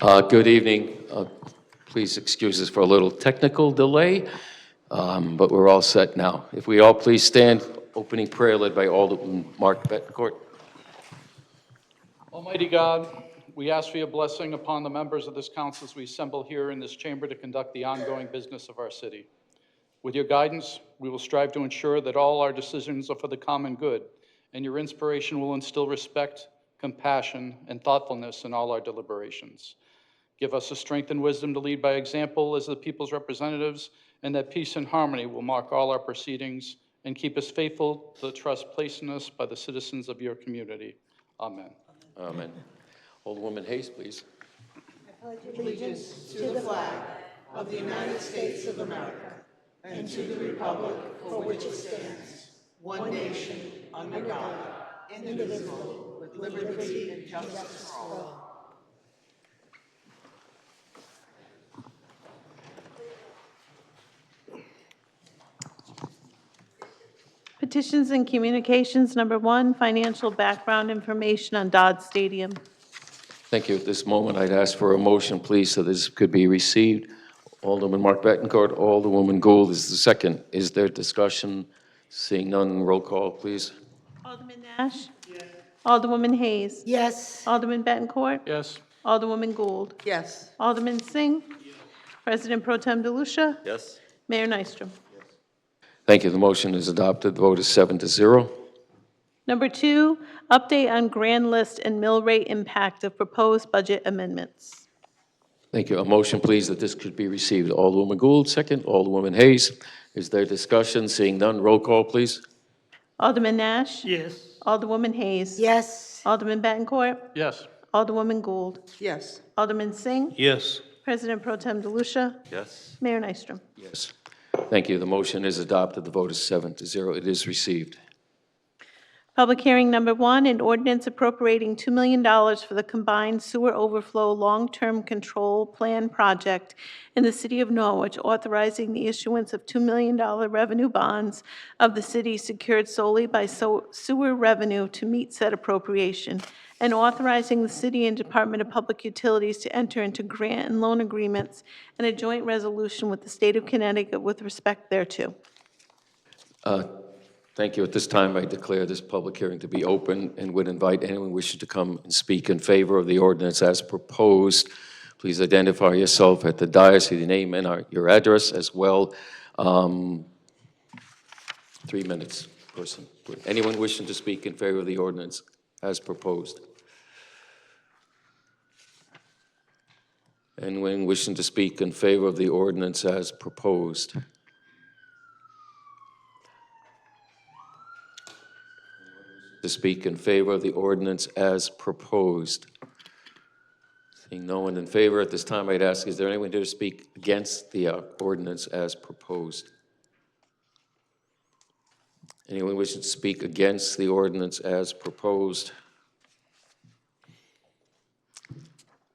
Good evening. Please excuse us for a little technical delay, but we're all set now. If we all please stand, opening prayer led by Alderman Mark Betancourt. Almighty God, we ask for your blessing upon the members of this council as we assemble here in this chamber to conduct the ongoing business of our city. With your guidance, we will strive to ensure that all our decisions are for the common good, and your inspiration will instill respect, compassion, and thoughtfulness in all our deliberations. Give us the strength and wisdom to lead by example as the people's representatives, and that peace and harmony will mark all our proceedings and keep us faithful to the trust placed in us by the citizens of your community. Amen. Amen. Alderwoman Hayes, please. I pledge allegiance to the flag of the United States of America and to the republic for which it stands, one nation, under God, indivisible, with liberty and justice for all. Petitions and Communications, number 1, financial background information on Dodd Stadium. Thank you. At this moment, I'd ask for a motion, please, so this could be received. Alderman Mark Betancourt, Alderwoman Gould is the second. Is there discussion? Seeing none, roll call, please. Alderman Nash? Yes. Alderwoman Hayes? Yes. Alderman Betancourt? Yes. Alderwoman Gould? Yes. Alderman Singh? Yes. President Pro Tem DeLucia? Yes. Mayor Nystrom? Thank you. The motion is adopted. The vote is 7-0. Number 2, update on grand list and mill rate impact of proposed budget amendments. Thank you. A motion, please, that this could be received. Alderwoman Gould, second. Alderwoman Hayes. Is there discussion? Seeing none, roll call, please. Alderman Nash? Yes. Alderwoman Hayes? Yes. Alderman Betancourt? Yes. Alderwoman Gould? Yes. Alderman Singh? Yes. President Pro Tem DeLucia? Yes. Mayor Nystrom? Yes. Thank you. The motion is adopted. The vote is 7-0. It is received. Public hearing number 1, an ordinance appropriating $2 million for the combined sewer overflow long-term control plan project in the city of Norwich, authorizing the issuance of $2 million revenue bonds of the city secured solely by sewer revenue to meet said appropriation, and authorizing the city and Department of Public Utilities to enter into grant and loan agreements and a joint resolution with the state of Connecticut with respect thereto. Thank you. At this time, I declare this public hearing to be open and would invite anyone wishing to come and speak in favor of the ordinance as proposed. Please identify yourself at the dais, your name and your address as well. 3 minutes, person. Anyone wishing to speak in favor of the ordinance as proposed? Anyone wishing to speak in favor of the ordinance as proposed? To speak in favor of the ordinance as proposed? Seeing no one in favor at this time, I'd ask, is there anyone here to speak against the ordinance as proposed? Anyone wishing to speak against the ordinance as proposed?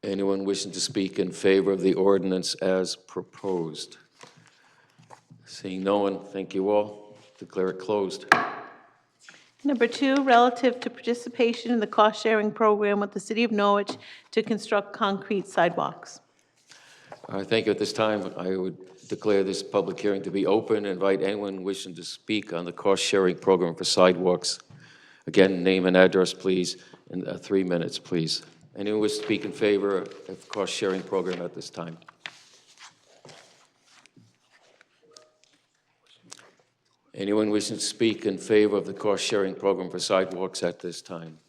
Anyone wishing to speak in favor of the ordinance as proposed? Seeing no one, thank you all. Declare it closed. Number 2, relative to participation in the cost-sharing program with the City of Norwich to construct concrete sidewalks. Thank you. At this time, I would declare this public hearing to be open and invite anyone wishing to speak on the cost-sharing program for sidewalks. Again, name and address, please, and 3 minutes, please. Anyone wish to speak in favor of the cost-sharing program at this time? Anyone wishing to speak in favor of the cost-sharing program for sidewalks at this time?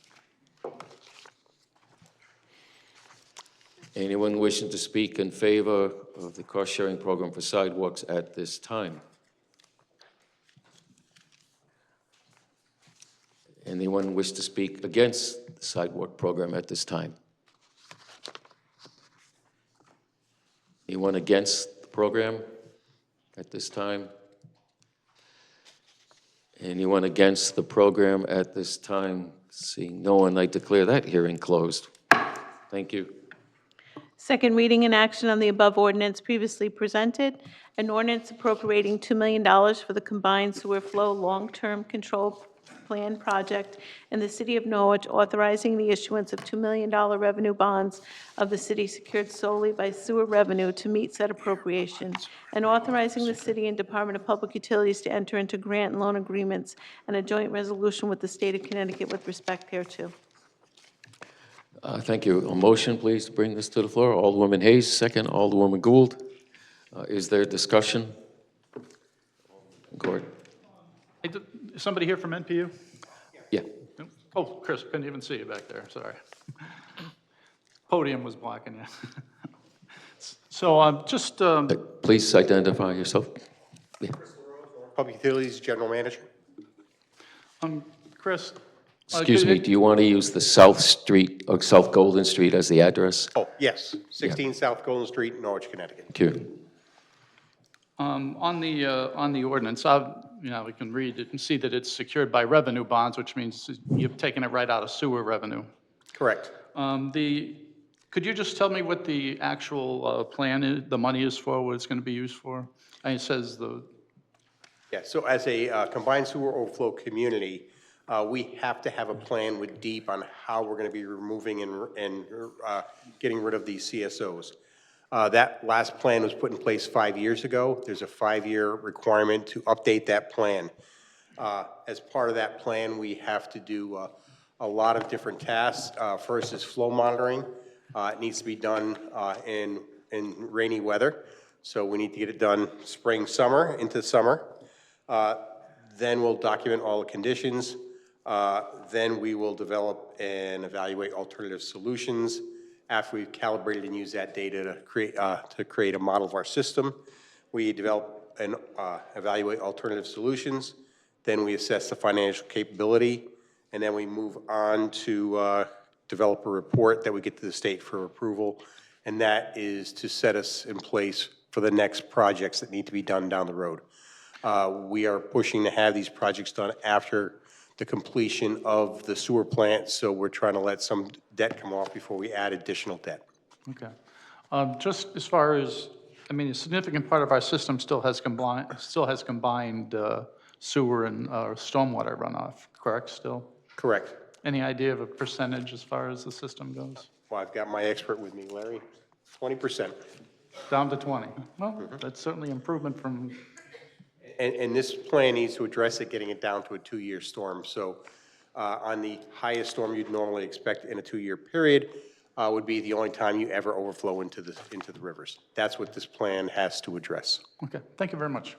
Anyone wishing to speak in favor of the cost-sharing program for sidewalks at this time? Anyone wish to speak against the sidewalk program at this time? Anyone against the program at this time? Anyone against the program at this time? Seeing no one, I declare that hearing closed. Thank you. Second reading and action on the above ordinance previously presented. An ordinance appropriating $2 million for the combined sewer flow long-term control Plan Project in the City of Norwich, authorizing the issuance of $2 million revenue bonds of the city secured solely by sewer revenue to meet said appropriation, and authorizing the city and Department of Public Utilities to enter into grant and loan agreements and a joint resolution with the state of Connecticut with respect thereto. Thank you. A motion, please, to bring this to the floor. Alderwoman Hayes, second. Alderwoman Gould. Is there discussion? Gordon? Hey, is somebody here from NPU? Yeah. Oh, Chris, couldn't even see you back there, sorry. Podium was blocking you. So just, Please identify yourself. Yeah. Public Utilities General Manager. Chris. Excuse me, do you want to use the South Street, or South Golden Street as the address? Oh, yes, 16 South Golden Street, Norwich, Connecticut. Thank you. On the ordinance, we can read it and see that it's secured by revenue bonds, which means you've taken it right out of sewer revenue. Correct. Could you just tell me what the actual plan is, the money is for, what it's going to be used for? And it says Yeah, so as a combined sewer overflow community, we have to have a plan with DEEP on how we're going to be removing and getting rid of these CSOs. That last plan was put in place 5 years ago. There's a 5-year requirement to update that plan. As part of that plan, we have to do a lot of different tasks. First is flow monitoring. It needs to be done in rainy weather, so we need to get it done spring, summer, into summer. Then we'll document all the conditions. Then we will develop and evaluate alternative solutions. After we've calibrated and used that data to create a model of our system, we develop and evaluate alternative solutions. Then we assess the financial capability, and then we move on to develop a report that we get to the state for approval, and that is to set us in place for the next projects that need to be done down the road. We are pushing to have these projects done after the completion of the sewer plant, so we're trying to let some debt come off before we add additional debt. Okay. Just as far as, I mean, a significant part of our system still has combined sewer and stormwater runoff, correct, still? Correct. Any idea of a percentage as far as the system goes? Well, I've got my expert with me, Larry. 20%. Down to 20? Well, that's certainly improvement from, And this plan needs to address it, getting it down to a 2-year storm. So on the highest storm you'd normally expect in a 2-year period would be the only time you ever overflow into the rivers. That's what this plan has to address. okay, thank you very much.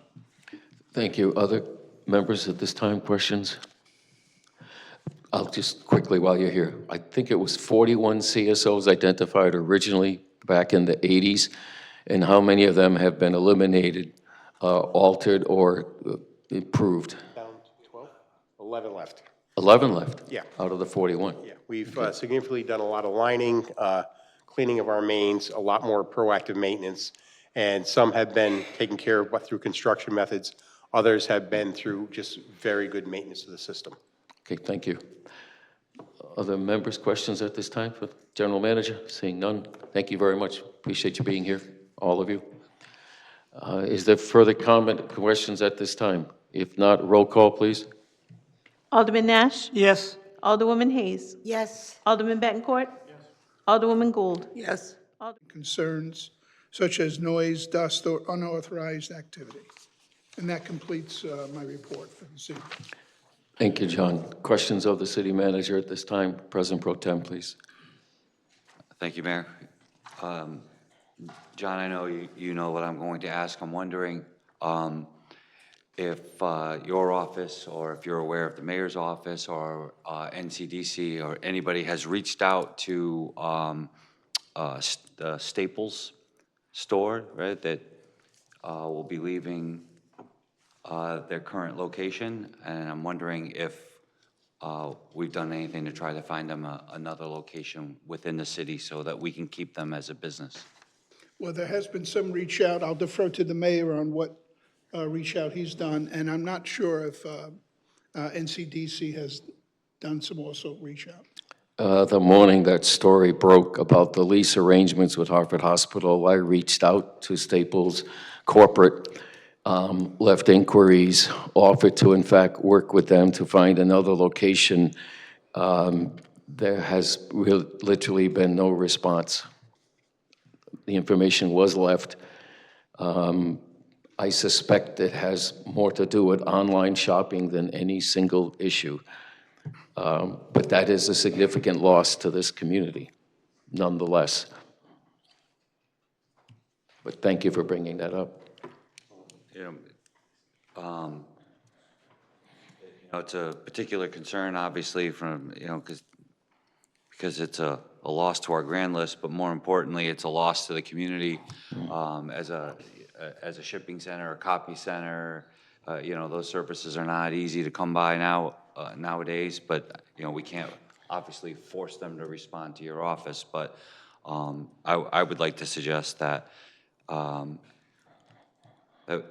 Thank you. Other members at this time, questions? I'll just quickly, while you're here, I think it was 41 CSOs identified originally back in the 80s, and how many of them have been eliminated, altered, or improved? Down 12? 11 left. 11 left? Yeah. Out of the 41? Yeah, we've significantly done a lot of lining, cleaning of our mains, a lot more proactive maintenance, and some have been taken care of through construction methods. Others have been through just very good maintenance of the system. Okay, thank you. Other members' questions at this time for the General Manager? Seeing none, thank you very much. Appreciate you being here, all of you. Is there further comment, questions at this time? If not, roll call, please. Alderman Nash? Yes. Alderwoman Hayes? Yes. Alderman Bettencourt? Yes. Alderwoman Gould? Yes. Concerns such as noise, dust, or unauthorized activity. And that completes my report for this evening. Thank you, John. Questions of the City Manager at this time? President Pro Tem, please. Thank you, Mayor. John, I know you know what I'm going to ask. I'm wondering if your office, or if you're aware of the mayor's office, or NCDC, or anybody has reached out to the Staples store, right, that will be leaving their current location, and I'm wondering if we've done anything to try to find them another location within the city so that we can keep them as a business. Well, there has been some reach out. I'll defer to the mayor on what reach out he's done, and I'm not sure if NCDC has done some also reach out. The morning that story broke about the lease arrangements with Hartford Hospital, I reached out to Staples corporate. left inquiries, offered to, in fact, work with them to find another location. There has literally been no response. The information was left. I suspect it has more to do with online shopping than any single issue. But that is a significant loss to this community, nonetheless. But thank you for bringing that up. It's a particular concern, obviously, from, because it's a loss to our grand list, but more importantly, it's a loss to the community as a shipping center, a copy center. Those services are not easy to come by nowadays, but, we can't obviously force them to respond to your office, but I would like to suggest that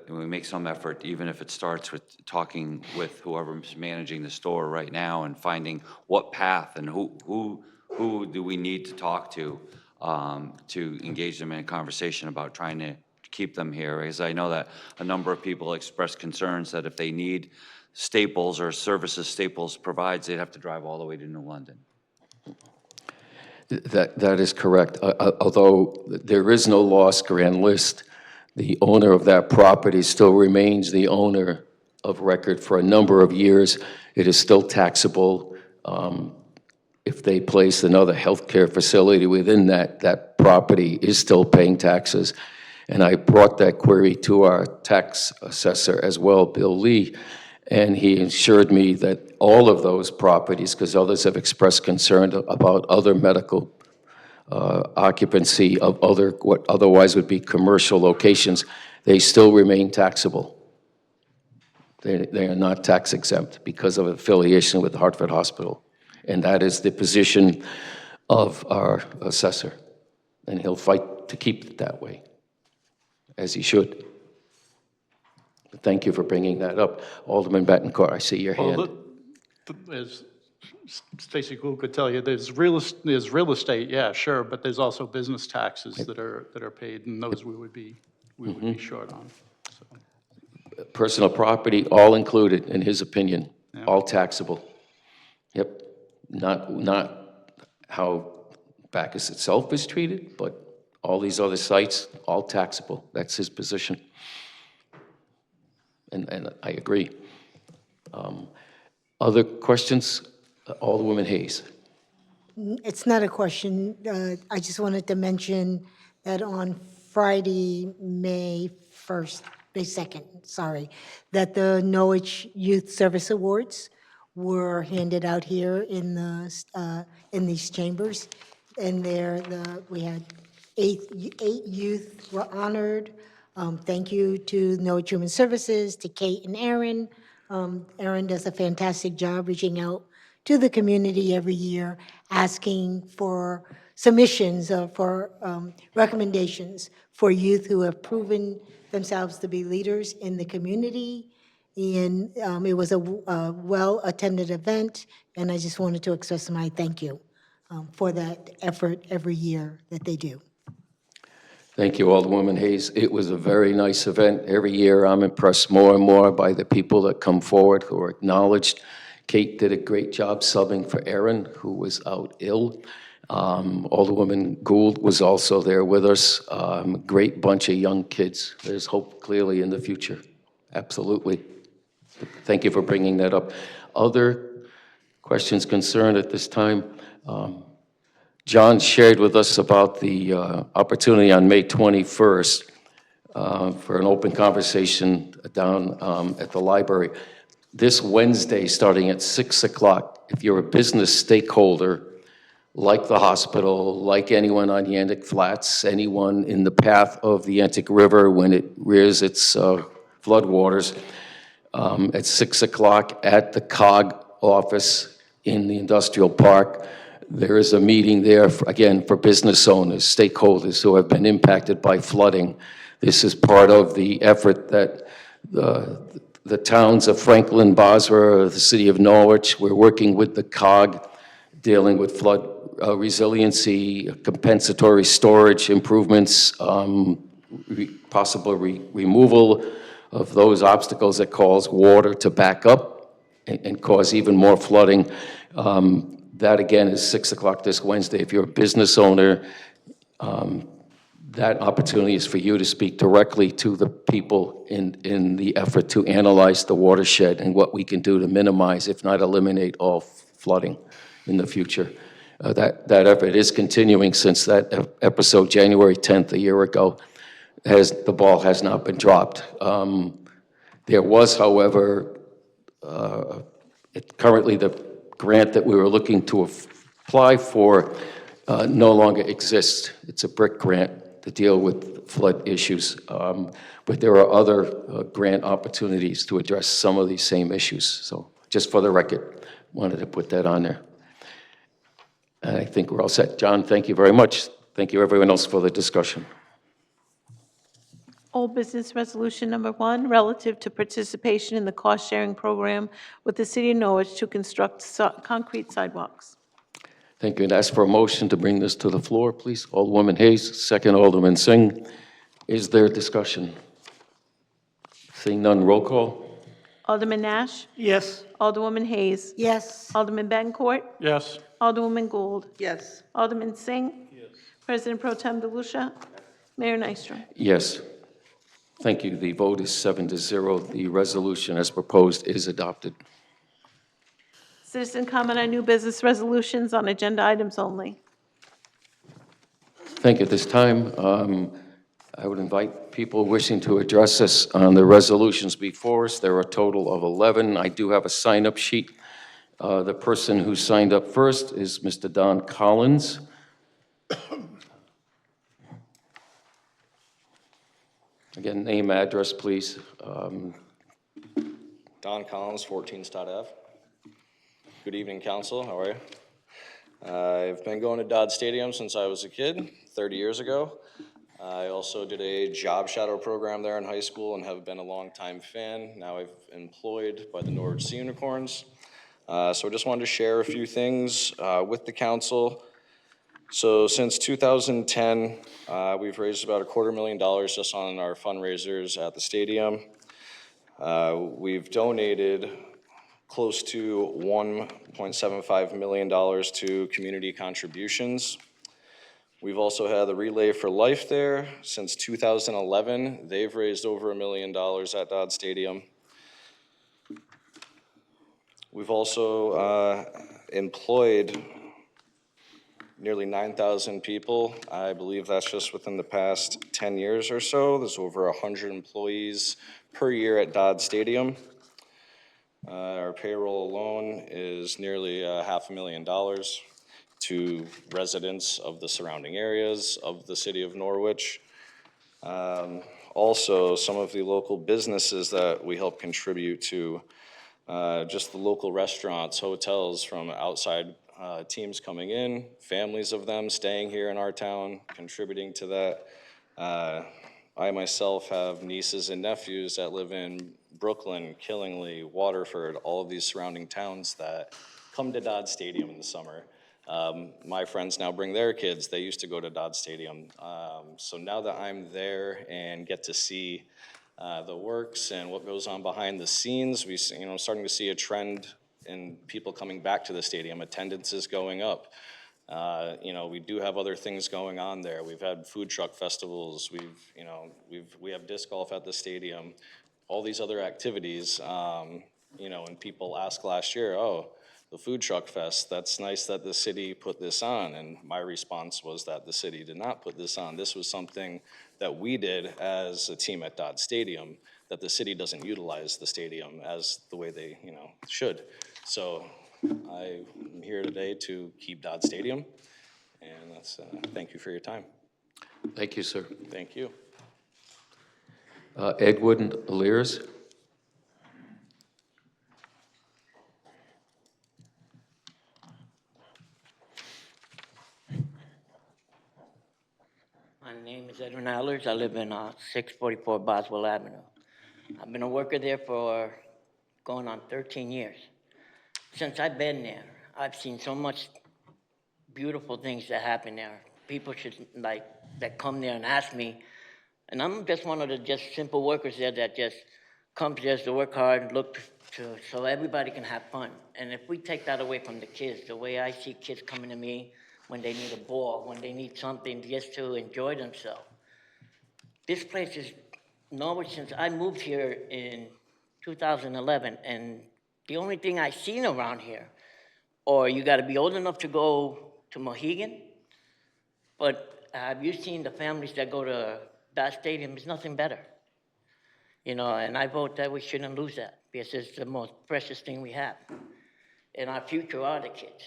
we make some effort, even if it starts with talking with whoever's managing the store right now and finding what path and who do we need to talk to engage them in a conversation about trying to keep them here. Because I know that a number of people express concerns that if they need Staples or services Staples provides, they'd have to drive all the way to New London. That is correct. Although there is no lost grand list, the owner of that property still remains the owner of record for a number of years. It is still taxable. If they place another healthcare facility within that property is still paying taxes. And I brought that query to our tax assessor as well, Bill Lee, and he assured me that all of those properties, because others have expressed concern about other medical occupancy of what otherwise would be commercial locations, they still remain taxable. They are not tax exempt because of affiliation with Hartford Hospital. And that is the position of our assessor. And he'll fight to keep it that way, as he should. But thank you for bringing that up. Alderman Bettencourt, I see your hand. Well, as Stacy Gould could tell you, there's real estate, yeah, sure, but there's also business taxes that are paid, and those we would be short on. So. Personal property, all included, in his opinion, all taxable. Yep, not how Bacchus itself is treated, but all these other sites, all taxable. That's his position. And I agree. Other questions? Alderwoman Hayes. It's not a question. I just wanted to mention that on Friday, May 2nd, that the Norwich Youth Service Awards were handed out here in these chambers. And we had eight youth were honored. Thank you to Norwich Human Services, to Kate and Aaron. Aaron does a fantastic job reaching out to the community every year, asking for submissions for recommendations for youth who have proven themselves to be leaders in the community. And it was a well-attended event, and I just wanted to express my thank you for that effort every year that they do. Thank you, Alderwoman Hayes. It was a very nice event. Every year I'm impressed more and more by the people that come forward who are acknowledged. Kate did a great job subbing for Aaron, who was out ill. Alderwoman Gould was also there with us. Great bunch of young kids. There's hope clearly in the future. Absolutely. Thank you for bringing that up. Other questions, concerned at this time? John shared with us about the opportunity on May 21st for an open conversation down at the library. This Wednesday, starting at 6 o'clock, if you're a business stakeholder, like the hospital, like anyone on Yantic Flats, anyone in the path of the Yantic River when it rears its floodwaters, at 6 o'clock at the COG office in the industrial park, there is a meeting there, again, for business owners, stakeholders who have been impacted by flooding. This is part of the effort that the towns of Franklin, Bosworth, the city of Norwich, we're working with the COG, dealing with flood resiliency, compensatory storage improvements, possible removal of those obstacles that cause water to back up and cause even more flooding. That, again, is 6 o'clock this Wednesday. If you're a business owner, that opportunity is for you to speak directly to the people in the effort to analyze the watershed and what we can do to minimize, if not eliminate, all flooding in the future. That effort is continuing since that episode, January 10th, a year ago. The ball has not been dropped. There was, however, currently the grant that we were looking to apply for no longer exists. It's a BRIC grant to deal with flood issues. But there are other grant opportunities to address some of these same issues. So just for the record, wanted to put that on there. And I think we're all set. John, thank you very much. Thank you, everyone else, for the discussion. Old business resolution number 1, relative to participation in the cost-sharing program with the City of Norwich to construct concrete sidewalks. Thank you. And ask for a motion to bring this to the floor, please. Alderwoman Hayes, second Alderman Singh. Is there discussion? Seeing none, roll call. Alderman Nash? Yes. Alderwoman Hayes? Yes. Alderman Bencourt? Yes. Alderwoman Gould? Yes. Alderman Singh? Yes. President Pro Tem DeLucia? Mayor Nystrom? Yes. Thank you. The vote is 7-0. The resolution as proposed is adopted. Citizen comment on new business resolutions on agenda items only. Thank you. At this time, I would invite people wishing to address us on the resolutions before us. There are a total of 11. I do have a sign-up sheet. The person who signed up first is Mr. Don Collins. Again, name, address, please. Don Collins, 14 Stott Ave. Good evening, council. How are you? I've been going to Dodd Stadium since I was a kid, 30 years ago. I also did a job shadow program there in high school and have been a longtime fan. Now I'm employed by the Norwich Sea Unicorns. So I just wanted to share a few things with the council. So since 2010, we've raised about $250,000 just on our fundraisers at the stadium. We've donated close to $1.75 million to community contributions. We've also had the Relay for Life there since 2011. They've raised over $1 million at Dodd Stadium. We've also employed nearly 9,000 people. I believe that's just within the past 10 years or so. There's over 100 employees per year at Dodd Stadium. Our payroll alone is nearly $500,000 to residents of the surrounding areas of the city of Norwich. Also, some of the local businesses that we help contribute to, just the local restaurants, hotels from outside teams coming in, families of them staying here in our town, contributing to that. I myself have nieces and nephews that live in Brooklyn, Killingly, Waterford, all of these surrounding towns that come to Dodd Stadium in the summer. My friends now bring their kids. They used to go to Dodd Stadium. So now that I'm there and get to see the works and what goes on behind the scenes, we starting to see a trend in people coming back to the stadium. Attendance is going up. We do have other things going on there. We've had food truck festivals. We have disc golf at the stadium. All these other activities. And people asked last year, "Oh, the food truck fest. That's nice that the city put this on." And my response was that the city did not put this on. This was something that we did as a team at Dodd Stadium. That the city doesn't utilize the stadium as the way they, should. So I'm here today to keep Dodd Stadium, and that's, thank you for your time. Thank you, sir. Thank you. Edward Lears. My name is Edwin Allers. I live in 644 Boswell Avenue. I've been a worker there for going on 13 years. Since I've been there, I've seen so much beautiful things that happen there. People should, that come there and ask me, And I'm just one of the just simple workers there that just comes just to work hard, so everybody can have fun. And if we take that away from the kids, the way I see kids coming to me when they need a ball, when they need something just to enjoy themselves. This place is, Norwich, since I moved here in 2011, and the only thing I seen around here, or you gotta be old enough to go to Mohegan, but have you seen the families that go to that stadium? It's nothing better. You know, and I vote that we shouldn't lose that, because it's the most precious thing we have. And our future are the kids.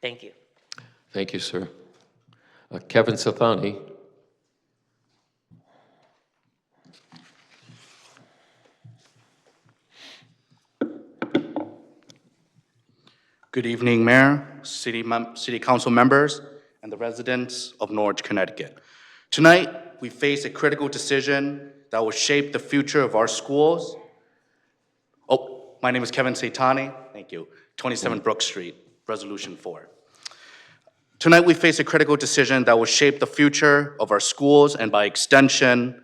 Thank you. Thank you, sir. Kevin Sani. Good evening, Mayor, City Council members, and the residents of Norwich, Connecticut. Tonight, we face a critical decision that will shape the future of our schools. Oh, my name is Kevin Sani. Thank you. 27 Brook Street, Resolution 4. Tonight, we face a critical decision that will shape the future of our schools and, by extension,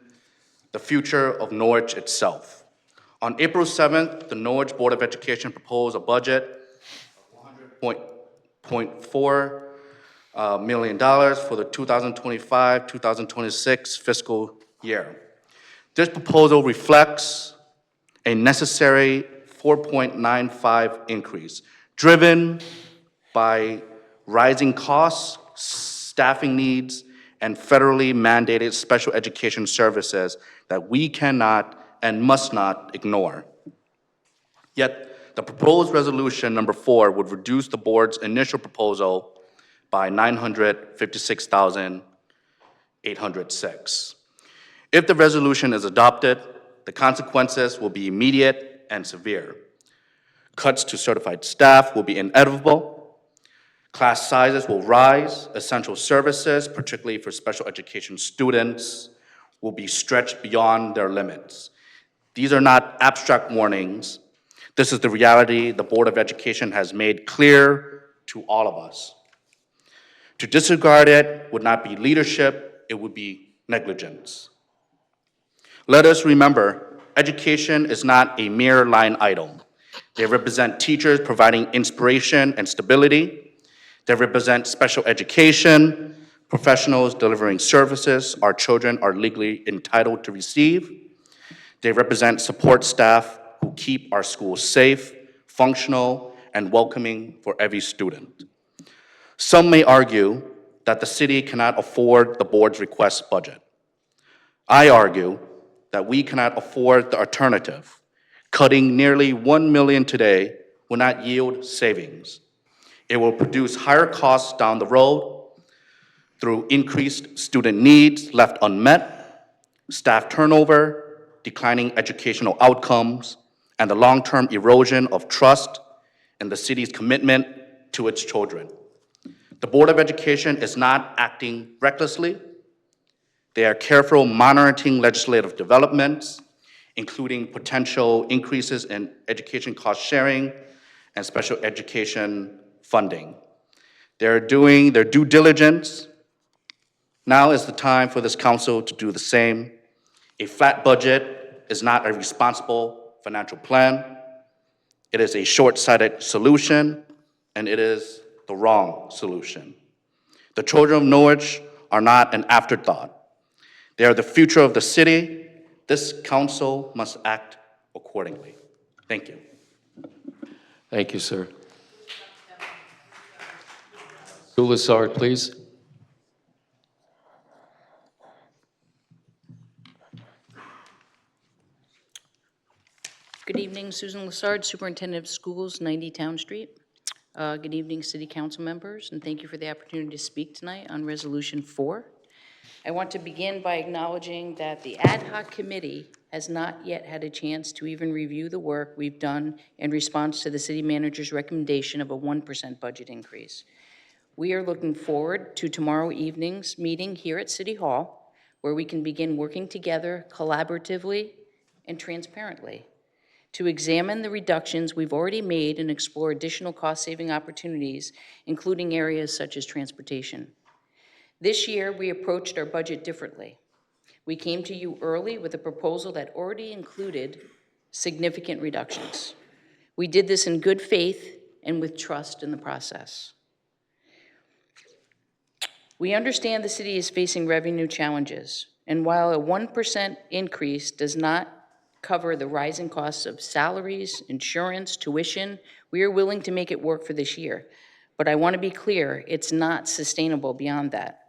the future of Norwich itself. On April 7th, the Norwich Board of Education proposed a budget $0.4 million for the 2025-2026 fiscal year. This proposal reflects a necessary 4.95 increase, driven by rising costs, staffing needs, and federally mandated special education services that we cannot and must not ignore. Yet, the proposed resolution number 4 would reduce the board's initial proposal by $956,806. If the resolution is adopted, the consequences will be immediate and severe. Cuts to certified staff will be inevitable. Class sizes will rise. Essential services, particularly for special education students, will be stretched beyond their limits. These are not abstract warnings. This is the reality the Board of Education has made clear to all of us. To disregard it would not be leadership, it would be negligence. Let us remember, education is not a mere line item. They represent teachers providing inspiration and stability. They represent special education, professionals delivering services our children are legally entitled to receive. They represent support staff who keep our schools safe, functional, and welcoming for every student. Some may argue that the city cannot afford the board's request budget. I argue that we cannot afford the alternative. Cutting nearly $1 million today will not yield savings. It will produce higher costs down the road through increased student needs left unmet, staff turnover, declining educational outcomes, and the long-term erosion of trust in the city's commitment to its children. The Board of Education is not acting recklessly. They are carefully monitoring legislative developments, including potential increases in education cost sharing and special education funding. They're doing their due diligence. Now is the time for this council to do the same. A flat budget is not a responsible financial plan. It is a short-sighted solution, and it is the wrong solution. The children of Norwich are not an afterthought. They are the future of the city. This council must act accordingly. Thank you. Thank you, sir. Lassard, please. Good evening, Susan Lassard, Superintendent of Schools, 90 Town Street. Good evening, City Council members, and thank you for the opportunity to speak tonight on Resolution 4. I want to begin by acknowledging that the ad hoc committee has not yet had a chance to even review the work we've done in response to the city manager's recommendation of a 1% budget increase. We are looking forward to tomorrow evening's meeting here at City Hall, where we can begin working together collaboratively and transparently to examine the reductions we've already made and explore additional cost-saving opportunities, including areas such as transportation. This year, we approached our budget differently. We came to you early with a proposal that already included significant reductions. We did this in good faith and with trust in the process. We understand the city is facing revenue challenges, and while a 1% increase does not cover the rising costs of salaries, insurance, tuition, we are willing to make it work for this year. But I want to be clear, it's not sustainable beyond that.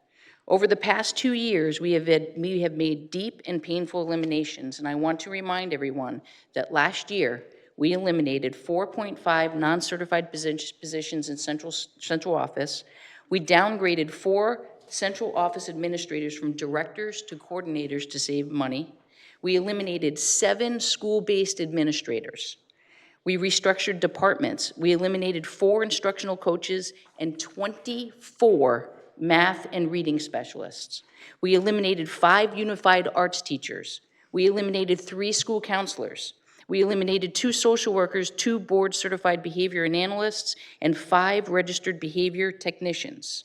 Over the past 2 years, we have made deep and painful eliminations, and I want to remind everyone that last year, we eliminated 4.5 non-certified positions in central office. We downgraded 4 central office administrators from directors to coordinators to save money. We eliminated 7 school-based administrators. We restructured departments. We eliminated 4 instructional coaches and 24 math and reading specialists. We eliminated 5 unified arts teachers. We eliminated 3 school counselors. We eliminated 2 social workers, 2 board-certified behavior and analysts, and 5 registered behavior technicians.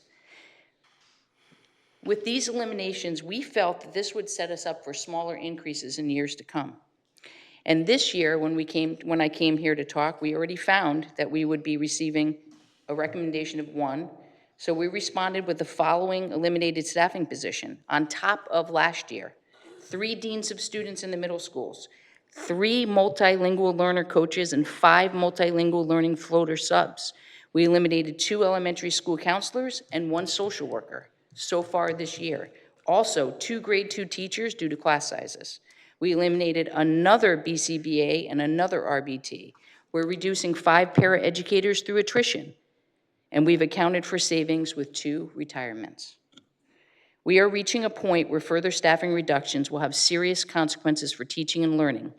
With these eliminations, we felt that this would set us up for smaller increases in years to come. And this year, when I came here to talk, we already found that we would be receiving a recommendation of 1. So we responded with the following eliminated staffing position on top of last year: 3 deans of students in the middle schools, 3 multilingual learner coaches, and 5 multilingual learning floater subs. We eliminated 2 elementary school counselors and 1 social worker so far this year. Also, 2 grade 2 teachers due to class sizes. We eliminated another BCBA and another RBT. We're reducing 5 paraeducators through attrition, and we've accounted for savings with 2 retirements. We are reaching a point where further staffing reductions will have serious consequences for teaching and learning.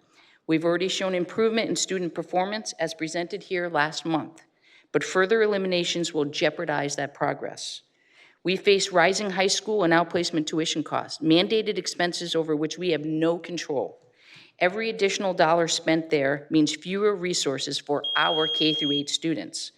We've already shown improvement in student performance as presented here last month, but further eliminations will jeopardize that progress. We face rising high school and outplacement tuition costs, mandated expenses over which we have no control. Every additional dollar spent there means fewer resources for our K-8 students.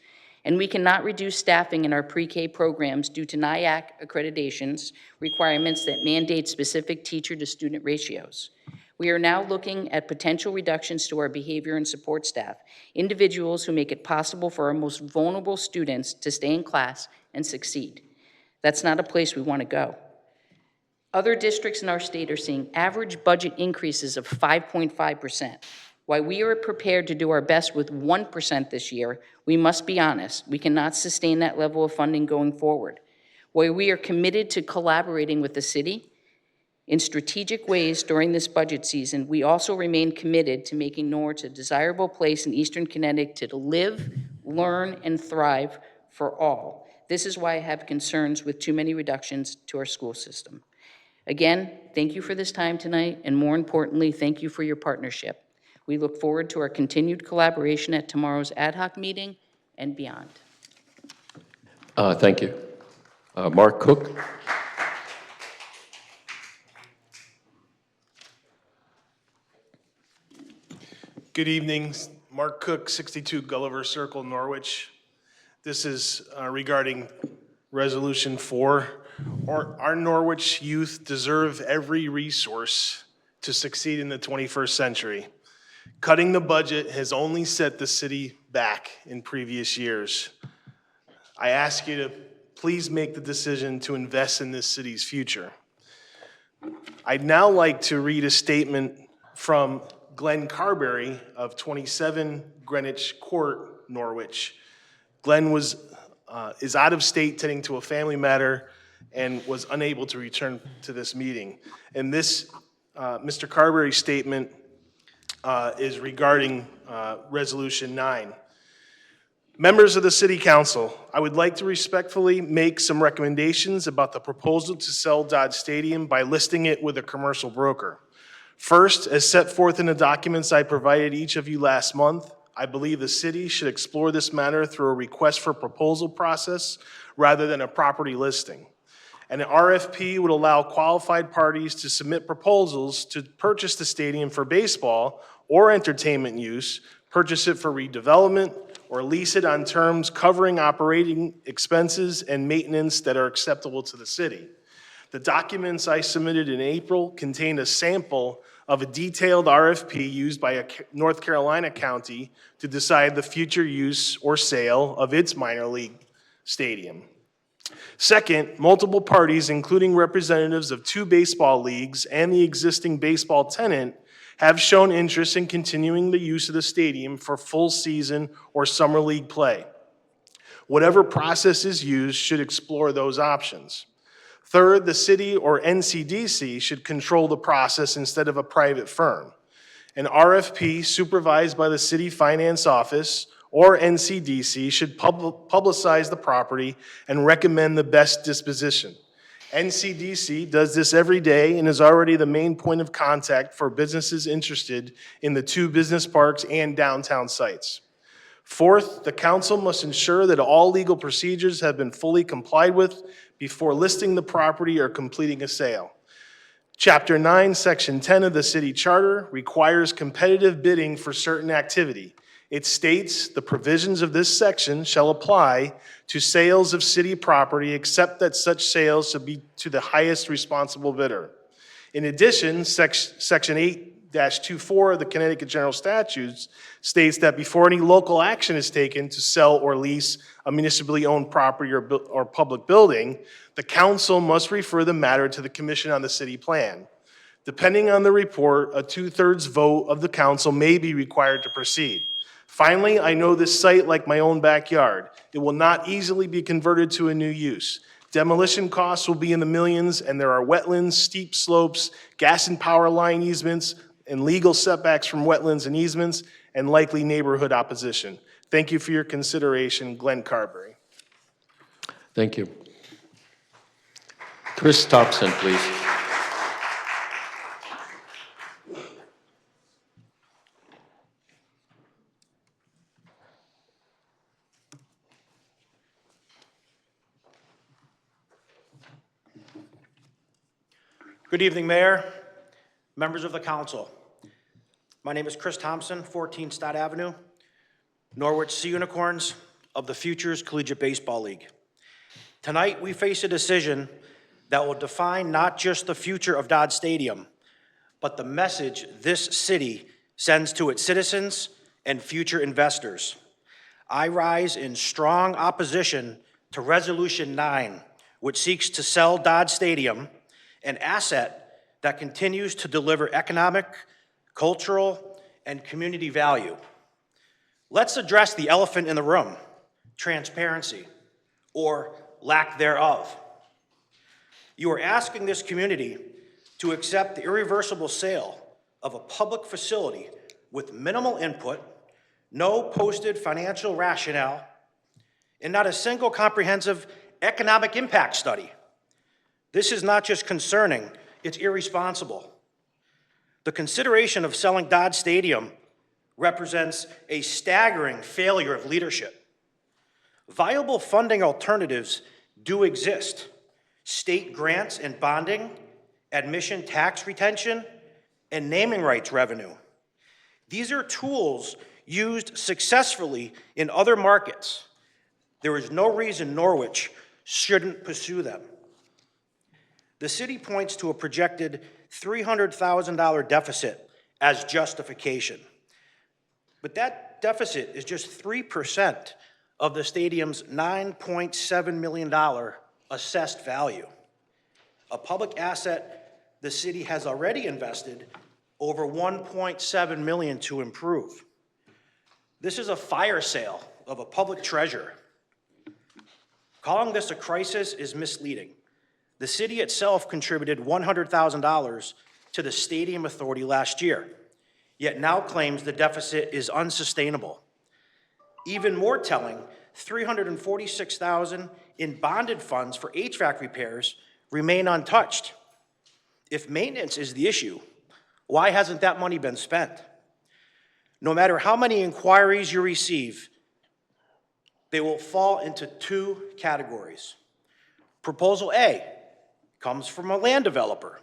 And we cannot reduce staffing in our pre-K programs due to NIAC accreditations requirements that mandate specific teacher-to-student ratios. We are now looking at potential reductions to our behavior and support staff, individuals who make it possible for our most vulnerable students to stay in class and succeed. That's not a place we want to go. Other districts in our state are seeing average budget increases of 5.5%. While we are prepared to do our best with 1% this year, we must be honest, we cannot sustain that level of funding going forward. While we are committed to collaborating with the city in strategic ways during this budget season, we also remain committed to making Norwich a desirable place in Eastern Connecticut to live, learn, and thrive for all. This is why I have concerns with too many reductions to our school system. Again, thank you for this time tonight, and more importantly, thank you for your partnership. We look forward to our continued collaboration at tomorrow's ad hoc meeting and beyond. Thank you. Mark Cook? Good evening. Mark Cook, 62 Gulliver Circle, Norwich. This is regarding Resolution 4. Our Norwich youth deserve every resource to succeed in the 21st century. Cutting the budget has only set the city back in previous years. I ask you to please make the decision to invest in this city's future. I'd now like to read a statement from Glenn Carberry of 27 Greenwich Court, Norwich. Glenn is out of state tending to a family matter and was unable to return to this meeting. And this, Mr. Carberry's statement is regarding Resolution 9. Members of the City Council, I would like to respectfully make some recommendations about the proposal to sell Dodge Stadium by listing it with a commercial broker. First, as set forth in the documents I provided each of you last month, I believe the city should explore this matter through a request for proposal process rather than a property listing. And an RFP would allow qualified parties to submit proposals to purchase the stadium for baseball or entertainment use, purchase it for redevelopment, or lease it on terms covering operating expenses and maintenance that are acceptable to the city. The documents I submitted in April contained a sample of a detailed RFP used by a North Carolina county to decide the future use or sale of its minor league stadium. Second, multiple parties, including representatives of 2 baseball leagues and the existing baseball tenant, have shown interest in continuing the use of the stadium for full season or summer league play. Whatever process is used should explore those options. Third, the city or NCDC should control the process instead of a private firm. An RFP supervised by the City Finance Office or NCDC should publicize the property and recommend the best disposition. NCDC does this every day and is already the main point of contact for businesses interested in the 2 business parks and downtown sites. Fourth, the council must ensure that all legal procedures have been fully complied with before listing the property or completing a sale. Chapter 9, Section 10 of the city charter requires competitive bidding for certain activity. It states the provisions of this section shall apply to sales of city property except that such sales shall be to the highest responsible bidder. In addition, Section 8-24 of the Connecticut General Statutes states that before any local action is taken to sell or lease a municipally owned property or public building, the council must refer the matter to the Commission on the City Plan. Depending on the report, a 2/3 vote of the council may be required to proceed. Finally, I know this site like my own backyard. It will not easily be converted to a new use. Demolition costs will be in the millions, and there are wetlands, steep slopes, gas and power line easements, and legal setbacks from wetlands and easements, and likely neighborhood opposition. Thank you for your consideration. Glenn Carberry. Thank you. Chris Thompson, please. Good evening, Mayor, members of the council. My name is Chris Thompson, 14 Stott Avenue, Norwich Sea Unicorns of the Futures Collegiate Baseball League. Tonight, we face a decision that will define not just the future of Dodd Stadium, but the message this city sends to its citizens and future investors. I rise in strong opposition to Resolution 9, which seeks to sell Dodd Stadium, an asset that continues to deliver economic, cultural, and community value. Let's address the elephant in the room, transparency, or lack thereof. You are asking this community to accept the irreversible sale of a public facility with minimal input, no posted financial rationale, and not a single comprehensive economic impact study. This is not just concerning, it's irresponsible. The consideration of selling Dodd Stadium represents a staggering failure of leadership. Viable funding alternatives do exist. State grants and bonding, admission tax retention, and naming rights revenue. These are tools used successfully in other markets. There is no reason Norwich shouldn't pursue them. The city points to a projected $300,000 deficit as justification. But that deficit is just 3% of the stadium's $9.7 million assessed value. A public asset the city has already invested over $1.7 million to improve. This is a fire sale of a public treasure. Calling this a crisis is misleading. The city itself contributed $100,000 to the Stadium Authority last year, yet now claims the deficit is unsustainable. Even more telling, $346,000 in bonded funds for HVAC repairs remain untouched. If maintenance is the issue, why hasn't that money been spent? No matter how many inquiries you receive, they will fall into 2 categories. Proposal A comes from a land developer.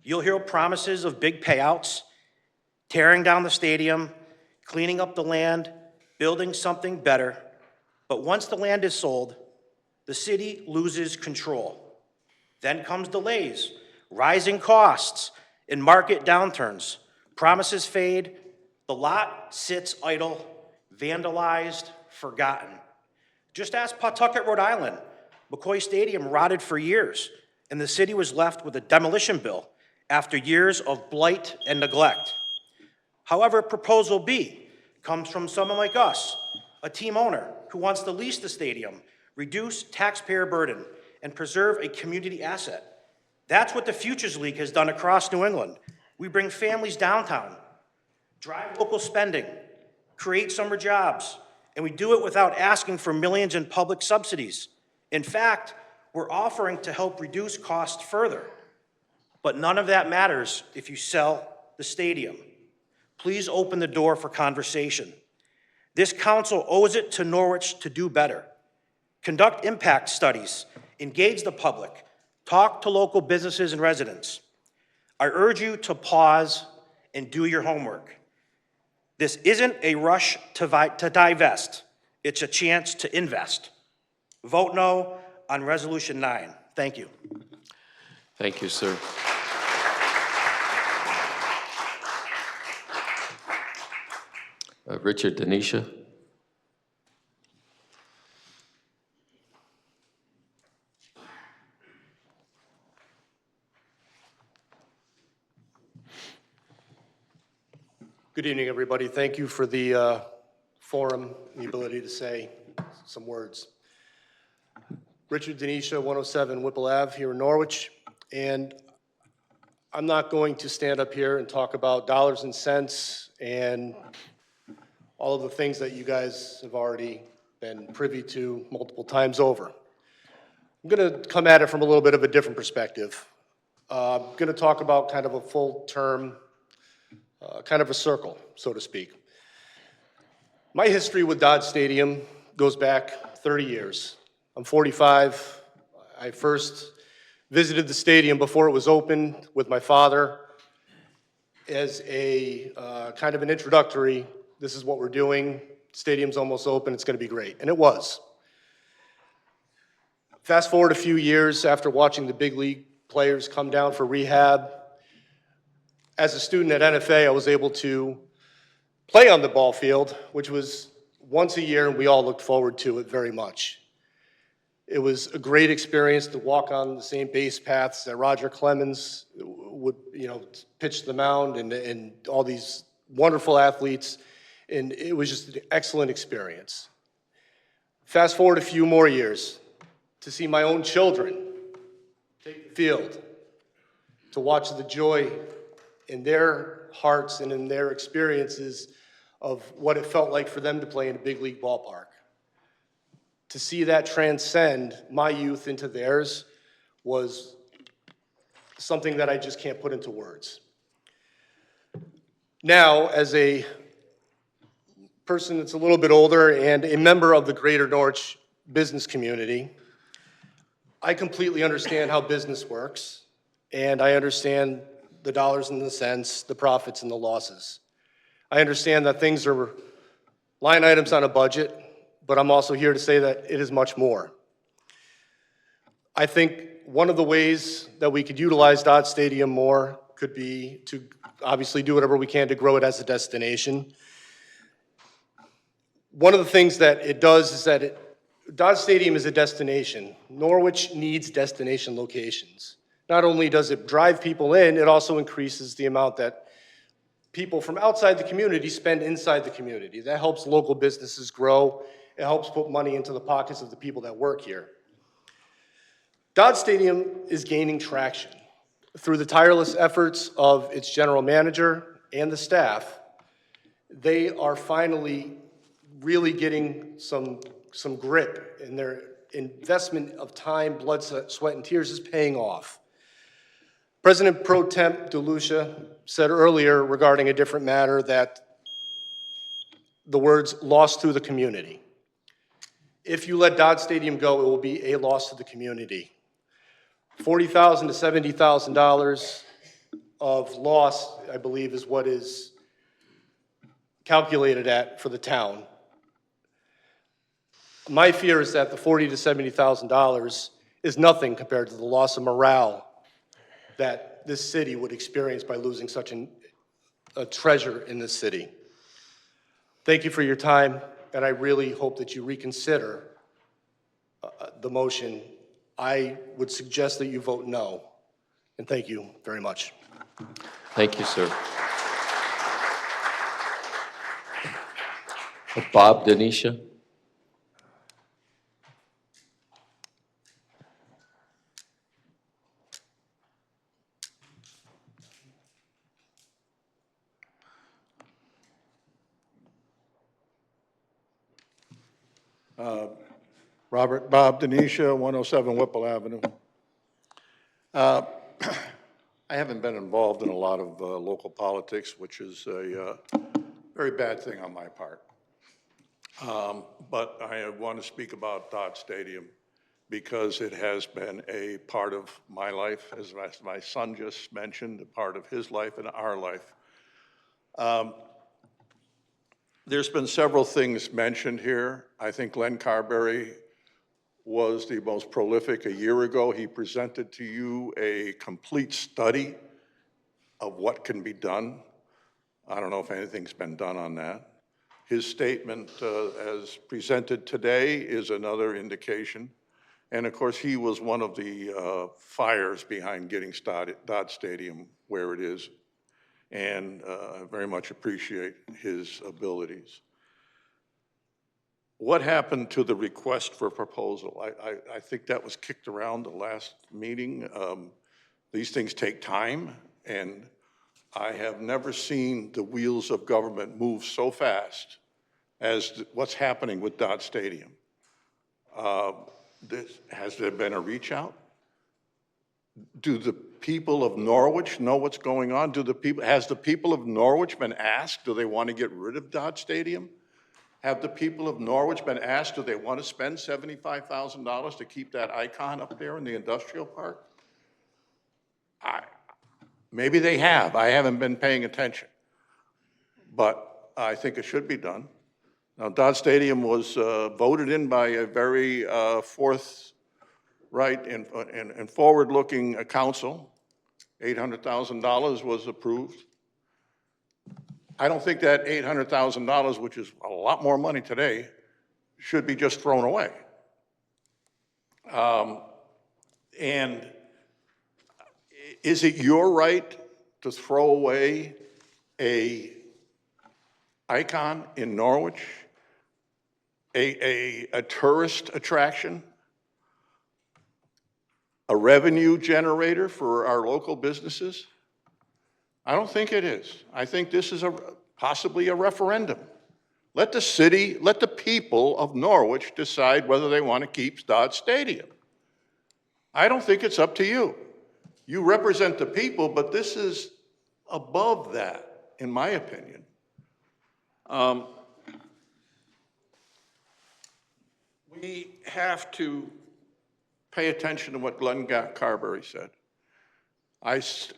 You'll hear promises of big payouts, tearing down the stadium, cleaning up the land, building something better. But once the land is sold, the city loses control. Then comes delays, rising costs, and market downturns. Promises fade, the lot sits idle, vandalized, forgotten. Just ask Pawtucket, Rhode Island. McCoy Stadium rotted for years, and the city was left with a demolition bill after years of blight and neglect. However, Proposal B comes from someone like us, a team owner who wants to lease the stadium, reduce taxpayer burden, and preserve a community asset. That's what the Futures League has done across New England. We bring families downtown, drive local spending, create summer jobs, and we do it without asking for millions in public subsidies. In fact, we're offering to help reduce costs further. But none of that matters if you sell the stadium. Please open the door for conversation. This council owes it to Norwich to do better. Conduct impact studies, engage the public, talk to local businesses and residents. I urge you to pause and do your homework. This isn't a rush to divest. It's a chance to invest. Vote no on Resolution 9. Thank you. Thank you, sir. Richard Denanishia. Good evening, everybody. Thank you for the forum, the ability to say some words. Richard Denanishia, 107 Whipple Ave here in Norwich. And I'm not going to stand up here and talk about dollars and cents and all of the things that you guys have already been privy to multiple times over. I'm going to come at it from a little bit of a different perspective. I'm going to talk about kind of a full term, kind of a circle, so to speak. My history with Dodge Stadium goes back 30 years. I'm 45. I first visited the stadium before it was open with my father as a kind of an introductory, this is what we're doing, stadium's almost open, it's gonna be great, and it was. Fast forward a few years after watching the big league players come down for rehab. As a student at NFA, I was able to play on the ball field, which was once a year, and we all looked forward to it very much. It was a great experience to walk on the same base paths that Roger Clemens would, pitch the mound and all these wonderful athletes, and it was just an excellent experience. Fast forward a few more years to see my own children take the field, to watch the joy in their hearts and in their experiences of what it felt like for them to play in a big league ballpark. To see that transcend my youth into theirs was something that I just can't put into words. Now, as a person that's a little bit older and a member of the greater Norwich business community, I completely understand how business works, and I understand the dollars and the cents, the profits and the losses. I understand that things are line items on a budget, but I'm also here to say that it is much more. I think one of the ways that we could utilize Dodge Stadium more could be to obviously do whatever we can to grow it as a destination. One of the things that it does is that Dodge Stadium is a destination. Norwich needs destination locations. Not only does it drive people in, it also increases the amount that people from outside the community spend inside the community. That helps local businesses grow. It helps put money into the pockets of the people that work here. Dodge Stadium is gaining traction. Through the tireless efforts of its general manager and the staff, they are finally really getting some grip, and their investment of time, blood, sweat, and tears is paying off. President Pro Tem Denanishia said earlier regarding a different matter that the words lost to the community. If you let Dodge Stadium go, it will be a loss to the community. $40,000 to $70,000 of loss, I believe, is what is calculated at for the town. My fear is that the $40,000 to $70,000 is nothing compared to the loss of morale that this city would experience by losing such a treasure in this city. Thank you for your time, and I really hope that you reconsider the motion. I would suggest that you vote no, and thank you very much. Thank you, sir. Bob Denanishia. Bob Denanishia, 107 Whipple Avenue. I haven't been involved in a lot of local politics, which is a very bad thing on my part. But I want to speak about Dodd Stadium because it has been a part of my life, as my son just mentioned, a part of his life and our life. There's been several things mentioned here. I think Glenn Carberry was the most prolific a year ago. He presented to you a complete study of what can be done. I don't know if anything's been done on that. His statement as presented today is another indication. And of course, he was one of the fires behind getting Dodd Stadium where it is. And I very much appreciate his abilities. What happened to the request for proposal? I think that was kicked around the last meeting. These things take time, and I have never seen the wheels of government move so fast as what's happening with Dodd Stadium. Has there been a reach out? Do the people of Norwich know what's going on? Has the people of Norwich been asked, do they want to get rid of Dodd Stadium? Have the people of Norwich been asked, do they want to spend $75,000 to keep that icon up there in the industrial park? Maybe they have. I haven't been paying attention. But I think it should be done. Now, Dodd Stadium was voted in by a very forthright and forward-looking council. $800,000 was approved. I don't think that $800,000, which is a lot more money today, should be just thrown away. And is it your right to throw away a icon in Norwich, a tourist attraction, a revenue generator for our local businesses? I don't think it is. I think this is possibly a referendum. Let the city, let the people of Norwich decide whether they want to keep Dodd Stadium. I don't think it's up to you. You represent the people, but this is above that, in my opinion. We have to pay attention to what Glenn Carberry said.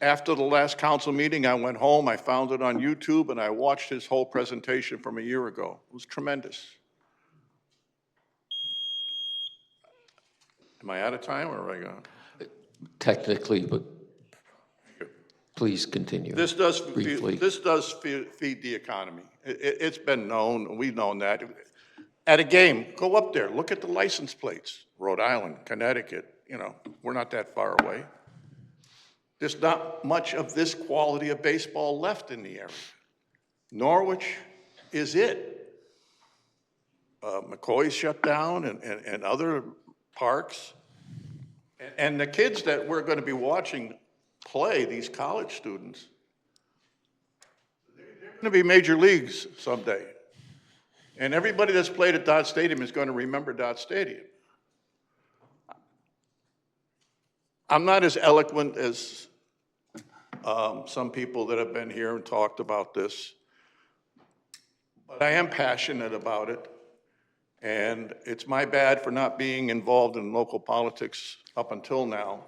After the last council meeting, I went home, I found it on YouTube, and I watched his whole presentation from a year ago. It was tremendous. Am I out of time, or have I gone? Technically, but please continue. This does briefly. feed the economy. It's been known, we've known that. At a game, go up there, look at the license plates. Rhode Island, Connecticut, we're not that far away. There's not much of this quality of baseball left in the area. Norwich is it. McCoy's shut down and other parks. And the kids that we're going to be watching play, these college students, they're going to be major leagues someday. And everybody that's played at Dodd Stadium is going to remember Dodd Stadium. I'm not as eloquent as some people that have been here and talked about this, but I am passionate about it. And it's my bad for not being involved in local politics up until now,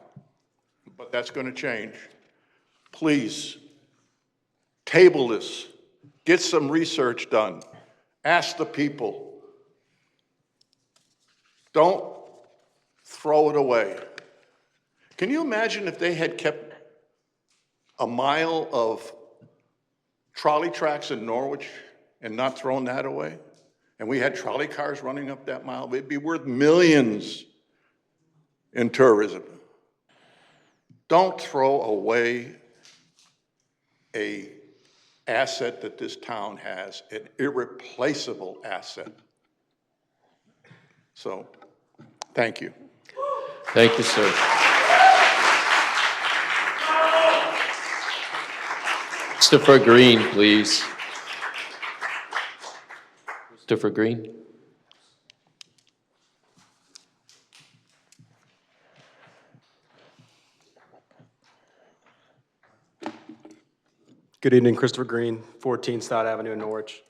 but that's going to change. Please, table this, get some research done, ask the people. Don't throw it away. Can you imagine if they had kept a mile of trolley tracks in Norwich and not thrown that away? And we had trolley cars running up that mile? It'd be worth millions in tourism. Don't throw away an asset that this town has, an irreplaceable asset. So, thank you. Thank you, sir. Christopher Green, please. Christopher Green. Good evening, Christopher Green, 14 Stott Avenue in Norwich.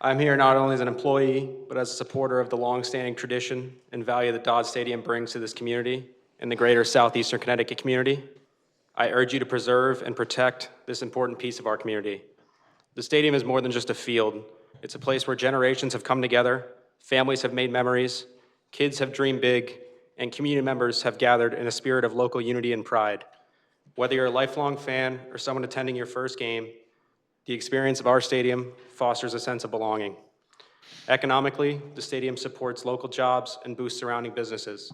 I'm here not only as an employee, but as a supporter of the longstanding tradition and value that Dodge Stadium brings to this community and the greater southeastern Connecticut community. I urge you to preserve and protect this important piece of our community. The stadium is more than just a field. It's a place where generations have come together, families have made memories, kids have dreamed big, and community members have gathered in a spirit of local unity and pride. Whether you're a lifelong fan or someone attending your first game, the experience of our stadium fosters a sense of belonging. Economically, the stadium supports local jobs and boosts surrounding businesses.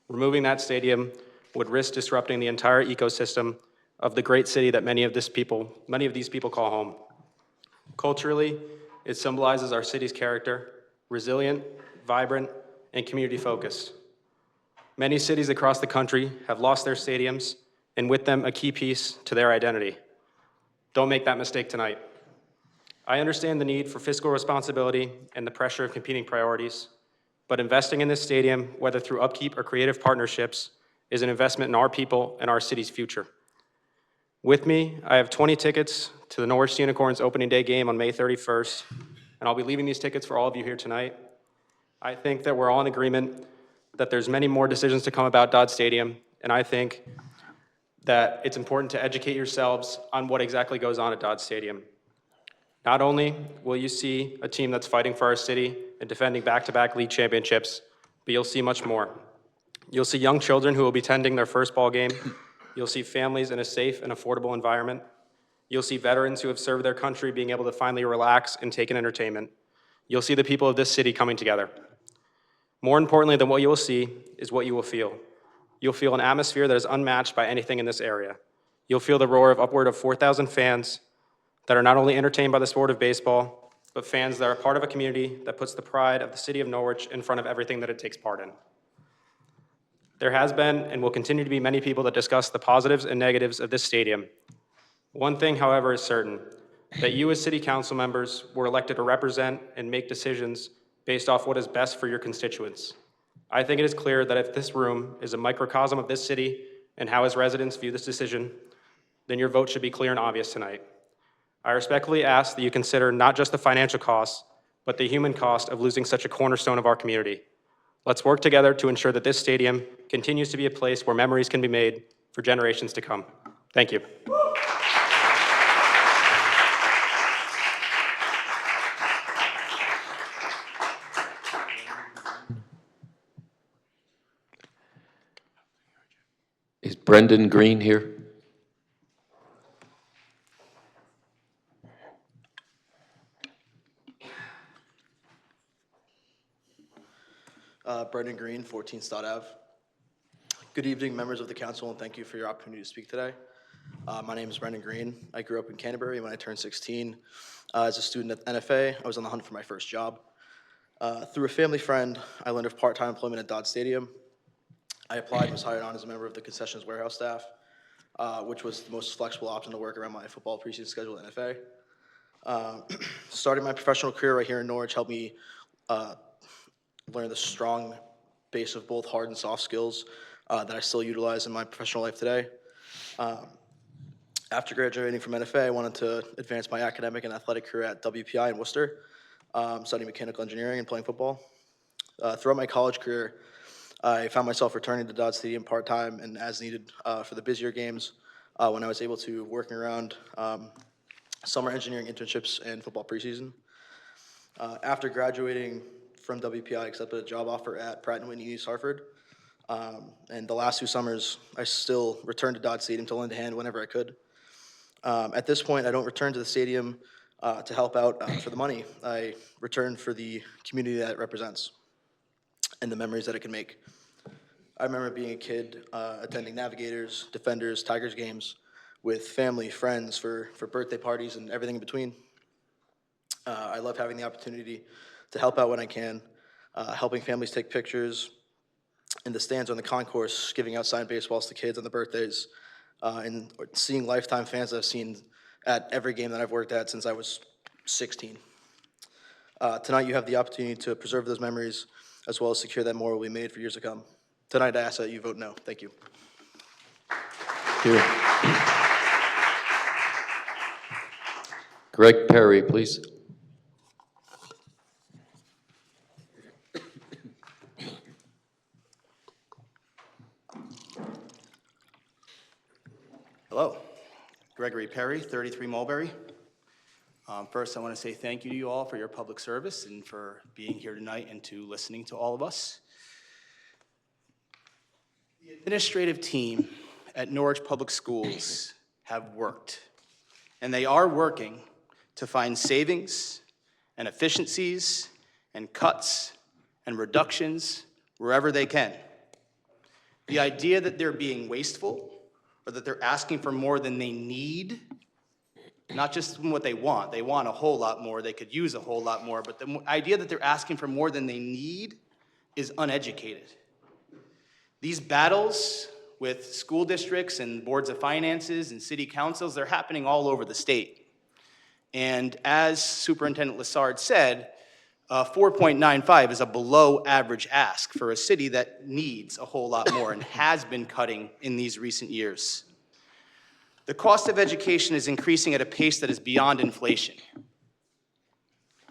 Removing that stadium would risk disrupting the entire ecosystem of the great city that many of these people call home. Culturally, it symbolizes our city's character, resilient, vibrant, and community-focused. Many cities across the country have lost their stadiums, and with them, a key piece to their identity. Don't make that mistake tonight. I understand the need for fiscal responsibility and the pressure of competing priorities, but investing in this stadium, whether through upkeep or creative partnerships, is an investment in our people and our city's future. With me, I have 20 tickets to the Norwich Unicorns opening day game on May 31st, and I'll be leaving these tickets for all of you here tonight. I think that we're all in agreement that there's many more decisions to come about Dodge Stadium, and I think that it's important to educate yourselves on what exactly goes on at Dodge Stadium. Not only will you see a team that's fighting for our city and defending back-to-back league championships, but you'll see much more. You'll see young children who will be attending their first ball game. You'll see families in a safe and affordable environment. You'll see veterans who have served their country being able to finally relax and take in entertainment. You'll see the people of this city coming together. More importantly than what you will see is what you will feel. You'll feel an atmosphere that is unmatched by anything in this area. You'll feel the roar of upward of 4,000 fans that are not only entertained by the sport of baseball, but fans that are part of a community that puts the pride of the city of Norwich in front of everything that it takes part in. There has been and will continue to be many people that discuss the positives and negatives of this stadium. One thing, however, is certain, that you as city council members were elected to represent and make decisions based off what is best for your constituents. I think it is clear that if this room is a microcosm of this city and how its residents view this decision, then your vote should be clear and obvious tonight. I respectfully ask that you consider not just the financial costs, but the human cost of losing such a cornerstone of our community. Let's work together to ensure that this stadium continues to be a place where memories can be made for generations to come. Thank you. Is Brendan Green here? Brendan Green, 14 Stott Ave. Good evening, members of the council, and thank you for your opportunity to speak today. My name is Brendan Green. I grew up in Canterbury. When I turned 16, as a student at NFA, I was on the hunt for my first job. Through a family friend, I learned of part-time employment at Dodge Stadium. I applied and was hired on as a member of the concessions warehouse staff, which was the most flexible option to work around my football preseason schedule at NFA. Starting my professional career right here in Norwich helped me learn the strong base of both hard and soft skills that I still utilize in my professional life today. After graduating from NFA, I wanted to advance my academic and athletic career at WPI in Worcester, studying mechanical engineering and playing football. Throughout my college career, I found myself returning to Dodge Stadium part-time and as needed for the busier games when I was able to working around summer engineering internships and football preseason. After graduating from WPI accepted a job offer at Pratt & Whitney East Hartford. And the last 2 summers, I still returned to Dodge Stadium to lend a hand whenever I could. At this point, I don't return to the stadium to help out for the money. I return for the community that it represents and the memories that it can make. I remember being a kid attending Navigators, Defenders, Tigers games with family, friends for birthday parties and everything in between. I love having the opportunity to help out when I can, helping families take pictures in the stands on the concourse, giving out signed baseballs to kids on the birthdays, and seeing lifetime fans that I've seen at every game that I've worked at since I was 16. Tonight you have the opportunity to preserve those memories as well as secure that more will be made for years to come. Tonight I ask that you vote no. Thank you. Thank you. Greg Perry, please. Hello, Gregory Perry, 33 Mulberry. First, I want to say thank you to you all for your public service and for being here tonight and to listening to all of us. The administrative team at Norwich Public Schools have worked, and they are working to find savings and efficiencies and cuts and reductions wherever they can. The idea that they're being wasteful or that they're asking for more than they need, not just what they want a whole lot more, they could use a whole lot more, but the idea that they're asking for more than they need is uneducated. These battles with school districts and boards of finances and city councils, they're happening all over the state. And as Superintendent Lassard said, 4.95 is a below average ask for a city that needs a whole lot more and has been cutting in these recent years. The cost of education is increasing at a pace that is beyond inflation.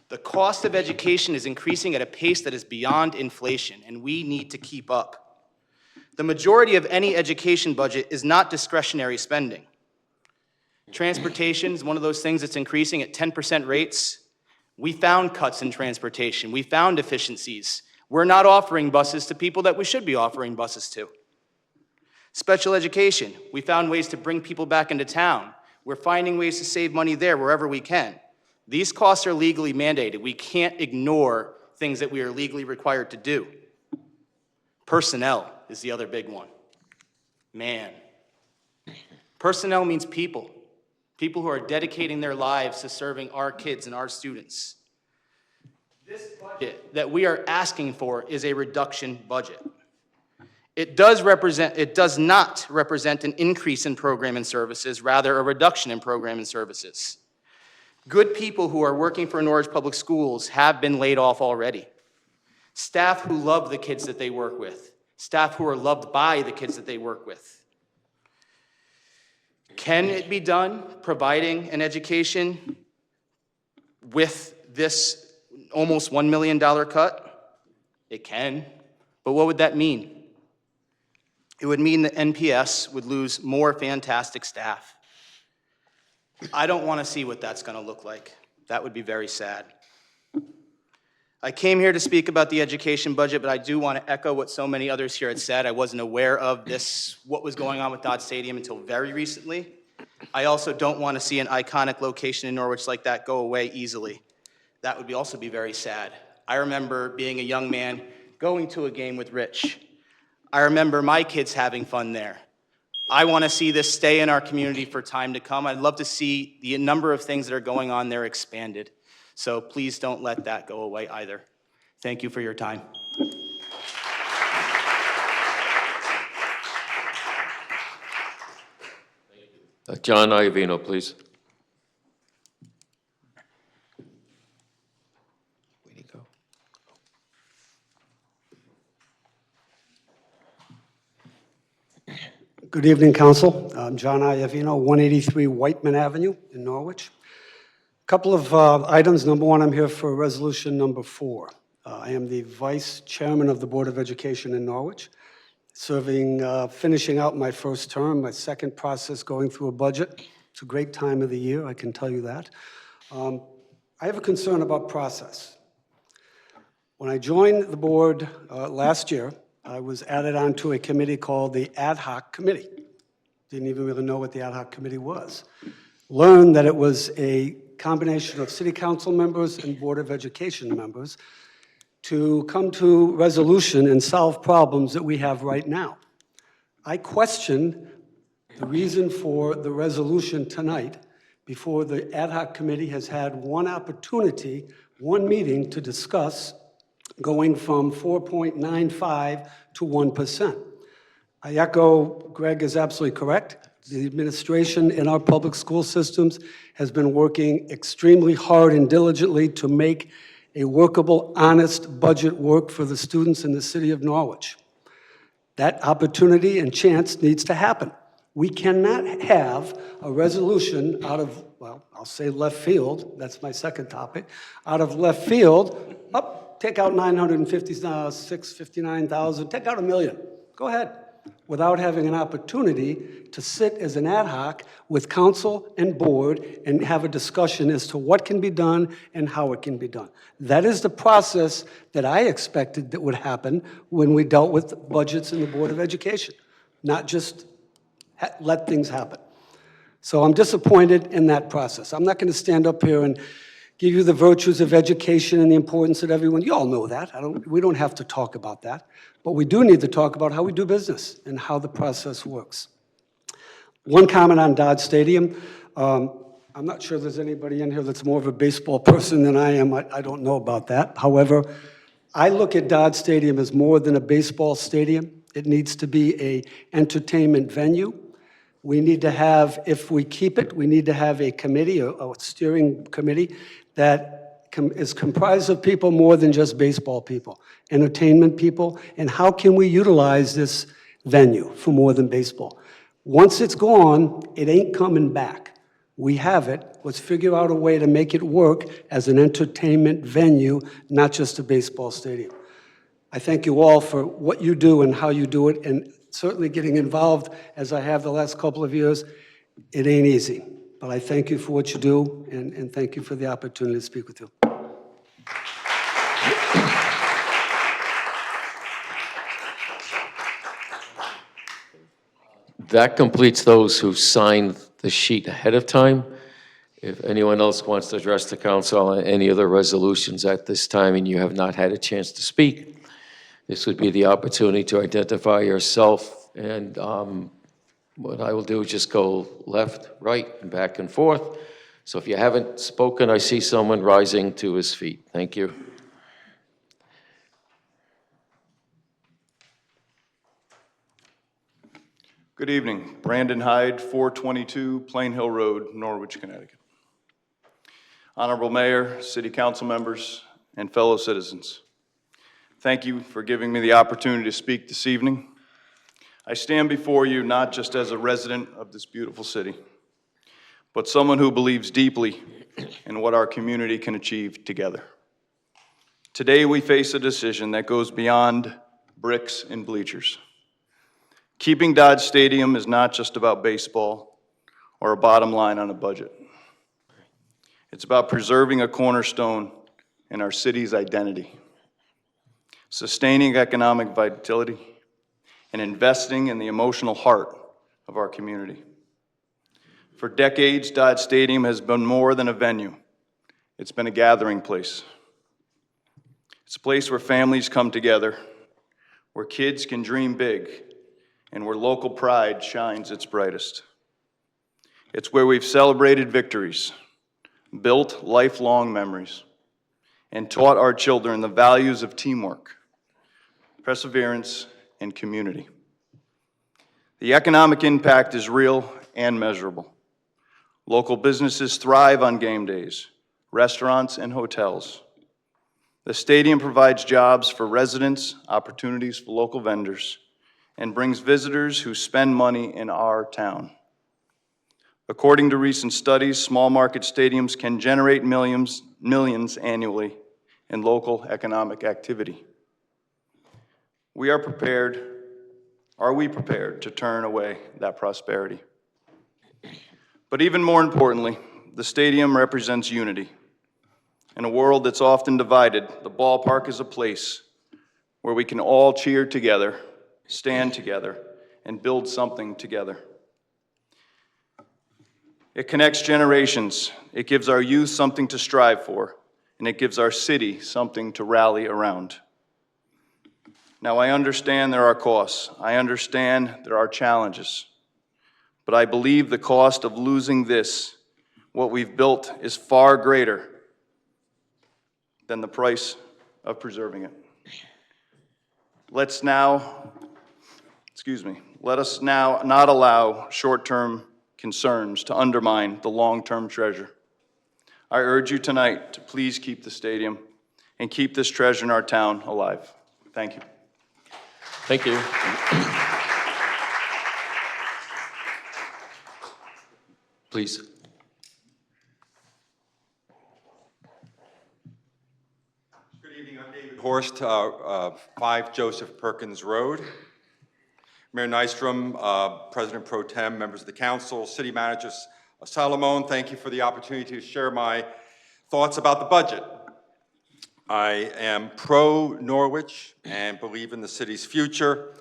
The cost of education is increasing at a pace that is beyond inflation, and we need to keep up. The majority of any education budget is not discretionary spending. Transportation is one of those things that's increasing at 10% rates. We found cuts in transportation. We found efficiencies. We're not offering buses to people that we should be offering buses to. Special education, we found ways to bring people back into town. We're finding ways to save money there wherever we can. These costs are legally mandated. We can't ignore things that we are legally required to do. Personnel is the other big one. Man. Personnel means people. People who are dedicating their lives to serving our kids and our students. This budget that we are asking for is a reduction budget. It does not represent an increase in program and services, rather a reduction in program and services. Good people who are working for Norwich Public Schools have been laid off already. Staff who love the kids that they work with. Staff who are loved by the kids that they work with. Can it be done, providing an education with this almost $1 million cut? It can, but what would that mean? It would mean that NPS would lose more fantastic staff. I don't want to see what that's going to look like. That would be very sad. I came here to speak about the education budget, but I do want to echo what so many others here had said. I wasn't aware of what was going on with Dodge Stadium until very recently. I also don't want to see an iconic location in Norwich like that go away easily. That would also be very sad. I remember being a young man going to a game with Rich. I remember my kids having fun there. I want to see this stay in our community for time to come. I'd love to see the number of things that are going on there expanded. So please don't let that go away either. Thank you for your time. John Ayino, please. Where'd he go? Good evening, Council. I'm John Ayino, 183 Whiteman Avenue in Norwich. A couple of items. Number one, I'm here for resolution number 4. I am the Vice Chairman of the Board of Education in Norwich, finishing out my first term, my second process going through a budget. It's a great time of the year, I can tell you that. I have a concern about process. When I joined the board last year, I was added onto a committee called the Ad Hoc Committee. Didn't even really know what the Ad Hoc Committee was. Learned that it was a combination of city council members and Board of Education members to come to resolution and solve problems that we have right now. I question the reason for the resolution tonight before the Ad Hoc Committee has had one opportunity, one meeting to discuss going from 4.95 to 1%. I echo, Greg is absolutely correct. The administration in our public school systems has been working extremely hard and diligently to make a workable, honest budget work for the students in the city of Norwich. That opportunity and chance needs to happen. We cannot have a resolution out of, well, I'll say left field, that's my second topic, out of left field, take out 659,000, take out $1 million, go ahead, without having an opportunity to sit as an ad hoc with council and board and have a discussion as to what can be done and how it can be done. That is the process that I expected that would happen when we dealt with budgets in the Board of Education, not just let things happen. So I'm disappointed in that process. I'm not going to stand up here and give you the virtues of education and the importance of everyone. You all know that. We don't have to talk about that. But we do need to talk about how we do business and how the process works. One comment on Dodge Stadium. I'm not sure there's anybody in here that's more of a baseball person than I am. I don't know about that. However, I look at Dodge Stadium as more than a baseball stadium. It needs to be an entertainment venue. We need to have, if we keep it, we need to have a committee, a steering committee that is comprised of people more than just baseball people, entertainment people, and how can we utilize this venue for more than baseball? Once it's gone, it ain't coming back. We have it. Let's figure out a way to make it work as an entertainment venue, not just a baseball stadium. I thank you all for what you do and how you do it, and certainly getting involved as I have the last couple of years. It ain't easy, but I thank you for what you do, and thank you for the opportunity to speak with you. That completes those who signed the sheet ahead of time. If anyone else wants to address the council on any other resolutions at this time and you have not had a chance to speak, this would be the opportunity to identify yourself, and what I will do is just go left, right, and back and forth. So if you haven't spoken, I see someone rising to his feet. Thank you. Good evening. Brandon Hyde, 422 Plain Hill Road, Norwich, Connecticut. Honorable Mayor, City Council members, and fellow citizens, thank you for giving me the opportunity to speak this evening. I stand before you not just as a resident of this beautiful city, but someone who believes deeply in what our community can achieve together. Today we face a decision that goes beyond bricks and bleachers. Keeping Dodge Stadium is not just about baseball or a bottom line on a budget. It's about preserving a cornerstone in our city's identity, sustaining economic vitality, and investing in the emotional heart of our community. For decades, Dodge Stadium has been more than a venue. It's been a gathering place. It's a place where families come together, where kids can dream big, and where local pride shines its brightest. It's where we've celebrated victories, built lifelong memories, and taught our children the values of teamwork, perseverance, and community. The economic impact is real and measurable. Local businesses thrive on game days, restaurants, and hotels. The stadium provides jobs for residents, opportunities for local vendors, and brings visitors who spend money in our town. According to recent studies, small market stadiums can generate millions annually in local economic activity. Are we prepared to turn away that prosperity? But even more importantly, the stadium represents unity. In a world that's often divided, the ballpark is a place where we can all cheer together, stand together, and build something together. It connects generations, it gives our youth something to strive for, and it gives our city something to rally around. Now, I understand there are costs, I understand there are challenges, but I believe the cost of losing this, what we've built, is far greater than the price of preserving it. Let us now not allow short-term concerns to undermine the long-term treasure. I urge you tonight to please keep the stadium and keep this treasure in our town alive. Thank you. Thank you. Please. Good evening, I'm David Horst, 5 Joseph Perkins Road. Mayor Nystrom, President Pro Tem, members of the council, city managers, Salomon, thank you for the opportunity to share my thoughts about the budget. I am pro-Norwich and believe in the city's future.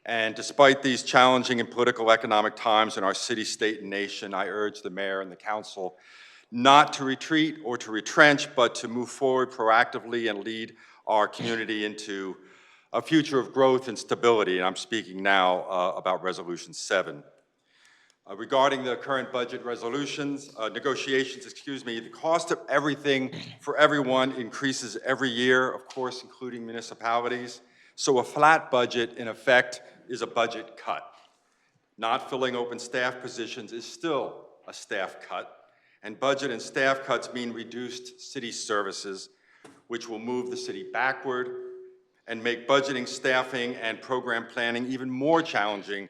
And despite these challenging and political economic times in our city, state, and nation, I urge the mayor and the council not to retreat or to retrench, but to move forward proactively and lead our community into a future of growth and stability. And I'm speaking now about Resolution 7. Regarding the current budget negotiations, the cost of everything for everyone increases every year, of course, including municipalities. So a flat budget, in effect, is a budget cut. Not filling open staff positions is still a staff cut, and budget and staff cuts mean reduced city services, which will move the city backward and make budgeting, staffing, and program planning even more challenging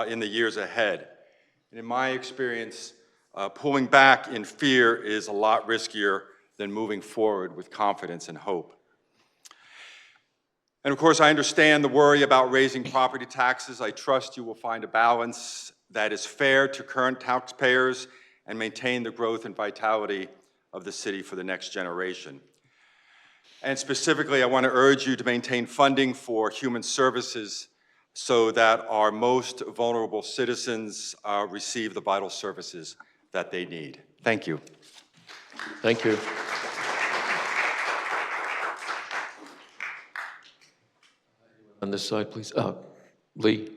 in the years ahead. And in my experience, pulling back in fear is a lot riskier than moving forward with confidence and hope. And of course, I understand the worry about raising property taxes. I trust you will find a balance that is fair to current taxpayers and maintain the growth and vitality of the city for the next generation. And specifically, I want to urge you to maintain funding for human services so that our most vulnerable citizens receive the vital services that they need. Thank you. Thank you. On this side, please. Lee.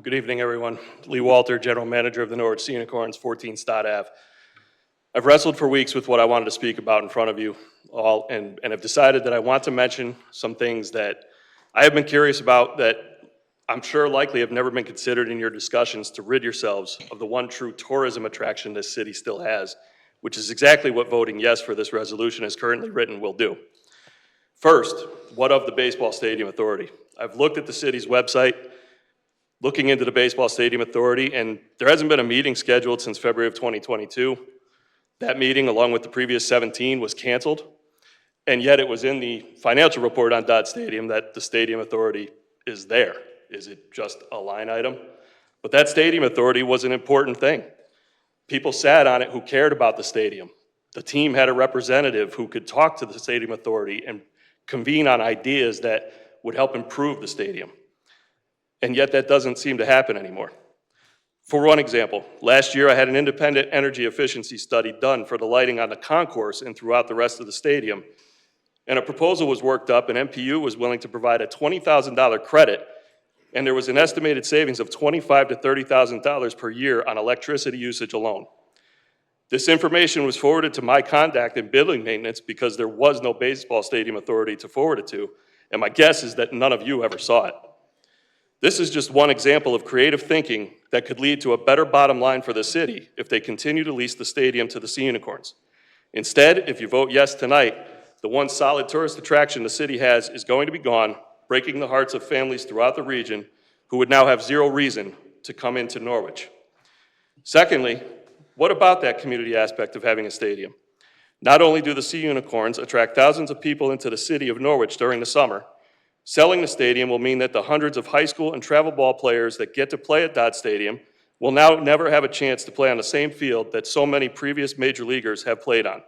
Good evening, everyone. Lee Walter, General Manager of the Norwich Unicorns, 14 Stott Ave. I've wrestled for weeks with what I wanted to speak about in front of you all, and have decided that I want to mention some things that I have been curious about that I'm sure likely have never been considered in your discussions to rid yourselves of the one true tourism attraction this city still has, which is exactly what voting yes for this resolution as currently written will do. First, what of the Baseball Stadium Authority? I've looked at the city's website, looking into the Baseball Stadium Authority, and there hasn't been a meeting scheduled since February of 2022. That meeting, along with the previous 17, was canceled, and yet it was in the financial report on Dodd Stadium that the Stadium Authority is there. Is it just a line item? But that Stadium Authority was an important thing. People sat on it who cared about the stadium. The team had a representative who could talk to the Stadium Authority and convene on ideas that would help improve the stadium. And yet that doesn't seem to happen anymore. For one example, last year I had an independent energy efficiency study done for the lighting on the concourse and throughout the rest of the stadium. And a proposal was worked up, and MPU was willing to provide a $20,000 credit, and there was an estimated savings of $25,000 to $30,000 per year on electricity usage alone. This information was forwarded to my contact in building maintenance because there was no Baseball Stadium Authority to forward it to, and my guess is that none of you ever saw it. This is just one example of creative thinking that could lead to a better bottom line for the city if they continue to lease the stadium to the Sea Unicorns. Instead, if you vote yes tonight, the one solid tourist attraction the city has is going to be gone, breaking the hearts of families throughout the region who would now have zero reason to come into Norwich. Secondly, what about that community aspect of having a stadium? Not only do the Sea Unicorns attract thousands of people into the city of Norwich during the summer, Selling the stadium will mean that the hundreds of high school and travel ball players that get to play at Dodge Stadium will now never have a chance to play on the same field that so many previous major leaguers have played on.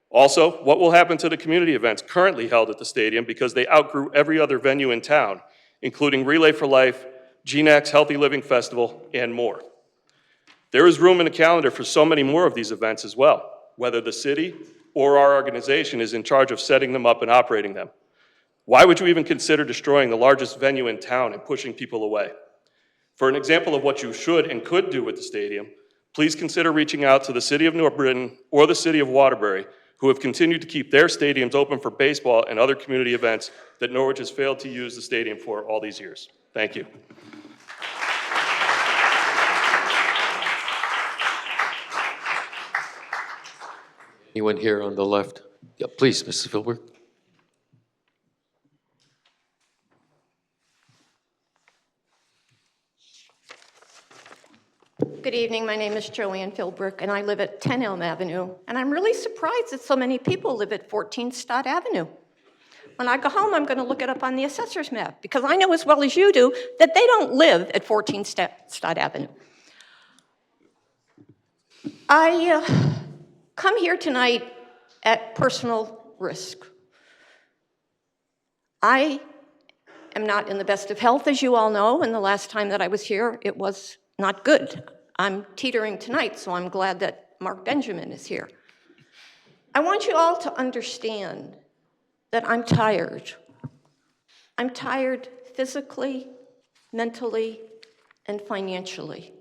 Also, what will happen to the community events currently held at the stadium because they outgrew every other venue in town, including Relay for Life, GNAC's Healthy Living Festival, and more. There is room in the calendar for so many more of these events as well, whether the city or our organization is in charge of setting them up and operating them. Why would you even consider destroying the largest venue in town and pushing people away? For an example of what you should and could do with the stadium, please consider reaching out to the City of New Britain or the City of Waterbury, who have continued to keep their stadiums open for baseball and other community events that Norwich has failed to use the stadium for all these years. Thank you. Anyone here on the left? Yeah, please, Mrs. Philbrook. Good evening, my name is Joanne Philbrook, and I live at 10 Elm Avenue, and I'm really surprised that so many people live at 14 Stott Avenue. When I go home, I'm going to look it up on the assessor's map, because I know as well as you do that they don't live at 14 Stott Avenue. I come here tonight at personal risk. I am not in the best of health, as you all know, and the last time that I was here, it was not good. I'm teetering tonight, so I'm glad that Mark Benjamin is here. I want you all to understand that I'm tired. I'm tired physically, mentally, and financially.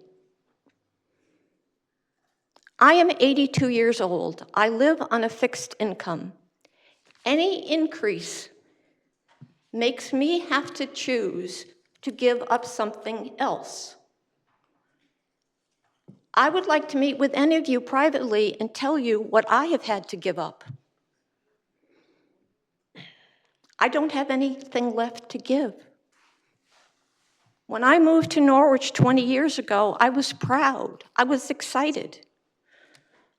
I am 82 years old. I live on a fixed income. Any increase makes me have to choose to give up something else. I would like to meet with any of you privately and tell you what I have had to give up. I don't have anything left to give. When I moved to Norwich 20 years ago, I was proud. I was excited.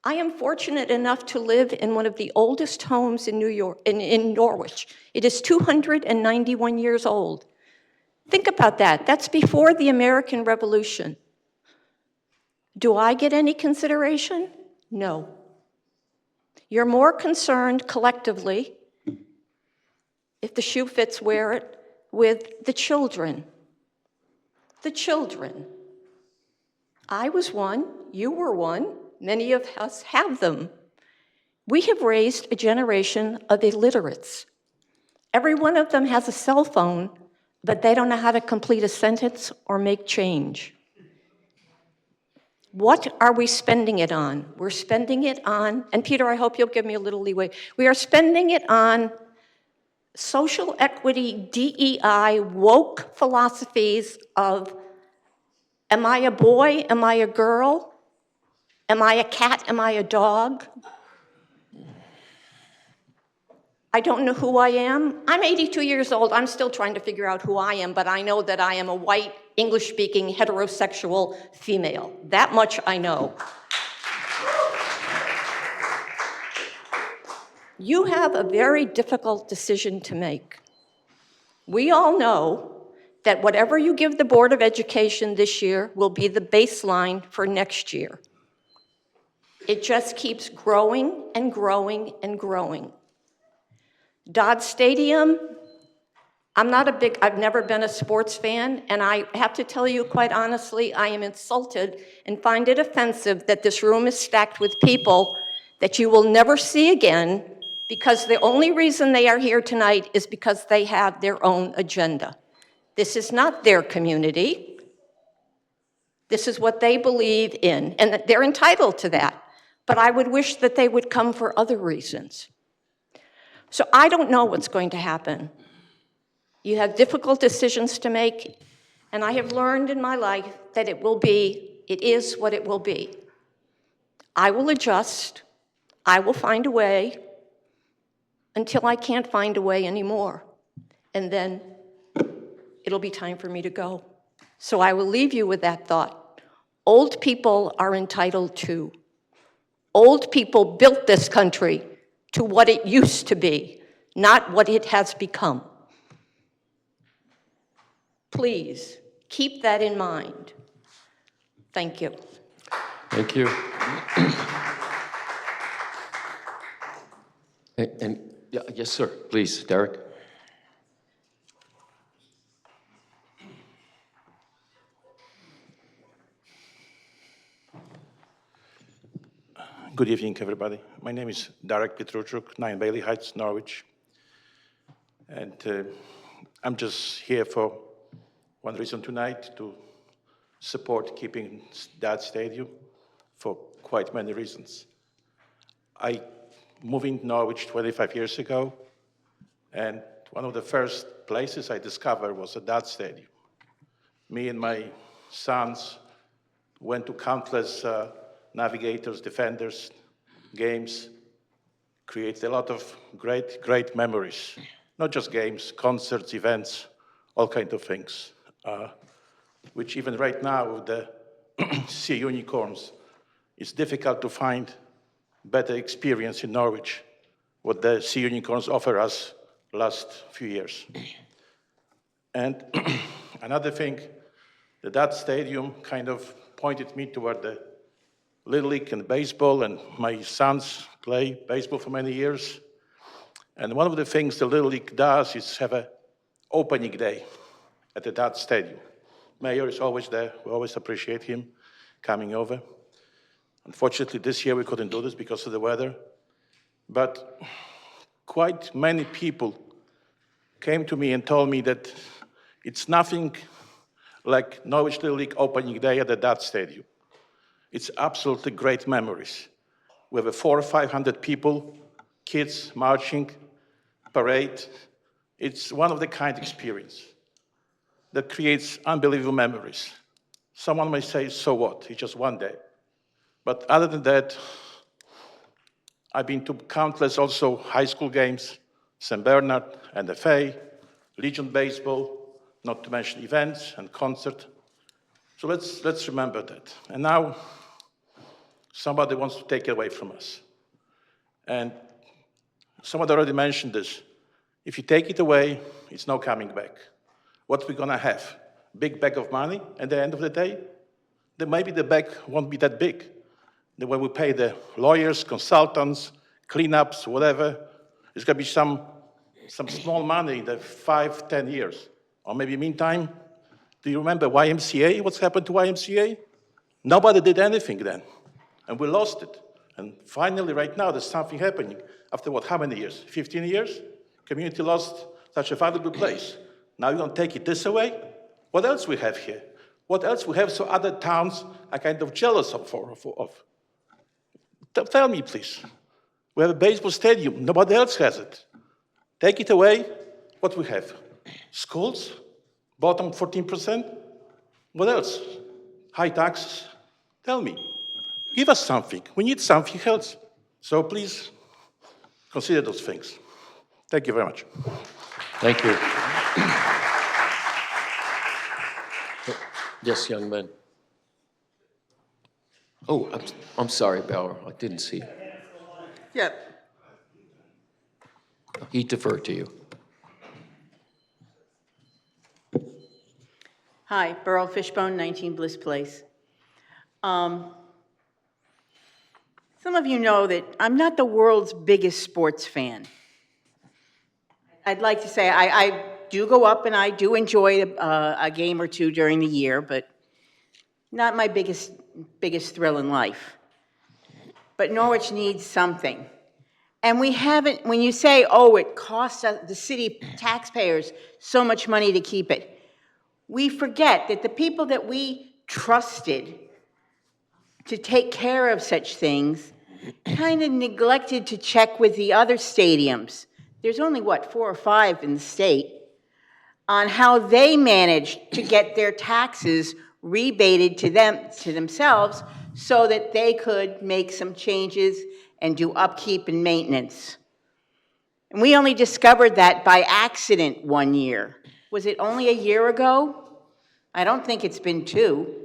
I am fortunate enough to live in one of the oldest homes in in Norwich. It is 291 years old. Think about that. That's before the American Revolution. Do I get any consideration? No. You're more concerned collectively, if the shoe fits, wear it, with the children. The children. I was one, you were one, many of us have them. We have raised a generation of illiterates. Every one of them has a cell phone, but they don't know how to complete a sentence or make change. What are we spending it on? We're spending it on, and Peter, I hope you'll give me a little leeway. We are spending it on social equity, DEI, woke philosophies of, am I a boy? Am I a girl? Am I a cat? Am I a dog? I don't know who I am. I'm 82 years old. I'm still trying to figure out who I am, but I know that I am a white, English-speaking, heterosexual female. That much I know. You have a very difficult decision to make. We all know that whatever you give the Board of Education this year will be the baseline for next year. It just keeps growing and growing and growing. Dodge Stadium, I've never been a sports fan, and I have to tell you quite honestly, I am insulted and find it offensive that this room is stacked with people that you will never see again because the only reason they are here tonight is because they have their own agenda. This is not their community. This is what they believe in, and that they're entitled to that. But I would wish that they would come for other reasons. So I don't know what's going to happen. You have difficult decisions to make, and I have learned in my life that it is what it will be. I will adjust. I will find a way until I can't find a way anymore. And then it'll be time for me to go. So I will leave you with that thought. Old people are entitled to. Old people built this country to what it used to be, not what it has become. Please, keep that in mind. Thank you. Thank you. And yeah, yes, sir, please, Derek. Good evening, everybody. My name is Derek Petruchuk, 9 Bailey Heights, Norwich. And I'm just here for one reason tonight, to support keeping that stadium for quite many reasons. I moved in Norwich 25 years ago, and one of the first places I discovered was that stadium. Me and my sons went to countless Navigators, Defenders, games, created a lot of great memories. Not just games, concerts, events, all kinds of things, which even right now with the Sea Unicorns, it's difficult to find better experience in Norwich, what the Sea Unicorns offer us last few years. And another thing, that stadium kind of pointed me toward the Little League and baseball, and my sons play baseball for many years. And one of the things the Little League does is have an opening day at that stadium. Mayor is always there. We always appreciate him coming over. Unfortunately, this year we couldn't do this because of the weather. But quite many people came to me and told me that it's nothing like Norwich Little League opening day at that stadium. It's absolutely great memories. We have 400 or 500 people, kids marching, parade. It's one of the kind experience that creates unbelievable memories. Someone may say, so what? It's just one day. But other than that, I've been to countless also high school games, St. Bernard and FA, Legion Baseball, not to mention events and concert. So let's remember that. And now, somebody wants to take it away from us. And somebody already mentioned this. If you take it away, it's no coming back. What we're gonna have? Big bag of money at the end of the day? Then maybe the bag won't be that big. Then when we pay the lawyers, consultants, cleanups, whatever, it's gonna be some small money in the 5, 10 years. Or maybe meantime, do you remember YMCA? What's happened to YMCA? Nobody did anything then. And we lost it. And finally, right now, there's something happening. After what, how many years? 15 years? Community lost such a valuable place. Now you don't take it this away? What else we have here? What else we have so other towns are kind of jealous of? Tell me, please. We have a baseball stadium. Nobody else has it. Take it away, what we have? Schools? Bottom 14%? What else? High taxes? Tell me. Give us something. We need something else. So please, consider those things. Thank you very much. Thank you. Yes, young man. Oh, I'm sorry, Bauer. I didn't see. Yeah. He deferred to you. Hi, Beryl Fishbone, 19 Bliss Place. Some of you know that I'm not the world's biggest sports fan. I'd like to say I do go up and I do enjoy a game or two during the year, but not my biggest thrill in life. But Norwich needs something. And we haven't, when you say, oh, it costs the city taxpayers so much money to keep it, we forget that the people that we trusted to take care of such things kind of neglected to check with the other stadiums. There's only, what, 4 or 5 in the state, on how they managed to get their taxes rebated to themselves so that they could make some changes and do upkeep and maintenance. And we only discovered that by accident one year. Was it only a year ago? I don't think it's been 2.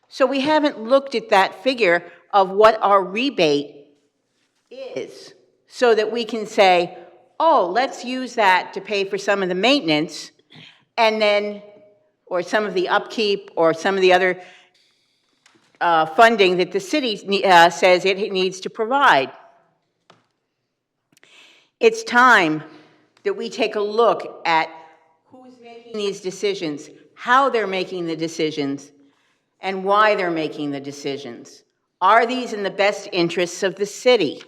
So we haven't looked at that figure of what our rebate is so that we can say, oh, let's use that to pay for some of the maintenance, and then or some of the upkeep or some of the other funding that the city says it needs to provide. It's time that we take a look at who's making these decisions, how they're making the decisions, and why they're making the decisions. Are these in the best interests of the city?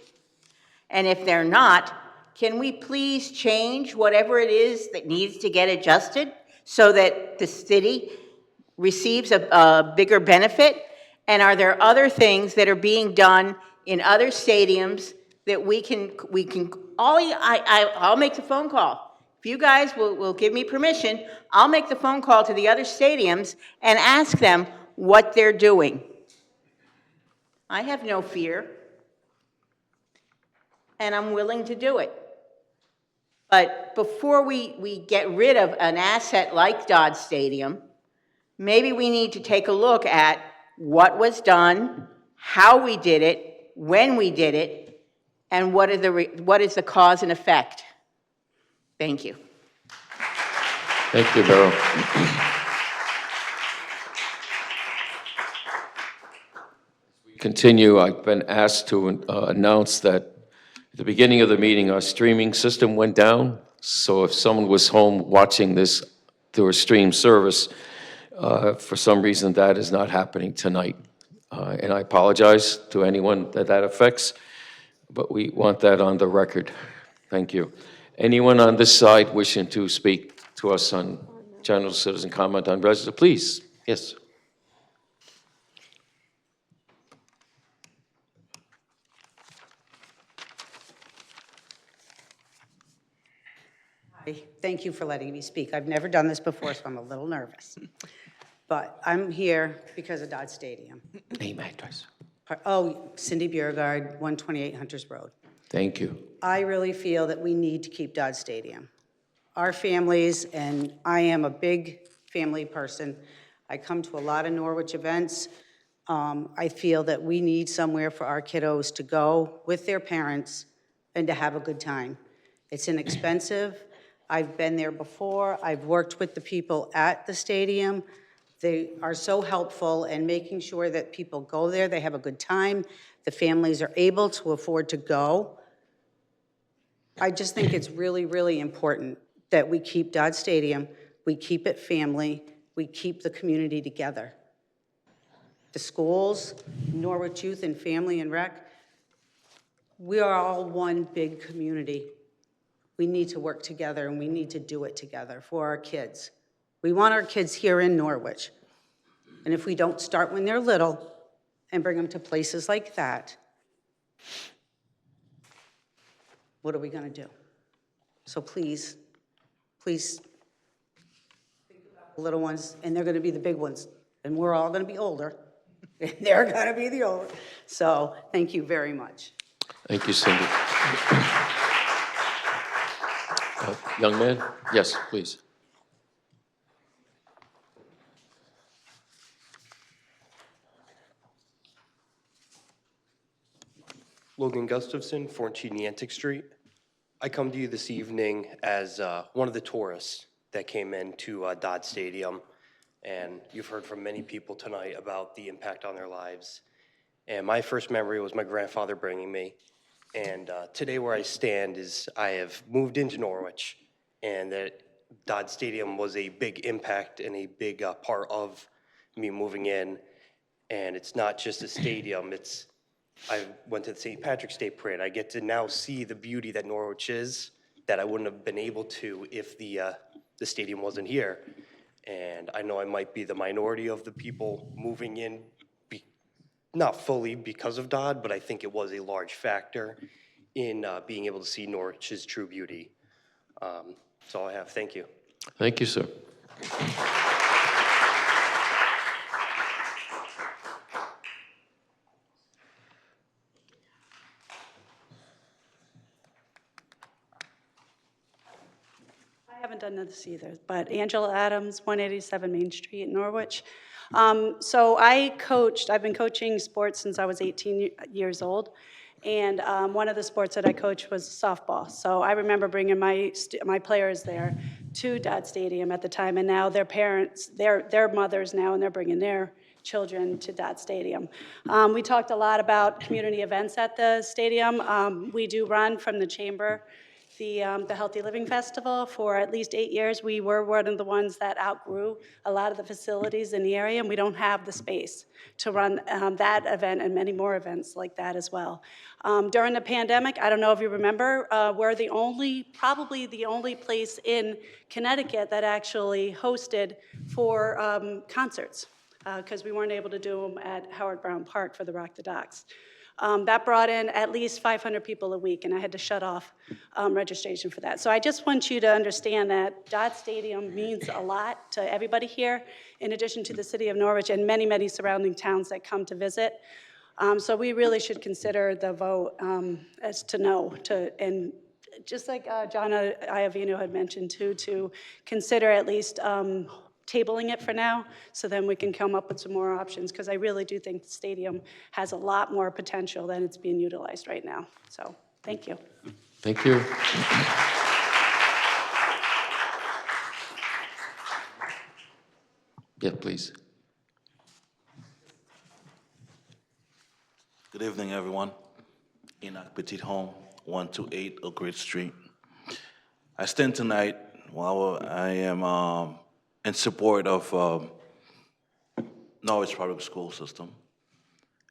And if they're not, can we please change whatever it is that needs to get adjusted so that the city receives a bigger benefit? And are there other things that are being done in other stadiums that I'll make the phone call. If you guys will give me permission, I'll make the phone call to the other stadiums and ask them what they're doing. I have no fear, and I'm willing to do it. But before we get rid of an asset like Dodge Stadium, maybe we need to take a look at what was done, how we did it, when we did it, and what is the cause and effect. Thank you. Thank you, Beryl. Continue, I've been asked to announce that at the beginning of the meeting, our streaming system went down. So if someone was home watching this through a stream service, for some reason that is not happening tonight. And I apologize to anyone that affects, but we want that on the record. Thank you. Anyone on this side wishing to speak to us on general citizen comment on resolution, please. Yes. Thank you for letting me speak. I've never done this before, so I'm a little nervous. But I'm here because of Dodge Stadium. Name, address. Oh, Cindy Biergard, 128 Hunters Road. Thank you. I really feel that we need to keep Dodge Stadium. Our families, and I am a big family person. I come to a lot of Norwich events. I feel that we need somewhere for our kiddos to go with their parents and to have a good time. It's inexpensive. I've been there before. I've worked with the people at the stadium. They are so helpful in making sure that people go there, they have a good time, the families are able to afford to go. I just think it's really, really important that we keep Dodge Stadium, we keep it family, we keep the community together. The schools, Norwich Youth and Family and Rec, we are all one big community. We need to work together and we need to do it together for our kids. We want our kids here in Norwich. And if we don't start when they're little and bring them to places like that, what are we going to do? So please, please, think about the little ones, and they're going to be the big ones. And we're all going to be older, and they're going to be the older. So thank you very much. Thank you, Cindy. Young man? Yes, please. Logan Gustafson, 14 Niantic Street. I come to you this evening as one of the tourists that came into Dodge Stadium, and you've heard from many people tonight about the impact on their lives. And my first memory was my grandfather bringing me, and today where I stand is I have moved into Norwich, and that Dodge Stadium was a big impact and a big part of me moving in. And it's not just a stadium, I went to the St. Patrick's Day Parade. I get to now see the beauty that Norwich is that I wouldn't have been able to if the stadium wasn't here. And I know I might be the minority of the people moving in, not fully because of Dodd, but I think it was a large factor in being able to see Norwich's true beauty. That's all I have. Thank you. Thank you, sir. I haven't done this either, but Angela Adams, 187 Main Street, Norwich. So I've been coaching sports since I was 18 years old, and one of the sports that I coached was softball. So I remember bringing my players there to Dodd Stadium at the time, and now their parents, their mothers now, and they're bringing their children to Dodd Stadium. We talked a lot about community events at the stadium. We do run from the chamber the Healthy Living Festival for at least 8 years. We were one of the ones that outgrew a lot of the facilities in the area, and we don't have the space to run that event and many more events like that as well. During the pandemic, I don't know if you remember, we're probably the only place in Connecticut that actually hosted for concerts, because we weren't able to do them at Howard Brown Park for the Rock the Docks. That brought in at least 500 people a week, and I had to shut off registration for that. So I just want you to understand that Dodd Stadium means a lot to everybody here, in addition to the city of Norwich and many, many surrounding towns that come to visit. So we really should consider the vote as to no, and just like John Iovino had mentioned too, to consider at least tabling it for now, so then we can come up with some more options, because I really do think the stadium has a lot more potential than it's being utilized right now. So, thank you. Thank you. Yeah, please. Good evening, everyone. Enoch Petit Home, 128 Oak Ridge Street. I stand tonight while I am in support of Norwich Public School System.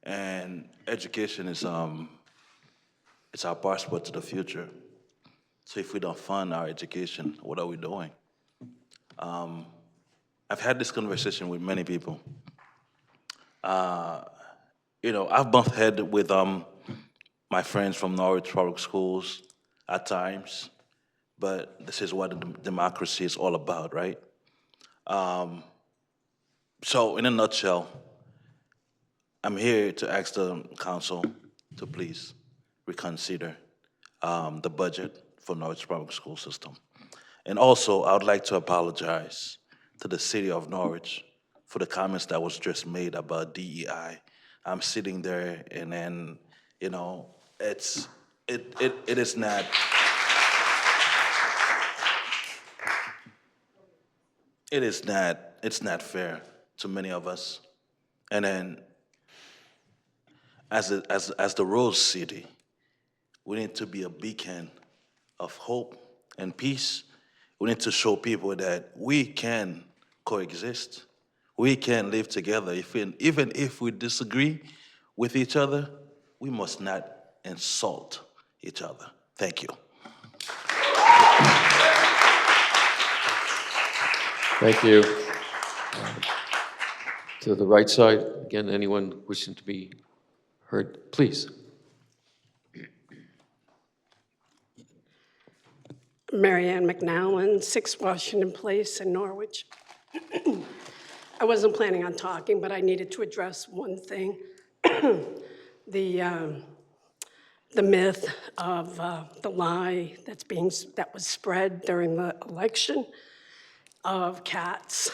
And education is it's our passport to the future. So if we don't fund our education, what are we doing? I've had this conversation with many people. You know, I've bumped head with my friends from Norwich Public Schools at times, but this is what democracy is all about, right? So in a nutshell, I'm here to ask the council to please reconsider the budget for Norwich Public School System. And also, I would like to apologize to the city of Norwich for the comments that was just made about DEI. I'm sitting there and then, you know, it is not, it's not fair to many of us. And then as the Rose City, we need to be a beacon of hope and peace. We need to show people that we can coexist. We can live together. Even if we disagree with each other, we must not insult each other. Thank you. Thank you. To the right side, again, anyone wishing to be heard, please. Marianne McNallen, 6 Washington Place in Norwich. I wasn't planning on talking, but I needed to address one thing. The myth of the lie that was spread during the election of cats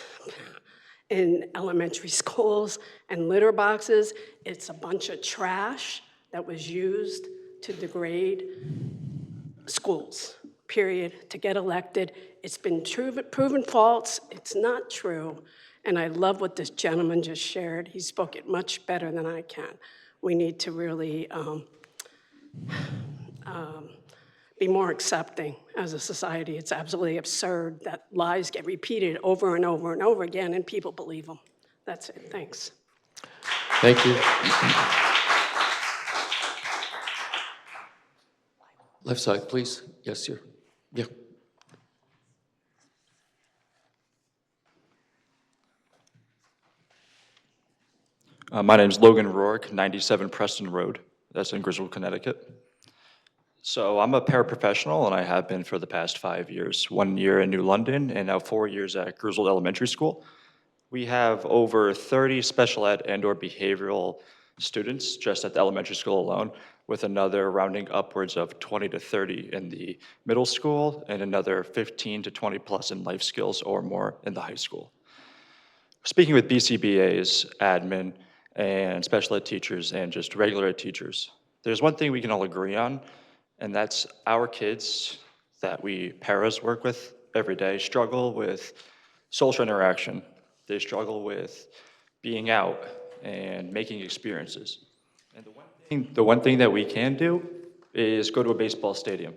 in elementary schools and litter boxes. It's a bunch of trash that was used to degrade schools, period, to get elected. It's been proven false. It's not true. And I love what this gentleman just shared. He spoke it much better than I can. We need to really be more accepting as a society. It's absolutely absurd that lies get repeated over and over and over again, and people believe them. That's it. Thanks. Thank you. Left side, please. Yes, sir. Yeah. My name is Logan Rourke, 97 Preston Road. That's in Griswold, Connecticut. So I'm a paraprofessional, and I have been for the past 5 years. 1 year in New London, and now 4 years at Griswold Elementary School. We have over 30 special ed and/or behavioral students just at the elementary school alone, with another rounding upwards of 20 to 30 in the middle school, and another 15 to 20 plus in life skills or more in the high school. Speaking with BCBAs, admin, and special ed teachers, and just regular ed teachers, there's one thing we can all agree on, and that's our kids that we paras work with every day struggle with social interaction. They struggle with being out and making experiences. And the one thing that we can do is go to a baseball stadium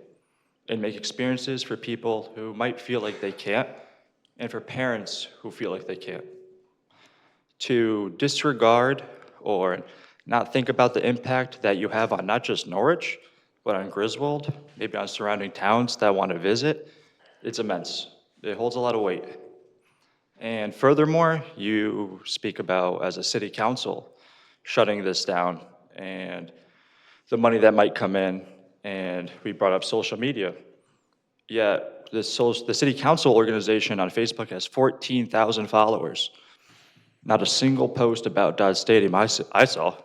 and make experiences for people who might feel like they can't, and for parents who feel like they can't. To disregard or not think about the impact that you have on not just Norwich, but on Griswold, maybe on surrounding towns that want to visit, it's immense. It holds a lot of weight. And furthermore, you speak about, as a city council, shutting this down and the money that might come in, and we brought up social media. Yet the city council organization on Facebook has 14,000 followers. Not a single post about Dodge Stadium I saw.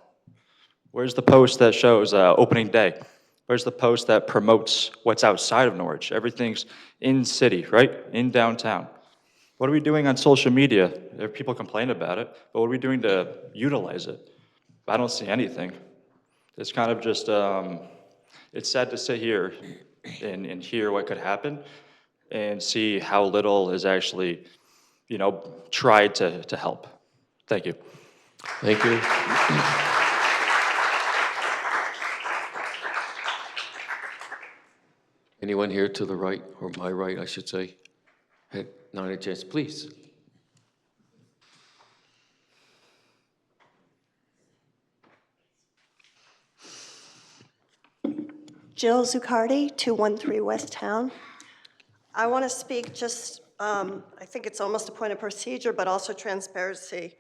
Where's the post that shows opening day? Where's the post that promotes what's outside of Norwich? Everything's in city, right? In downtown. What are we doing on social media? There are people complain about it, but what are we doing to utilize it? I don't see anything. It's kind of just, it's sad to sit here and hear what could happen and see how little is actually, tried to help. Thank you. Thank you. Anyone here to the right, or my right, I should say? Not a chance, please. Jill Zuccardi, 213 West Town. I want to speak just, I think it's almost a point of procedure, but also transparency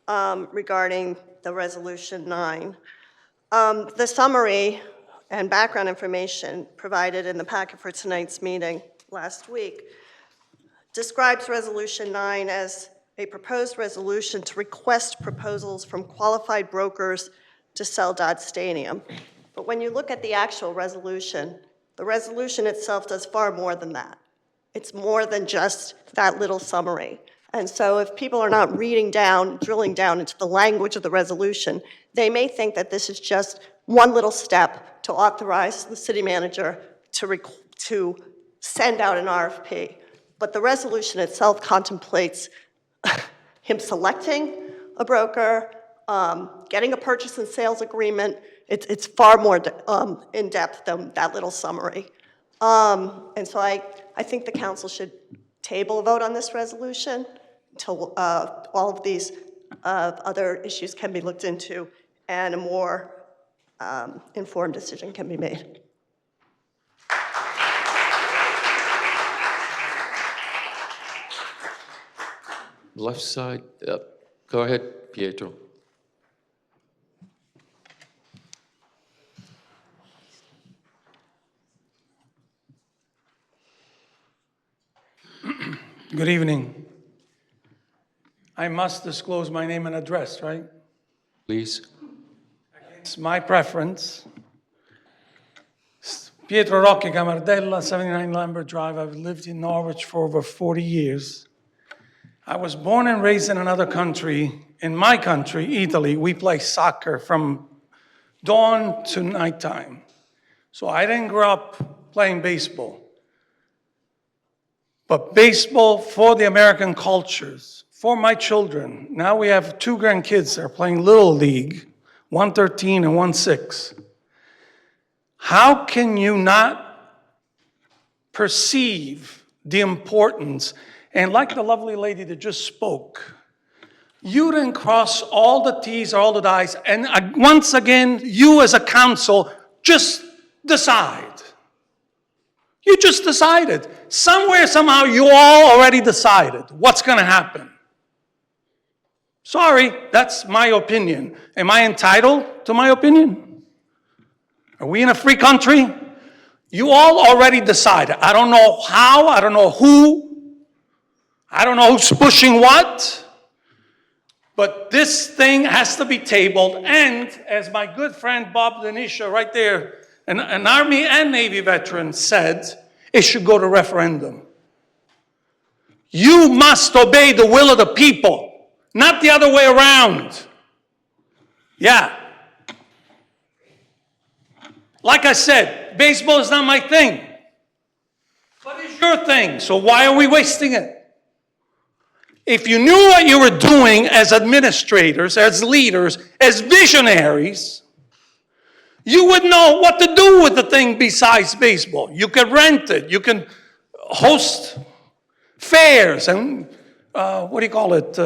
regarding the Resolution 9. The summary and background information provided in the packet for tonight's meeting last week describes Resolution 9 as a proposed resolution to request proposals from qualified brokers to sell Dodge Stadium. But when you look at the actual resolution, the resolution itself does far more than that. It's more than just that little summary. And so if people are not reading down, drilling down into the language of the resolution, they may think that this is just one little step to authorize the city manager to send out an RFP. But the resolution itself contemplates him selecting a broker, getting a purchase and sales agreement. It's far more in depth than that little summary. And so I think the council should table a vote on this resolution until all of these other issues can be looked into and a more informed decision can be made. Left side, go ahead, Pietro. Good evening. I must disclose my name and address, right? Please. It's my preference. Pietro Rocchi Camardella, 79 Lambert Drive. I've lived in Norwich for over 40 years. I was born and raised in another country. In my country, Italy, we play soccer from dawn to nighttime. So I didn't grow up playing baseball. But baseball for the American cultures, for my children. Now we have 2 grandkids that are playing Little League, 113 and 16. How can you not perceive the importance? And like the lovely lady that just spoke, you didn't cross all the T's, all the I's, and once again, you as a council just decide. You just decided. Somewhere, somehow, you all already decided what's going to happen. Sorry, that's my opinion. Am I entitled to my opinion? Are we in a free country? You all already decided. I don't know how, I don't know who, I don't know who's pushing what, but this thing has to be tabled. And as my good friend Bob Denanishia right there, an Army and Navy veteran said, it should go to referendum. You must obey the will of the people, not the other way around. Yeah. Like I said, baseball is not my thing. But it Sure thing, so why are we wasting it? If you knew what you were doing as administrators, as leaders, as visionaries, you would know what to do with the thing besides baseball. You can rent it, you can host fairs and, what do you call it?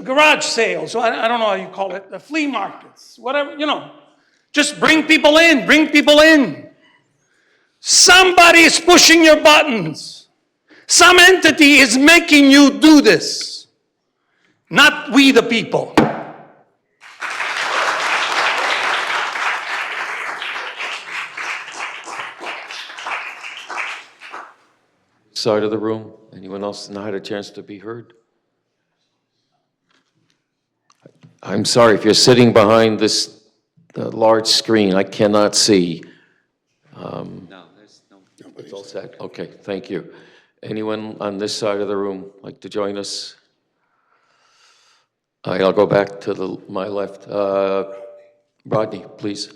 Garage sales, I don't know how you call it, the flea markets, whatever, you know. Just bring people in, bring people in. Somebody is pushing your buttons. Some entity is making you do this, not we the people. Side of the room, anyone else not had a chance to be heard? I'm sorry, if you're sitting behind this large screen, I cannot see. No, there's no. It's all set, okay, thank you. Anyone on this side of the room like to join us? I'll go back to my left. Rodney, please.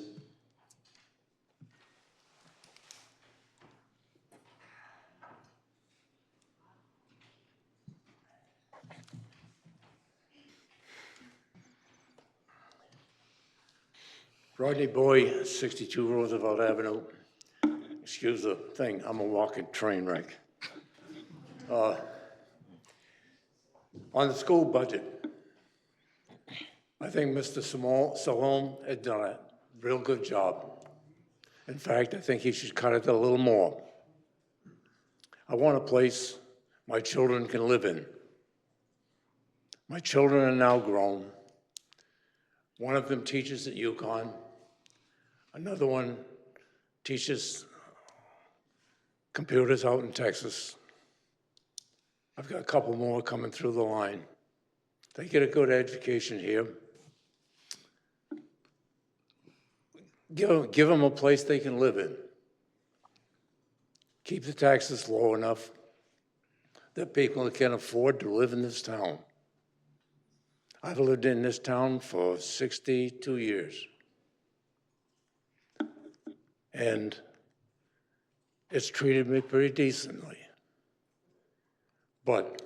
Rodney Boy, 62 Roosevelt Avenue. Excuse the thing, I'm a walking train wreck. On the school budget, I think Mr. Salome had done a real good job. In fact, I think he should cut it a little more. I want a place my children can live in. My children are now grown. One of them teaches at UConn. Another one teaches computers out in Texas. I've got a couple more coming through the line. They get a good education here. Give them a place they can live in. Keep the taxes low enough that people can afford to live in this town. I've lived in this town for 62 years. And it's treated me pretty decently. But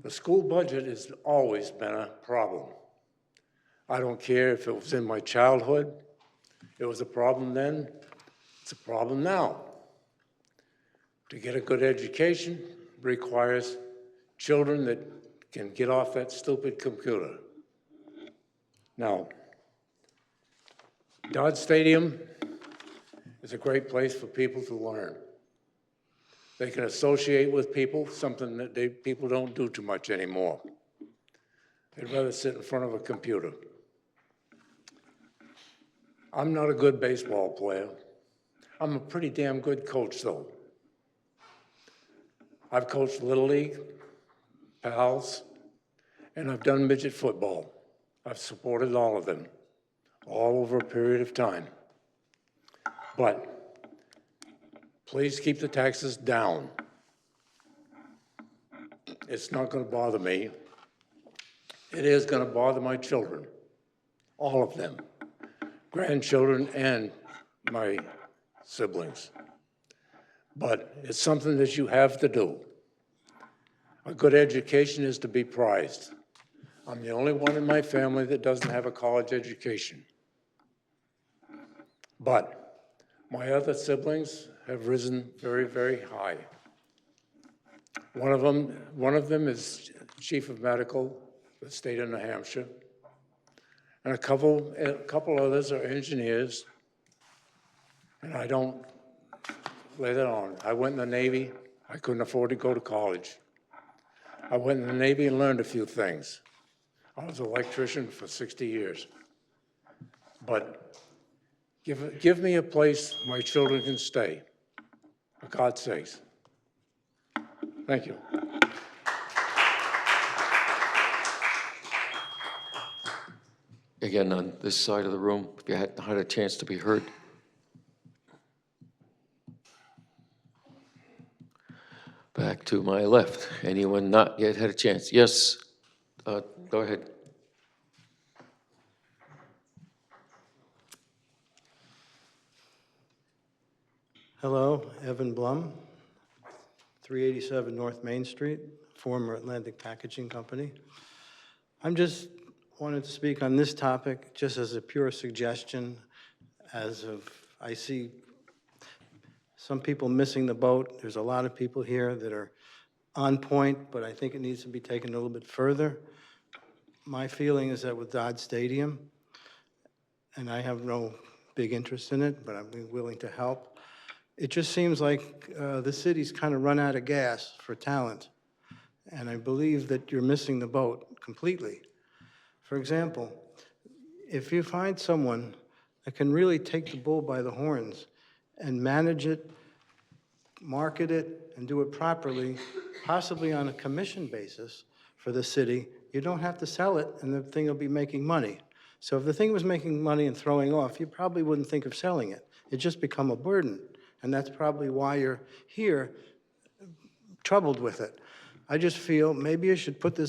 the school budget has always been a problem. I don't care if it was in my childhood, it was a problem then, it's a problem now. To get a good education requires children that can get off that stupid computer. Now, Dodge Stadium is a great place for people to learn. They can associate with people, something that people don't do too much anymore. They'd rather sit in front of a computer. I'm not a good baseball player. I'm a pretty damn good coach, though. I've coached Little League, PALS, and I've done midget football. I've supported all of them, all over a period of time. But please keep the taxes down. It's not going to bother me. It is going to bother my children, all of them, grandchildren and my siblings. But it's something that you have to do. A good education is to be prized. I'm the only one in my family that doesn't have a college education. But my other siblings have risen very, very high. One of them is chief of medical for the state of New Hampshire. And a couple others are engineers. And I don't lay that on. I went in the Navy. I couldn't afford to go to college. I went in the Navy and learned a few things. I was an electrician for 60 years. But give me a place my children can stay, for God's sakes. Thank you. Again, on this side of the room, if you hadn't had a chance to be heard. Back to my left. Anyone not yet had a chance? Yes, go ahead. Hello, Evan Blum, 387 North Main Street, former Atlantic Packaging Company. I'm just wanted to speak on this topic just as a pure suggestion, I see some people missing the boat. There's a lot of people here that are on point, but I think it needs to be taken a little bit further. My feeling is that with Dodd Stadium, and I have no big interest in it, but I'm willing to help, it just seems like the city's kind of run out of gas for talent. And I believe that you're missing the boat completely. For example, if you find someone that can really take the bull by the horns and manage it, market it, and do it properly, possibly on a commission basis for the city, you don't have to sell it and the thing will be making money. So if the thing was making money and throwing off, you probably wouldn't think of selling it. It just become a burden. And that's probably why you're here, troubled with it. I just feel maybe you should put the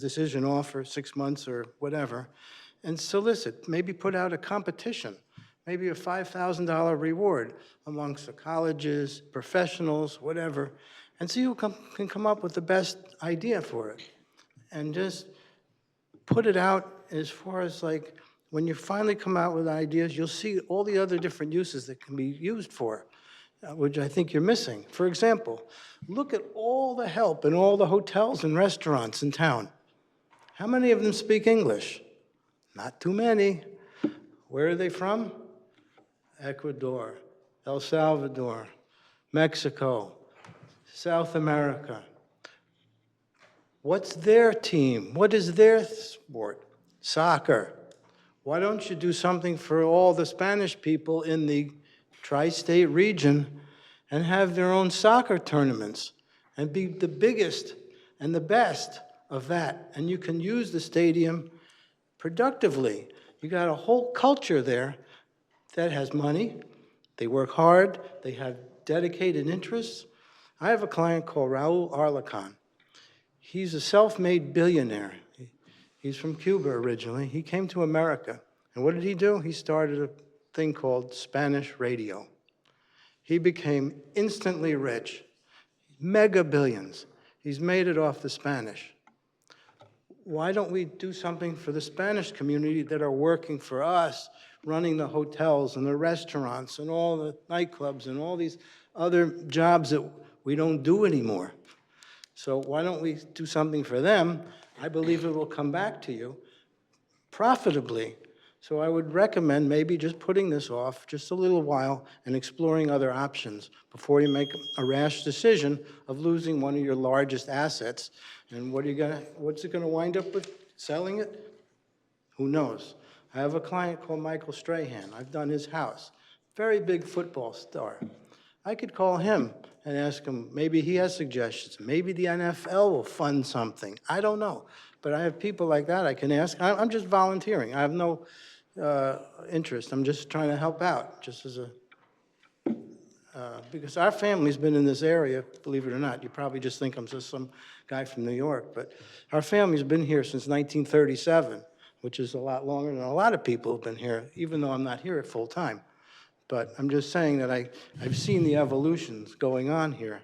decision off for 6 months or whatever, and solicit, maybe put out a competition, maybe a $5,000 reward amongst the colleges, professionals, whatever, and see who can come up with the best idea for it. And just put it out as far as like, when you finally come out with ideas, you'll see all the other different uses that can be used for, which I think you're missing. For example, look at all the help in all the hotels and restaurants in town. How many of them speak English? Not too many. Where are they from? Ecuador, El Salvador, Mexico, South America. What's their team? What is their sport? Soccer. Why don't you do something for all the Spanish people in the tri-state region and have their own soccer tournaments and be the biggest and the best of that? And you can use the stadium productively. You got a whole culture there that has money. They work hard. They have dedicated interests. I have a client called Raul Arlecan. He's a self-made billionaire. He's from Cuba originally. He came to America. And what did he do? He started a thing called Spanish radio. He became instantly rich, mega billions. He's made it off the Spanish. Why don't we do something for the Spanish community that are working for us, running the hotels and the restaurants and all the nightclubs and all these other jobs that we don't do anymore? So why don't we do something for them? I believe it will come back to you profitably. So I would recommend maybe just putting this off just a little while and exploring other options before you make a rash decision of losing one of your largest assets. And what's it gonna wind up with? Selling it? Who knows? I have a client called Michael Strahan. I've done his house. Very big football star. I could call him and ask him, maybe he has suggestions. Maybe the NFL will fund something. I don't know. But I have people like that I can ask. I'm just volunteering. I have no interest. I'm just trying to help out, just as a, because our family's been in this area, believe it or not. You probably just think I'm just some guy from New York, but our family's been here since 1937, which is a lot longer than a lot of people have been here, even though I'm not here at full time. But I'm just saying that I've seen the evolutions going on here,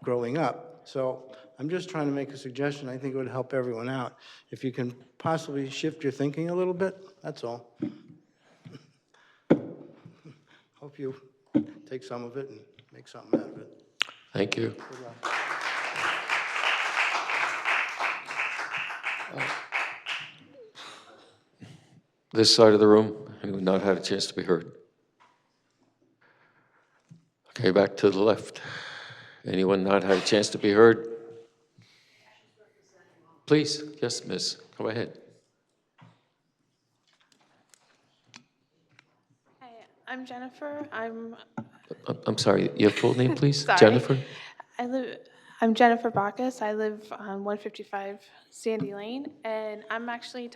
growing up. So I'm just trying to make a suggestion. I think it would help everyone out. If you can possibly shift your thinking a little bit, that's all. Hope you take some of it and make something out of it. Thank you. Good luck. This side of the room, anyone not had a chance to be heard? Okay, back to the left. Anyone not had a chance to be heard? Please, yes, miss, go ahead. Hi, I'm Jennifer. I'm sorry, your full name, please? Sorry. Jennifer? I'm Jennifer Bacchus. I live on 155 Sandy Lane, and I'm actually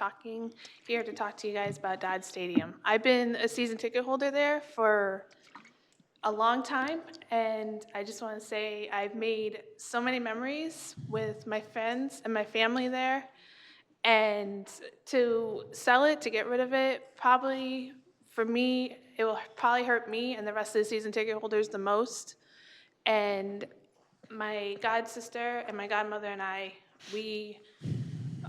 here to talk to you guys about Dodd Stadium. I've been a season ticket holder there for a long time, and I just want to say I've made so many memories with my friends and my family there, and to sell it, to get rid of it, probably for me, it will probably hurt me and the rest of the season ticket holders the most. And my god sister and my godmother and I, we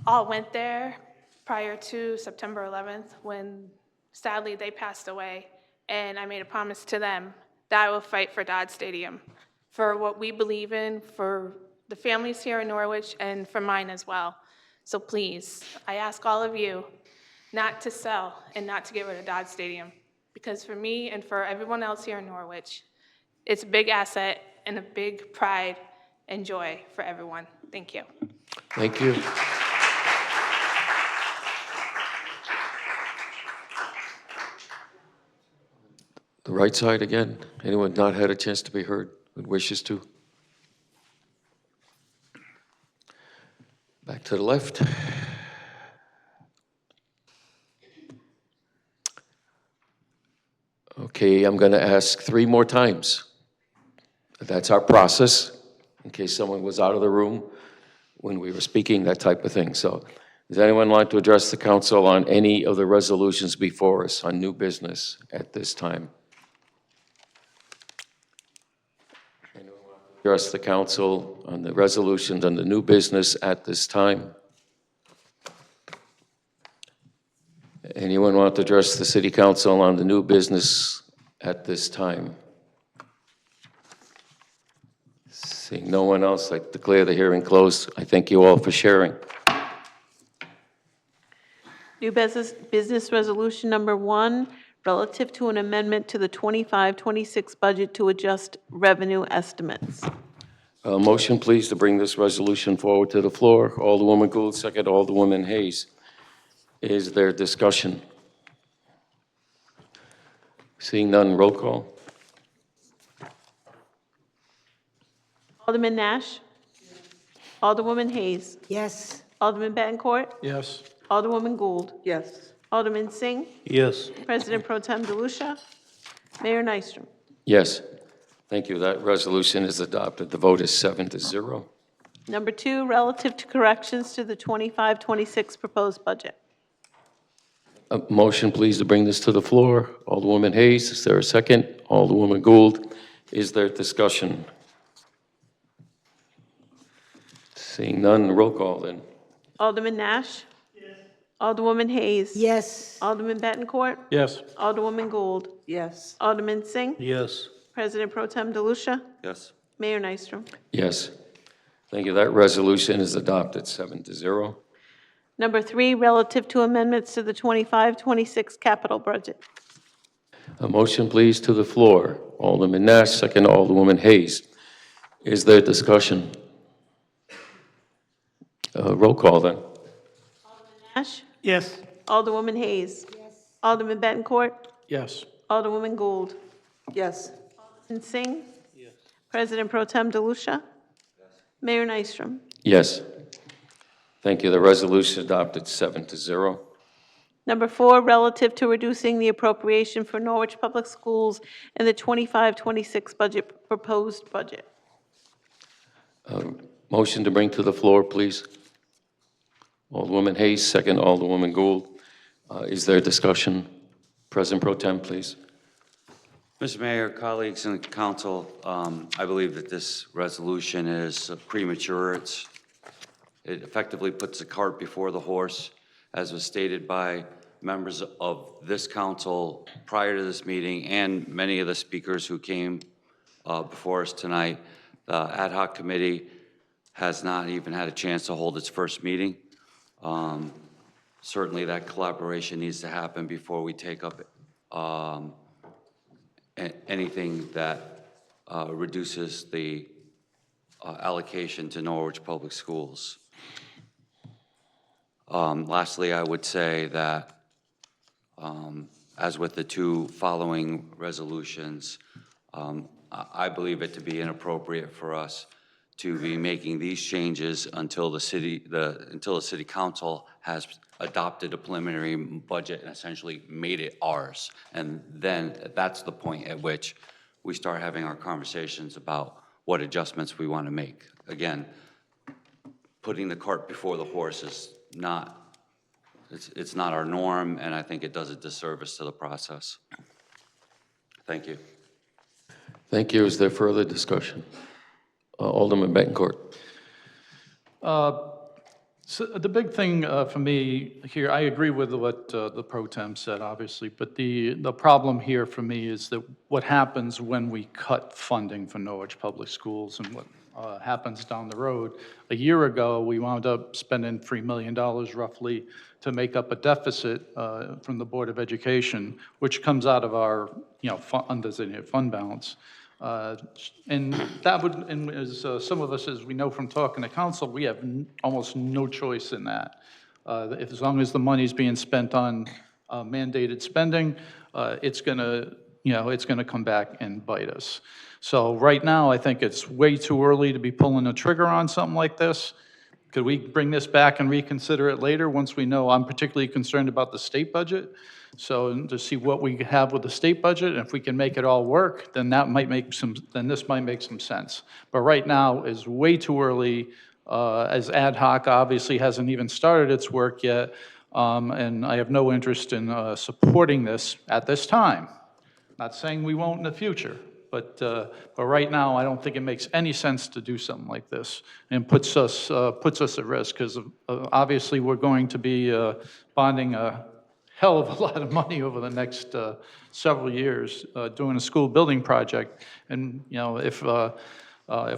all went there prior to September 11th when sadly they passed away. And I made a promise to them that I will fight for Dodd Stadium, for what we believe in, for the families here in Norwich, and for mine as well. So please, I ask all of you not to sell and not to get rid of Dodd Stadium, because for me and for everyone else here in Norwich, it's a big asset and a big pride and joy for everyone. Thank you. Thank you. The right side again. Anyone not had a chance to be heard who wishes to? Back to the left. Okay, I'm going to ask 3 more times. That's our process, in case someone was out of the room when we were speaking, that type of thing. So, does anyone want to address the council on any of the resolutions before us on new business at this time? Anyone want to address the council on the resolutions on the new business at this time? Anyone want to address the city council on the new business at this time? Seeing no one else, I declare the hearing closed. I thank you all for sharing. New business resolution number 1, relative to an amendment to the 25-26 budget to adjust revenue estimates. Motion, please, to bring this resolution forward to the floor. Alderwoman Gould, second. Alderwoman Hayes. Is there discussion? Seeing none, roll call. Alderman Nash? Alderwoman Hayes? Yes. Alderman Betancourt? Yes. Alderwoman Gould? Yes. Alderman Singh? Yes. President Pro Tem DeLucia? Mayor Nystrom? Yes. Thank you. That resolution is adopted. The vote is 7-0. Number 2, relative to corrections to the 25-26 proposed budget. A motion, please, to bring this to the floor. Alderwoman Hayes, is there a second? Alderwoman Gould, is there discussion? Seeing none, roll call then. Alderman Nash? Yes. Alderwoman Hayes? Yes. Alderman Betancourt? Yes. Alderwoman Gould? Yes. Alderman Singh? Yes. President Pro Tem DeLucia? Yes. Mayor Nystrom? Yes. Thank you. That resolution is adopted, 7-0. Number 3, relative to amendments to the 25-26 capital budget. A motion, please, to the floor. Alderman Nash, second. Alderwoman Hayes. Is there discussion? Roll call then. Nash? Yes. Alderwoman Hayes? Yes. Alderman Betancourt? Yes. Alderwoman Gould? Yes. Alderman Singh? Yes. President Pro Tem DeLucia? Yes. Mayor Nystrom? Yes. Thank you. The resolution adopted, 7-0. Number 4, relative to reducing the appropriation for Norwich Public Schools in the 25-26 budget, proposed budget. Motion to bring to the floor, please. Alderwoman Hayes, second. Alderwoman Gould. Is there discussion? President Pro Tem, please. Mr. Mayor, colleagues and council, I believe that this resolution is premature. It effectively puts the cart before the horse, as was stated by members of this council prior to this meeting and many of the speakers who came before us tonight. The ad hoc committee has not even had a chance to hold its first meeting. Certainly that collaboration needs to happen before we take up anything that reduces the allocation to Norwich Public Schools. Lastly, I would say that, as with the 2 following resolutions, I believe it to be inappropriate for us to be making these changes until the city council has adopted a preliminary budget and essentially made it ours. And then that's the point at which we start having our conversations about what adjustments we want to make. Again, putting the cart before the horse is not, it's not our norm, and I think it does a disservice to the process. Thank you. Thank you. Is there further discussion? Alderman Betancourt. So the big thing for me here, I agree with what the pro tem said, obviously, but the problem here for me is that what happens when we cut funding for Norwich Public Schools and what happens down the road. A year ago, we wound up spending $3 million roughly to make up a deficit from the Board of Education, which comes out of our, undesignated fund balance. And that would, and as some of us, as we know from talking to council, we have almost no choice in that. As long as the money's being spent on mandated spending, it's gonna come back and bite us. So right now, I think it's way too early to be pulling a trigger on something like this. Could we bring this back and reconsider it later once we know? I'm particularly concerned about the state budget. So to see what we have with the state budget, and if we can make it all work, then that might make some, then this might make some sense. But right now is way too early, as ad hoc obviously hasn't even started its work yet, and I have no interest in supporting this at this time. Not saying we won't in the future, but right now I don't think it makes any sense to do something like this, and puts us at risk, because obviously we're going to be bonding a hell of a lot of money over the next several years doing a school building project, and if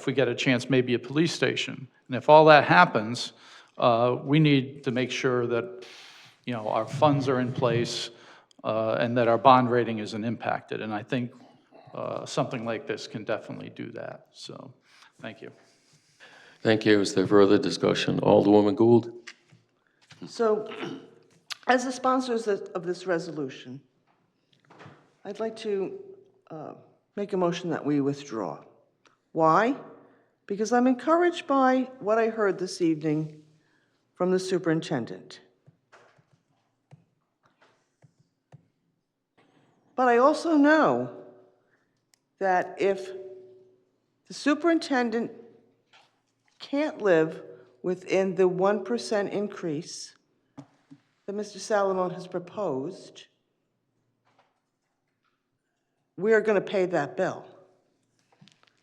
we get a chance, maybe a police station. And if all that happens, we need to make sure that our funds are in place and that our bond rating isn't impacted. And I think something like this can definitely do that. So, thank you. Thank you. Is there further discussion? Alderwoman Gould. So, as the sponsors of this resolution, I'd like to make a motion that we withdraw. Why? Because I'm encouraged by what I heard this evening from the superintendent. But I also know that if the superintendent can't live within the 1% increase that Mr. Salamone has proposed, we are going to pay that bill.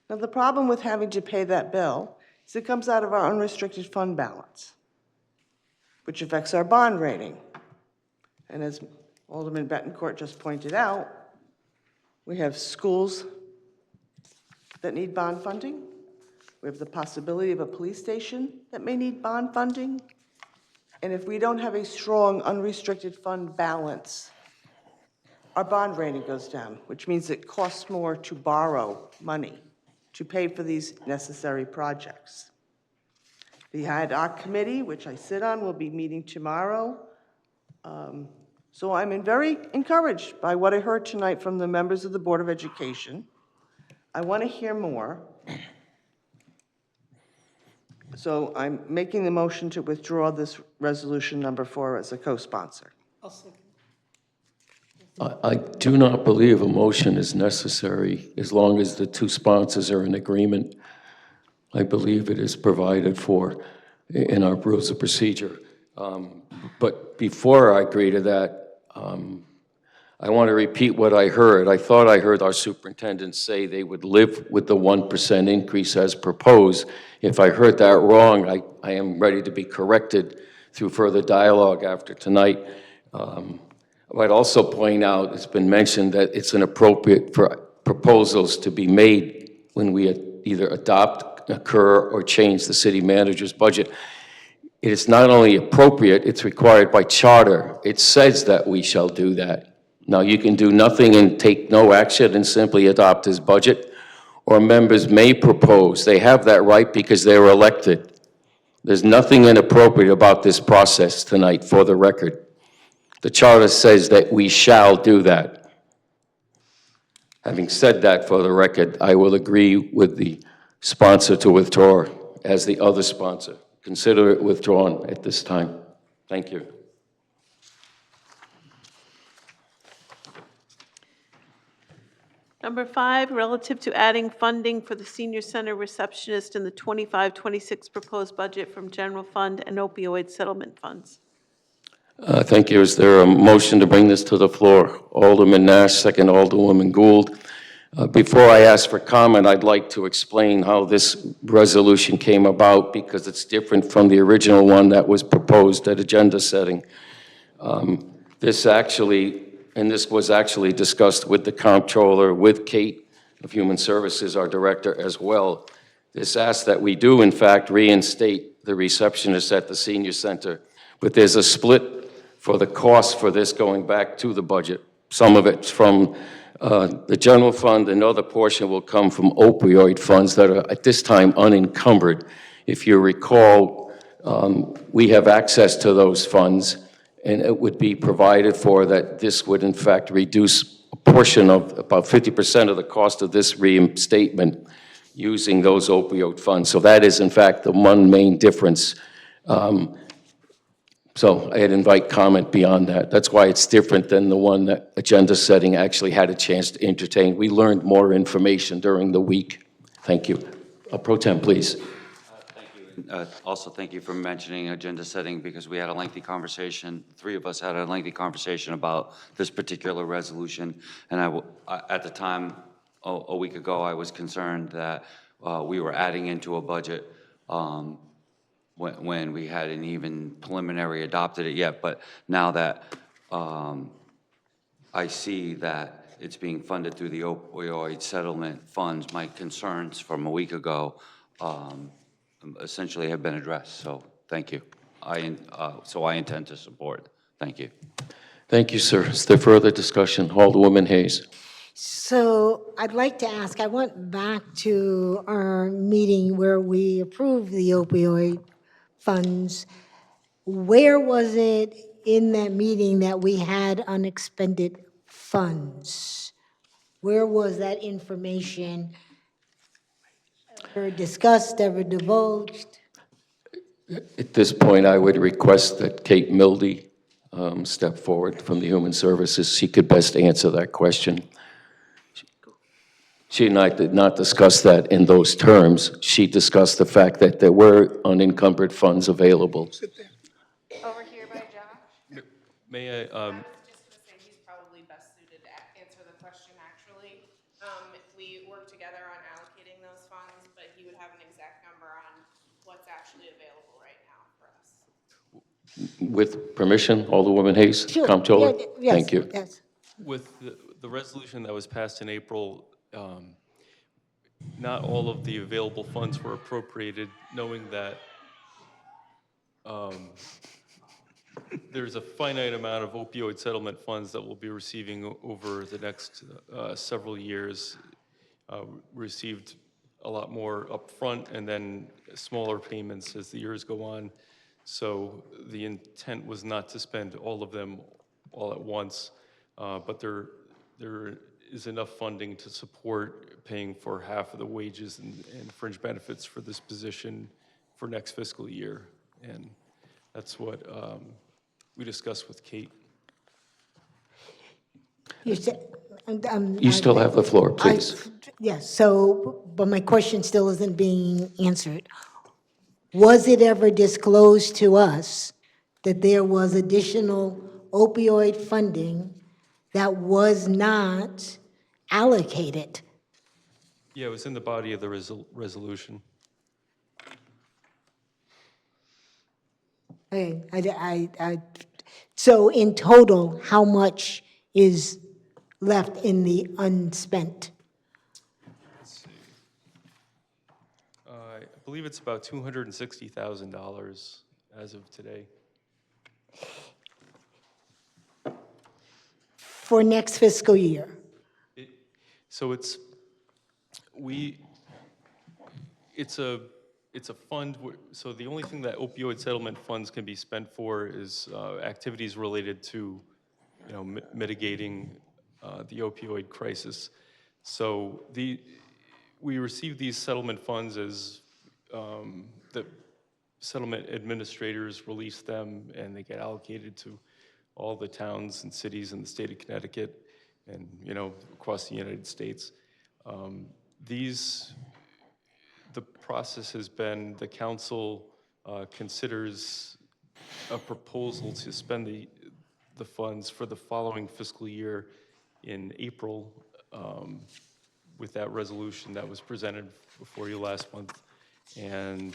Now, the problem with having to pay that bill is it comes out of our unrestricted fund balance, which affects our bond rating. And as Alderman Betancourt just pointed out, we have schools that need bond funding. We have the possibility of a police station that may need bond funding. And if we don't have a strong unrestricted fund balance, our bond rating goes down, which means it costs more to borrow money to pay for these necessary projects. The ad hoc committee, which I sit on, will be meeting tomorrow. So I'm very encouraged by what I heard tonight from the members of the Board of Education. I want to hear more. So I'm making the motion to withdraw this resolution number 4 as a co-sponsor. I'll second. I do not believe a motion is necessary as long as the two sponsors are in agreement. I believe it is provided for in our rules of procedure. But before I agree to that, I want to repeat what I heard. I thought I heard our superintendent say they would live with the 1% increase as proposed. If I heard that wrong, I am ready to be corrected through further dialogue after tonight. I'd also point out, it's been mentioned that it's inappropriate for proposals to be made when we either adopt, occur, or change the city manager's budget. It is not only appropriate, it's required by charter. It says that we shall do that. Now, you can do nothing and take no action and simply adopt his budget, or members may propose. They have that right because they were elected. There's nothing inappropriate about this process tonight, for the record. The charter says that we shall do that. Having said that, for the record, I will agree with the sponsor to withdraw as the other sponsor. Consider it withdrawn at this time. Thank you. Number 5, relative to adding funding for the senior center receptionist in the 25-26 proposed budget from general fund and opioid settlement funds. Thank you. Is there a motion to bring this to the floor? Alderman Nash, second Alderwoman Gould. Before I ask for comment, I'd like to explain how this resolution came about because it's different from the original one that was proposed at agenda setting. This was actually discussed with the comptroller, with Kate of Human Services, our director, as well. This asks that we do, in fact, reinstate the receptionist at the senior center, but there's a split for the cost for this going back to the budget. Some of it's from the general fund, another portion will come from opioid funds that are at this time unencumbered. If you recall, we have access to those funds, and it would be provided for that this would in fact reduce a portion of about 50% of the cost of this reinstatement using those opioid funds. So that is in fact the one main difference. So I'd invite comment beyond that. That's why it's different than the one that agenda setting actually had a chance to entertain. We learned more information during the week. Thank you. Pro Tem, please. Also, thank you for mentioning agenda setting because we had a lengthy conversation. Three of us had a lengthy conversation about this particular resolution. And at the time, a week ago, I was concerned that we were adding into a budget when we hadn't even preliminary adopted it yet. But now that I see that it's being funded through the opioid settlement funds, my concerns from a week ago essentially have been addressed. So thank you. So I intend to support. Thank you. Thank you, sir. Is there further discussion? Alderwoman Hayes. So I'd like to ask, I went back to our meeting where we approved the opioid funds. Where was it in that meeting that we had unexpended funds? Where was that information ever discussed, ever divulged? At this point, I would request that Kate Mildy step forward from the Human Services. She could best answer that question. She and I did not discuss that in those terms. She discussed the fact that there were unencumbered funds available. Over here by Josh. May I? I was just going to say he's probably best suited to answer the question, actually. We work together on allocating those funds, but he would have an exact number on what's actually available right now for us. With permission, Alderwoman Hayes, Sure. Comptroller? Yes, Thank you. Yes. With the resolution that was passed in April, not all of the available funds were appropriated, knowing that there's a finite amount of opioid settlement funds that we'll be receiving over the next several years. Received a lot more upfront and then smaller payments as the years go on. So the intent was not to spend all of them all at once, but there is enough funding to support paying for half of the wages and fringe benefits for this position for next fiscal year. And that's what we discussed with Kate. You said, You still have the floor, please. Yes, so, but my question still isn't being answered. Was it ever disclosed to us that there was additional opioid funding that was not allocated? Yeah, it was in the body of the resolution. Okay, so in total, how much is left in the unspent? Let's see. I believe it's about $260,000 as of today. For next fiscal year? So it's a fund, so the only thing that opioid settlement funds can be spent for is activities related to, mitigating the opioid crisis. So we receive these settlement funds as the settlement administrators release them and they get allocated to all the towns and cities in the state of Connecticut and, across the United States. The process has been the council considers a proposal to spend the funds for the following fiscal year in April with that resolution that was presented before you last month. And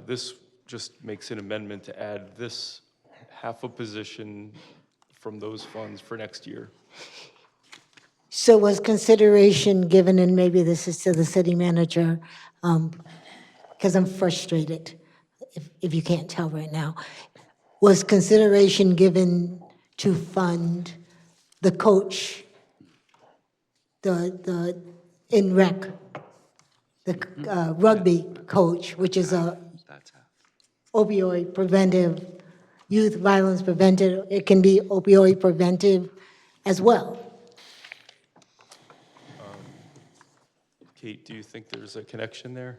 this just makes an amendment to add this half a position from those funds for next year. So was consideration given, and maybe this is to the city manager, because I'm frustrated, if you can't tell right now, was consideration given to fund the coach, the in rec, the rugby coach, which is a opioid preventive, youth violence preventive, it can be opioid preventive as well. Kate, do you think there's a connection there?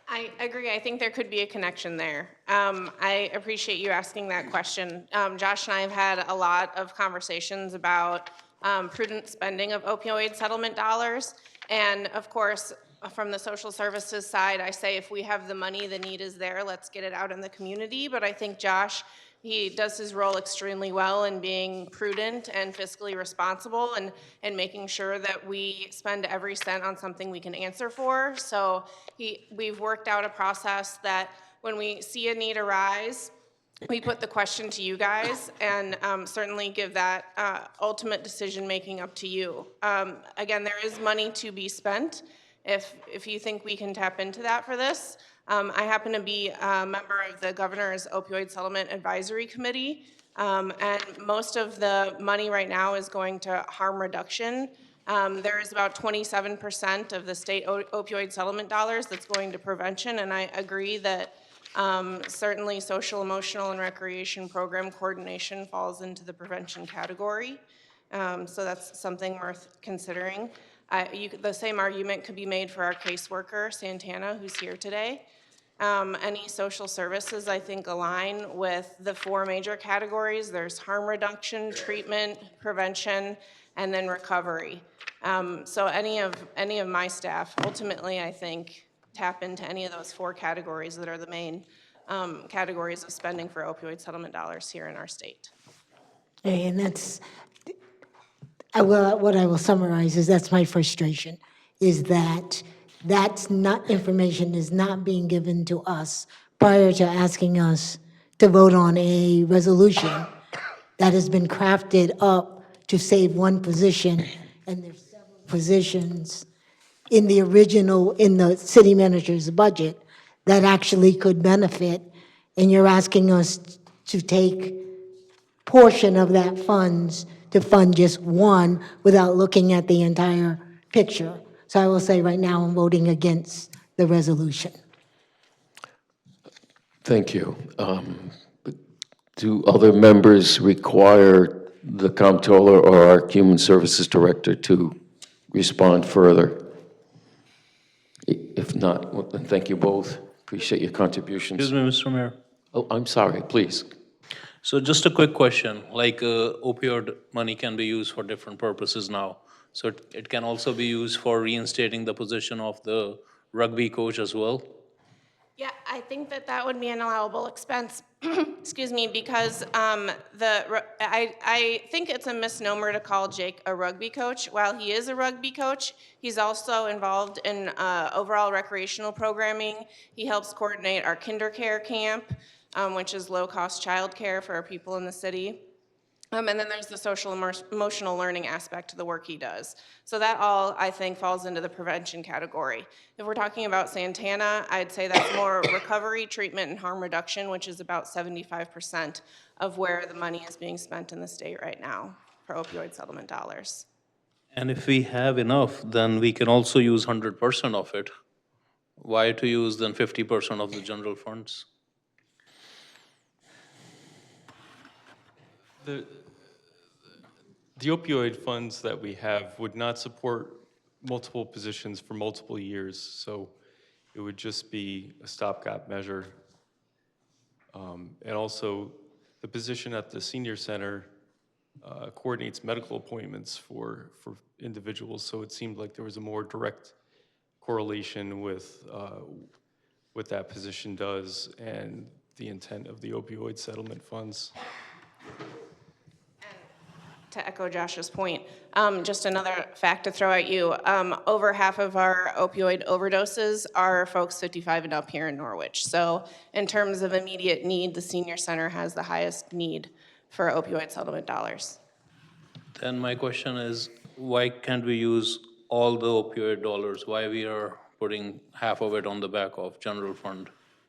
I agree. I think there could be a connection there. I appreciate you asking that question. Josh and I have had a lot of conversations about prudent spending of opioid settlement dollars. And of course, from the social services side, I say if we have the money, the need is there, let's get it out in the community. But I think Josh, he does his role extremely well in being prudent and fiscally responsible and making sure that we spend every cent on something we can answer for. So we've worked out a process that when we see a need arise, we put the question to you guys and certainly give that ultimate decision-making up to you. Again, there is money to be spent if you think we can tap into that for this. I happen to be a member of the Governor's Opioid Settlement Advisory Committee, and most of the money right now is going to harm reduction. There is about 27% of the state opioid settlement dollars that's going to prevention, and I agree that certainly social, emotional, and recreation program coordination falls into the prevention category. So that's something worth considering. The same argument could be made for our caseworker, Santana, who's here today. Any social services, I think, align with the four major categories. There's harm reduction, treatment, prevention, and then recovery. So any of my staff, ultimately, I think, tap into any of those four categories that are the main categories of spending for opioid settlement dollars here in our state. And that's, what I will summarize is that's my frustration, is that that's not, information is not being given to us prior to asking us to vote on a resolution that has been crafted up to save one position, and there's several positions in the original, in the city manager's budget that actually could benefit, and you're asking us to take portion of that funds to fund just one without looking at the entire picture. So I will say right now I'm voting against the resolution. Thank you. Do other members require the comptroller or our human services director to respond further? If not, well, then thank you both. Appreciate your contributions. Excuse me, Mr. Mayor. Oh, I'm sorry, please. So just a quick question, like opioid money can be used for different purposes now. So it can also be used for reinstating the position of the rugby coach as well? Yeah, I think that would be an allowable expense, excuse me, because I think it's a misnomer to call Jake a rugby coach. While he is a rugby coach, he's also involved in overall recreational programming. He helps coordinate our kinder care camp, which is low-cost childcare for our people in the city. And then there's the social emotional learning aspect to the work he does. So that all, I think, falls into the prevention category. If we're talking about Santana, I'd say that's more recovery, treatment, and harm reduction, which is about 75% of where the money is being spent in the state right now for opioid settlement dollars. And if we have enough, then we can also use 100% of it. Why to use then 50% of the general funds? The opioid funds that we have would not support multiple positions for multiple years, so it would just be a stopgap measure. And also, the position at the senior center coordinates medical appointments for individuals, so it seemed like there was a more direct correlation with what that position does and the intent of the opioid settlement funds. To echo Josh's point, just another fact to throw at you, over half of our opioid overdoses are folks 55 and up here in Norwich. So in terms of immediate need, the senior center has the highest need for opioid settlement dollars. Then my question is, why can't we use all the opioid dollars? Why we are putting half of it on the back of general fund?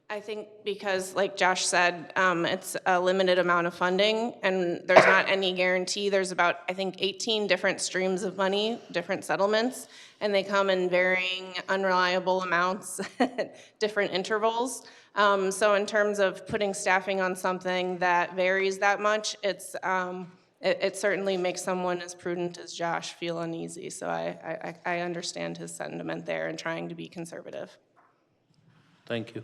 I think because, like Josh said, it's a limited amount of funding, and there's not any guarantee. There's about, I think, 18 different streams of money, different settlements, and they come in varying unreliable amounts at different intervals. So in terms of putting staffing on something that varies that much, it certainly makes someone as prudent as Josh feel uneasy. So I understand his sentiment there and trying to be conservative. Thank you.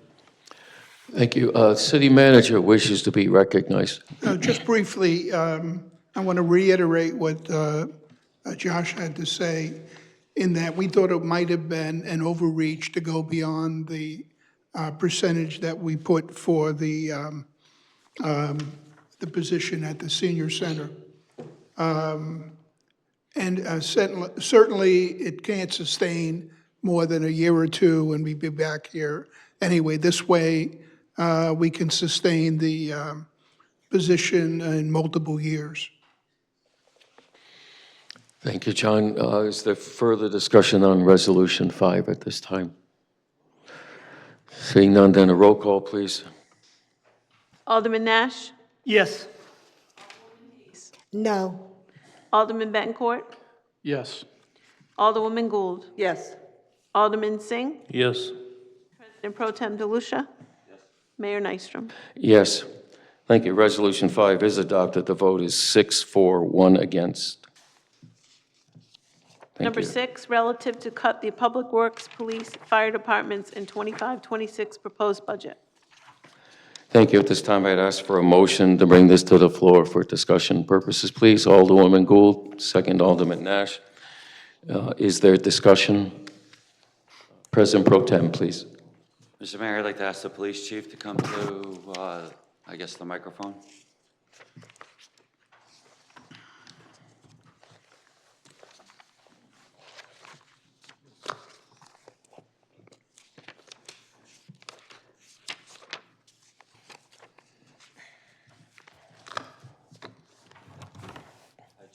Thank you. City Manager wishes to be recognized. Just briefly, I want to reiterate what Josh had to say, in that we thought it might have been an overreach to go beyond the percentage that we put for the position at the senior center. Certainly, it can't sustain more than a year or two, and we'd be back here anyway. This way, we can sustain the position in multiple years. Thank you, John. Is there further discussion on Resolution 5 at this time? Seeing none, then a roll call, please. Alderman Nash? Yes. No. Alderman Betancourt? Yes. Alderwoman Gould? Yes. Alderman Singh? Yes. President Pro Tem DeLucia? Yes. Mayor Nystrom? Yes. Thank you. Resolution 5 is adopted. The vote is 6-4-1 against. Thank Number you. 6, relative to cut the Public Works, Police, Fire Departments in 25-26 proposed budget. Thank you. At this time, I'd ask for a motion to bring this to the floor for discussion purposes, please. Alderwoman Gould, second Alderman Nash. Is there discussion? President Pro Tem, please. Mr. Mayor, I'd like to ask the police chief to come to, I guess, the microphone.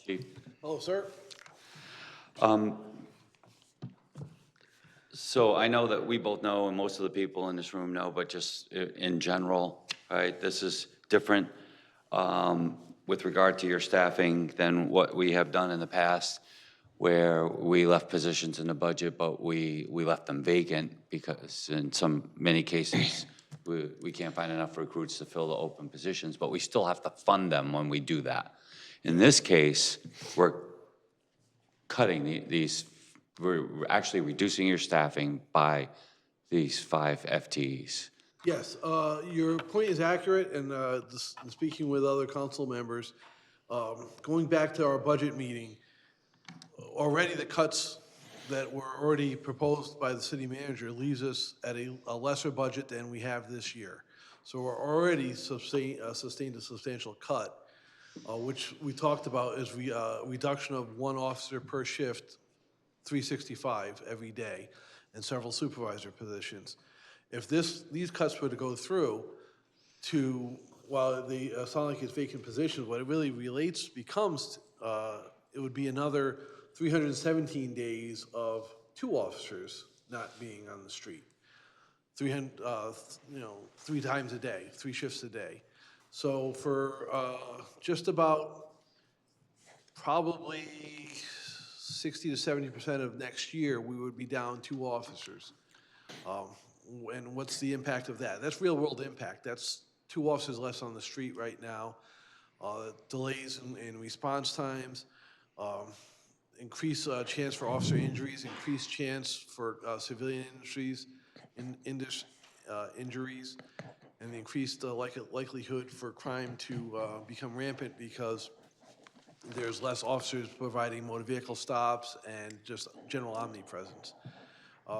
Chief. Hello, sir. So I know that we both know, and most of the people in this room know, but just in general, right, this is different with regard to your staffing than what we have done in the past, where we left positions in the budget, but we left them vacant because in many cases, we can't find enough recruits to fill the open positions, but we still have to fund them when we do that. In this case, we're cutting we're actually reducing your staffing by these 5 FTEs. Yes, your point is accurate, and speaking with other council members, going back to our budget meeting, already the cuts that were already proposed by the city manager leaves us at a lesser budget than we have this year. So we're already sustained a substantial cut, which we talked about is reduction of 1 officer per shift, 365 every day, and several supervisor positions. If these cuts were to go through while they sound like it's vacant positions, what it really becomes, it would be another 317 days of 2 officers not being on the street. 3 times a day, 3 shifts a day. So for just about probably 60 to 70% of next year, we would be down 2 officers. And what's the impact of that? That's real world impact. That's 2 officers less on the street right now. Delays in response times, increased chance for officer injuries, increased chance for civilian injuries, and the increased likelihood for crime to become rampant because there's less officers providing motor vehicle stops and just general omnipresence.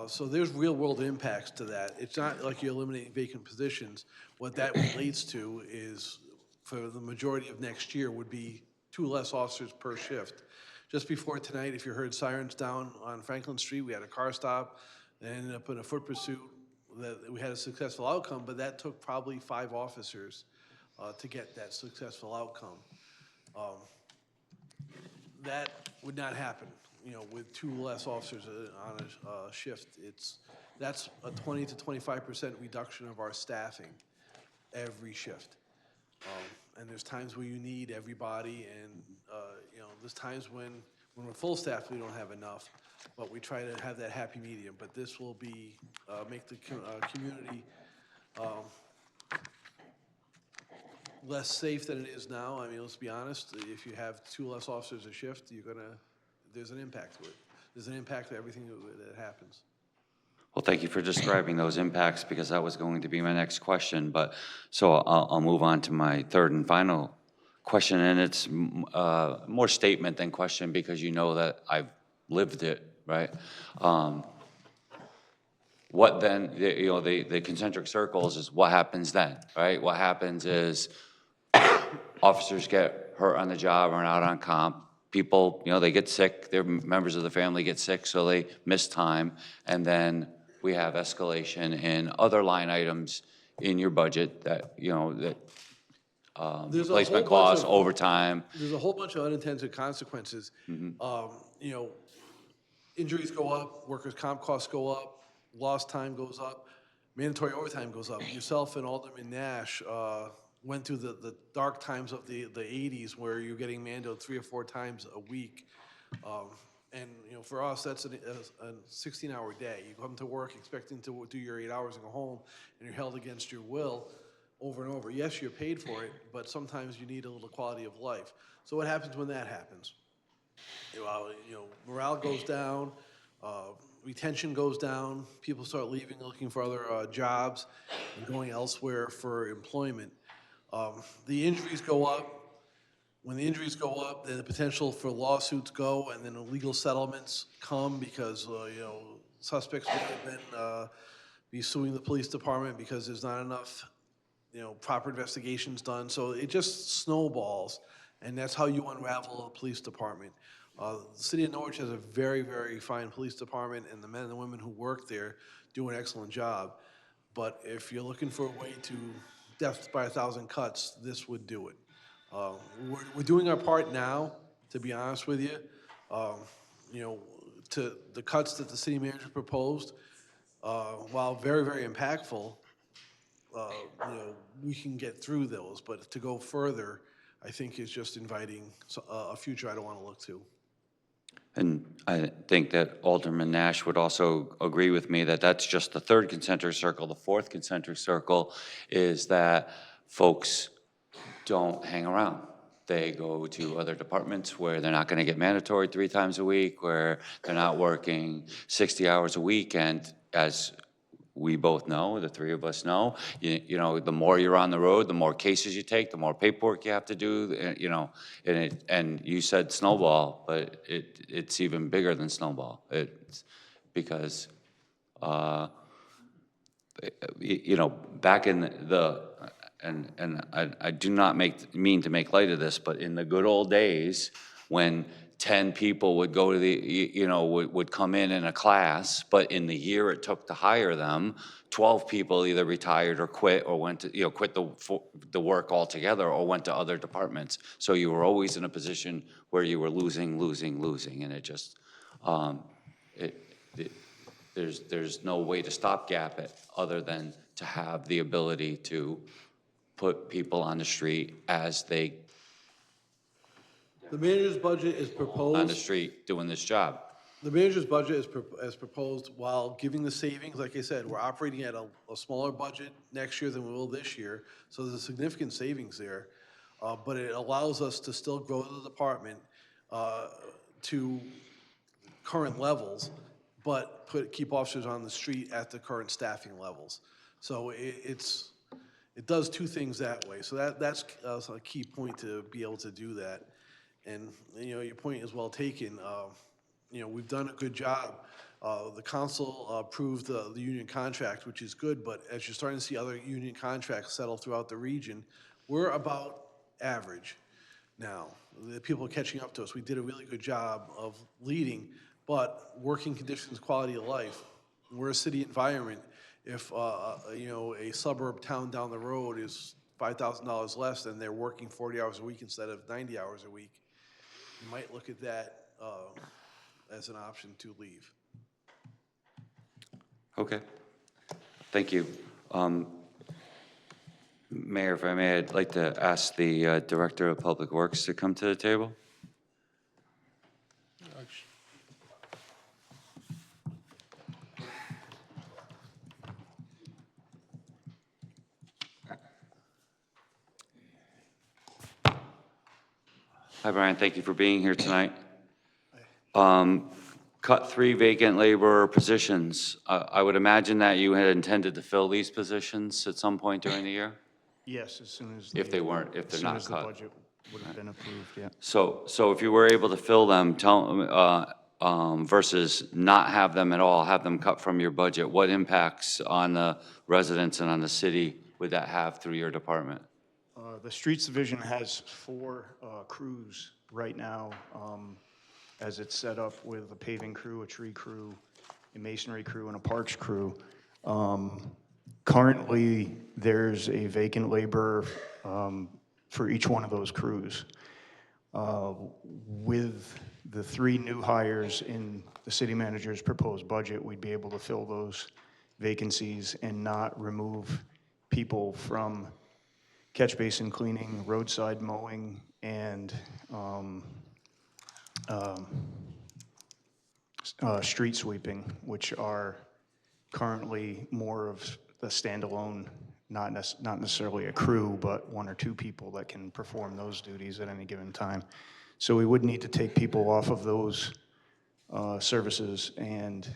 So there's real-world impacts to that. It's not like you're eliminating vacant positions. What that relates to is, for the majority of next year, would be 2 less officers per shift. Just before tonight, if you heard sirens down on Franklin Street, we had a car stop, and ended up in a foot pursuit that we had a successful outcome, but that took probably 5 officers to get that successful outcome. That would not happen, with 2 less officers on a shift. That's a 20 to 25% reduction of our staffing every shift. And there's times where you need everybody, and there's times when we're full staff, we don't have enough, but we try to have that happy medium. But this will be, make the community less safe than it is now. I mean, let's be honest, if you have 2 less officers a shift, there's an impact to it. There's an impact to everything that happens. Well, thank you for describing those impacts, because that was going to be my next question. But so I'll move on to my third and final question, and it's more statement than question, because you know that I've lived it, right? What then? The concentric circles is what happens then, right? What happens is officers get hurt on the job or not on comp. People, they get sick. Their members of the family get sick, so they miss time, and then we have escalation in other line items in your budget that, replacement costs, overtime. There's a whole bunch of unintended consequences. Injuries go up, workers' comp costs go up, lost time goes up, mandatory overtime goes up. Yourself and Alderman Nash went through the dark times of the 80s, where you're getting mandoed 3 or 4 times a week. And for us, that's a 16-hour day. You come to work expecting to do your 8 hours and go home, and you're held against your will over and over. Yes, you're paid for it, but sometimes you need a little quality of life. So what happens when that happens? Morale goes down, retention goes down, people start leaving, looking for other jobs, and going elsewhere for employment. The injuries go up. When the injuries go up, then the potential for lawsuits go, and then legal settlements come, because suspects may have been be suing the police department because there's not enough proper investigations done. So it just snowballs, and that's how you unravel a police department. The city of Norwich has a very, very fine police department, and the men and the women who work there do an excellent job. But if you're looking for a way to death by 1,000 cuts, this would do it. We're doing our part now, to be honest with you. To the cuts that the city manager proposed, while very, very impactful, we can get through those. But to go further, I think is just inviting a future I don't want to look to. And I think that Alderman Nash would also agree with me that that's just the third concentric circle. The fourth concentric circle is that folks don't hang around. They go to other departments where they're not going to get mandatory 3 times a week, where they're not working 60 hours a week. And as we both know, the 3 of us know, the more you're on the road, the more cases you take, the more paperwork you have to do, and you said snowball, but it's even bigger than snowball. It's because, back in the, and I do not mean to make light of this, but in the good old days, when 10 people would go to would come in a class, but in the year it took to hire them, 12 people either retired or quit, or went to, quit the work altogether, or went to other departments. So you were always in a position where you were losing, and it just, there's no way to stopgap it other than to have the ability to put people on the street as they The manager's budget is proposed. on the street doing this job. The manager's budget is proposed while giving the savings. Like I said, we're operating at a smaller budget next year than we will this year, so there's a significant savings there. But it allows us to still grow the department to current levels, but keep officers on the street at the current staffing levels. So it does 2 things that way. So that's a key point, to be able to do that. And your point is well taken. We've done a good job The council approved the union contract, which is good, but as you're starting to see other union contracts settle throughout the region, we're about average now. The people are catching up to us. We did a really good job of leading, but working conditions, quality of life, we're a city environment. If, a suburb town down the road is $5,000 less, and they're working 40 hours a week instead of 90 hours a week, you might look at that as an option to leave. Okay, thank you. Mayor, if I may, I'd like to ask the Director of Public Works to come to the table. Hi, Brian, thank you for being here tonight. Cut 3 vacant labor positions. I would imagine that you had intended to fill these positions at some point during the year? Yes, as soon as. If they're not cut. As soon as the budget would have been approved, yeah. So if you were able to fill them, versus not have them at all, have them cut from your budget, what impacts on the residents and on the city would that have through your department? The Streets Division has 4 crews right now, as it's set up with a paving crew, a tree crew, a masonry crew, and a parks crew. Currently, there's a vacant laborer for each one of those crews. With the 3 new hires in the city manager's proposed budget, we'd be able to fill those vacancies and not remove people from catch basin cleaning, roadside mowing, and street sweeping, which are currently more of the standalone, not necessarily a crew, but 1 or 2 people that can perform those duties at any given time. So we would need to take people off of those services and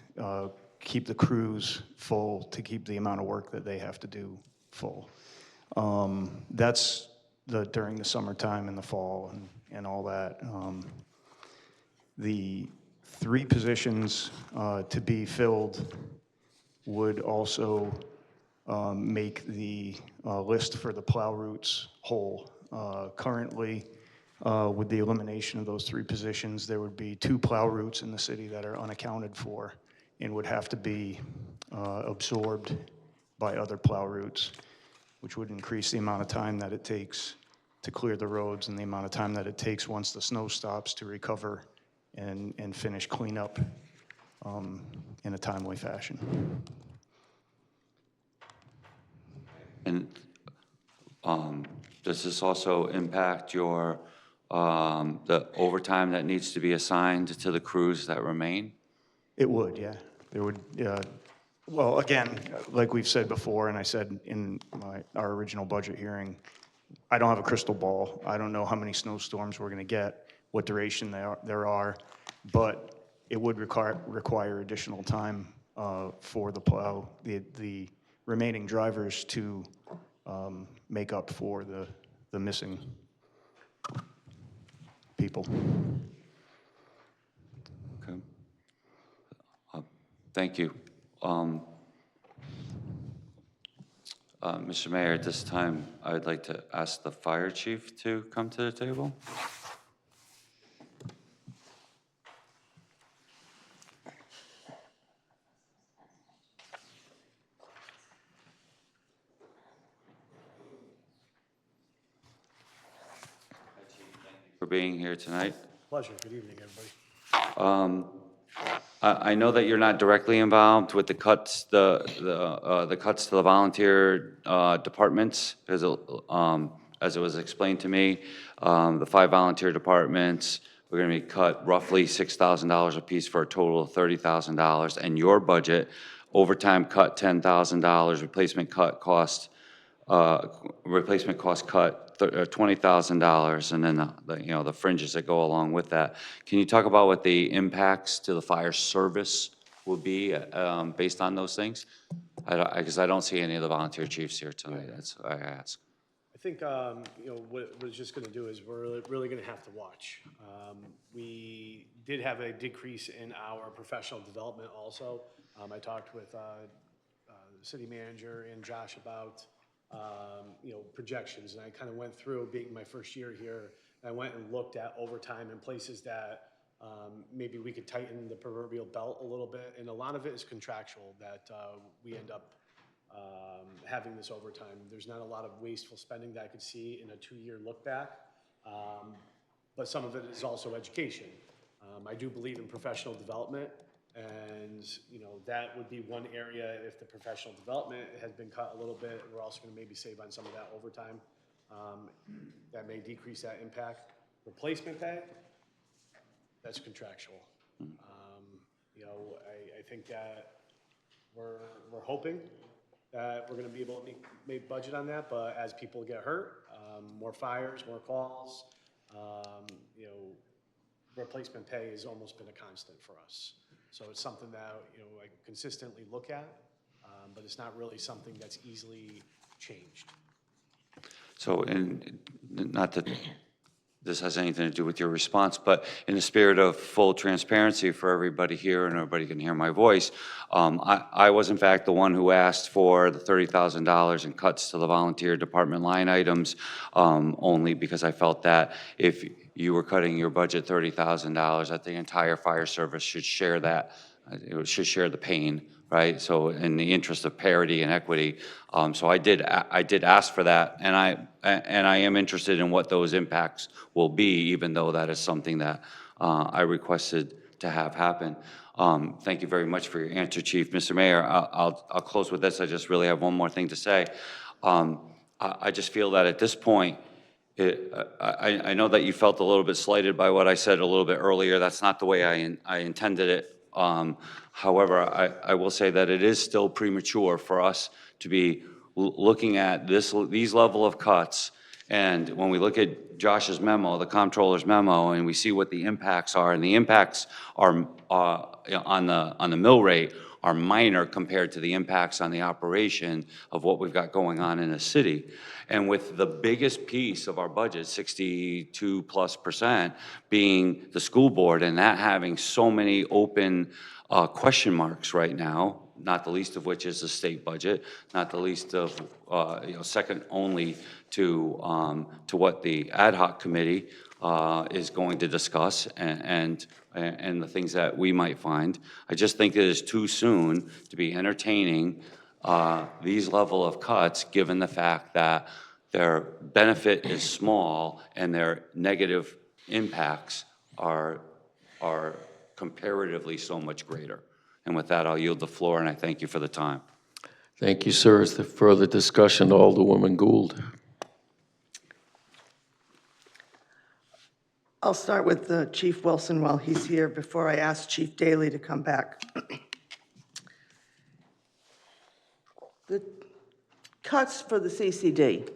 keep the crews full to keep the amount of work that they have to do full. That's during the summertime and the fall and all that. The 3 positions to be filled would also make the list for the plow routes whole. Currently, with the elimination of those 3 positions, there would be 2 plow routes in the city that are unaccounted for and would have to be absorbed by other plow routes, which would increase the amount of time that it takes to clear the roads and the amount of time that it takes once the snow stops to recover and finish cleanup in a timely fashion. And does this also impact your, the overtime that needs to be assigned to the crews that remain? It would, yeah. There would, well, again, like we've said before, and I said in our original budget hearing, I don't have a crystal ball. I don't know how many snowstorms we're going to get, what duration there are, but it would require additional time for the plow, the remaining drivers to make up for the missing people. Okay. Thank you. Mr. Mayor, at this time, I would like to ask the fire chief to come to the table. For being here tonight. Pleasure. Good evening, everybody. I know that you're not directly involved with the cuts, the cuts to the volunteer departments, because as it was explained to me, the 5 volunteer departments were going to be cut roughly $6,000 apiece for a total of $30,000, and your budget overtime cut $10,000, replacement cost cut $20,000, and then the fringes that go along with that. Can you talk about what the impacts to the fire service would be based on those things? Because I don't see any of the volunteer chiefs here tonight. That's why I ask. I think, what we're just gonna do is we're really gonna have to watch. We did have a decrease in our professional development also. I talked with, the city manager and Josh about, projections, and I kind of went through, being my first year here, I went and looked at overtime in places that, maybe we could tighten the proverbial belt a little bit, and a lot of it is contractual, that, we end up, having this overtime. There's not a lot of wasteful spending that I could see in a 2-year look back, but some of it is also education. I do believe in professional development, and that would be one area. If the professional development has been cut a little bit, we're also going to maybe save on some of that overtime. That may decrease that impact. Replacement pay, that's contractual. I think that we're hoping that we're going to be able to make budget on that, but as people get hurt, more fires, more calls, replacement pay has almost been a constant for us. So it's something that I consistently look at, but it's not really something that's easily changed. So, and not that this has anything to do with your response, but in the spirit of full transparency for everybody here and everybody can hear my voice, I was in fact the one who asked for the $30,000 in cuts to the volunteer department line items, only because I felt that if you were cutting your budget $30,000, that the entire fire service should share that, it should share the pain, right? So in the interest of parity and equity, so I did ask for that, and I am interested in what those impacts will be, even though that is something that I requested to have happen. Thank you very much for your answer, Chief. Mr. Mayor, I'll close with this. I just really have one more thing to say. I just feel that at this point, I know that you felt a little bit slighted by what I said a little bit earlier. That's not the way I intended it. However, I will say that it is still premature for us to be looking at these level of cuts. And when we look at Josh's memo, the comptroller's memo, and we see what the impacts are, and the impacts are on the mill rate are minor compared to the impacts on the operation of what we've got going on in the city. And with the biggest piece of our budget, 62+%, being the school board, and that having so many open question marks right now, not the least of which is the state budget, not the least of, second only to what the ad hoc committee is going to discuss, and the things that we might find. I just think it is too soon to be entertaining these level of cuts, given the fact that their benefit is small and their negative impacts are comparatively so much greater. And with that, I'll yield the floor, and I thank you for the time. Thank you, sir. Is there further discussion? Alderwoman Gould. I'll start with Chief Wilson while he's here before I ask Chief Daly to come back. The cuts for the CCD,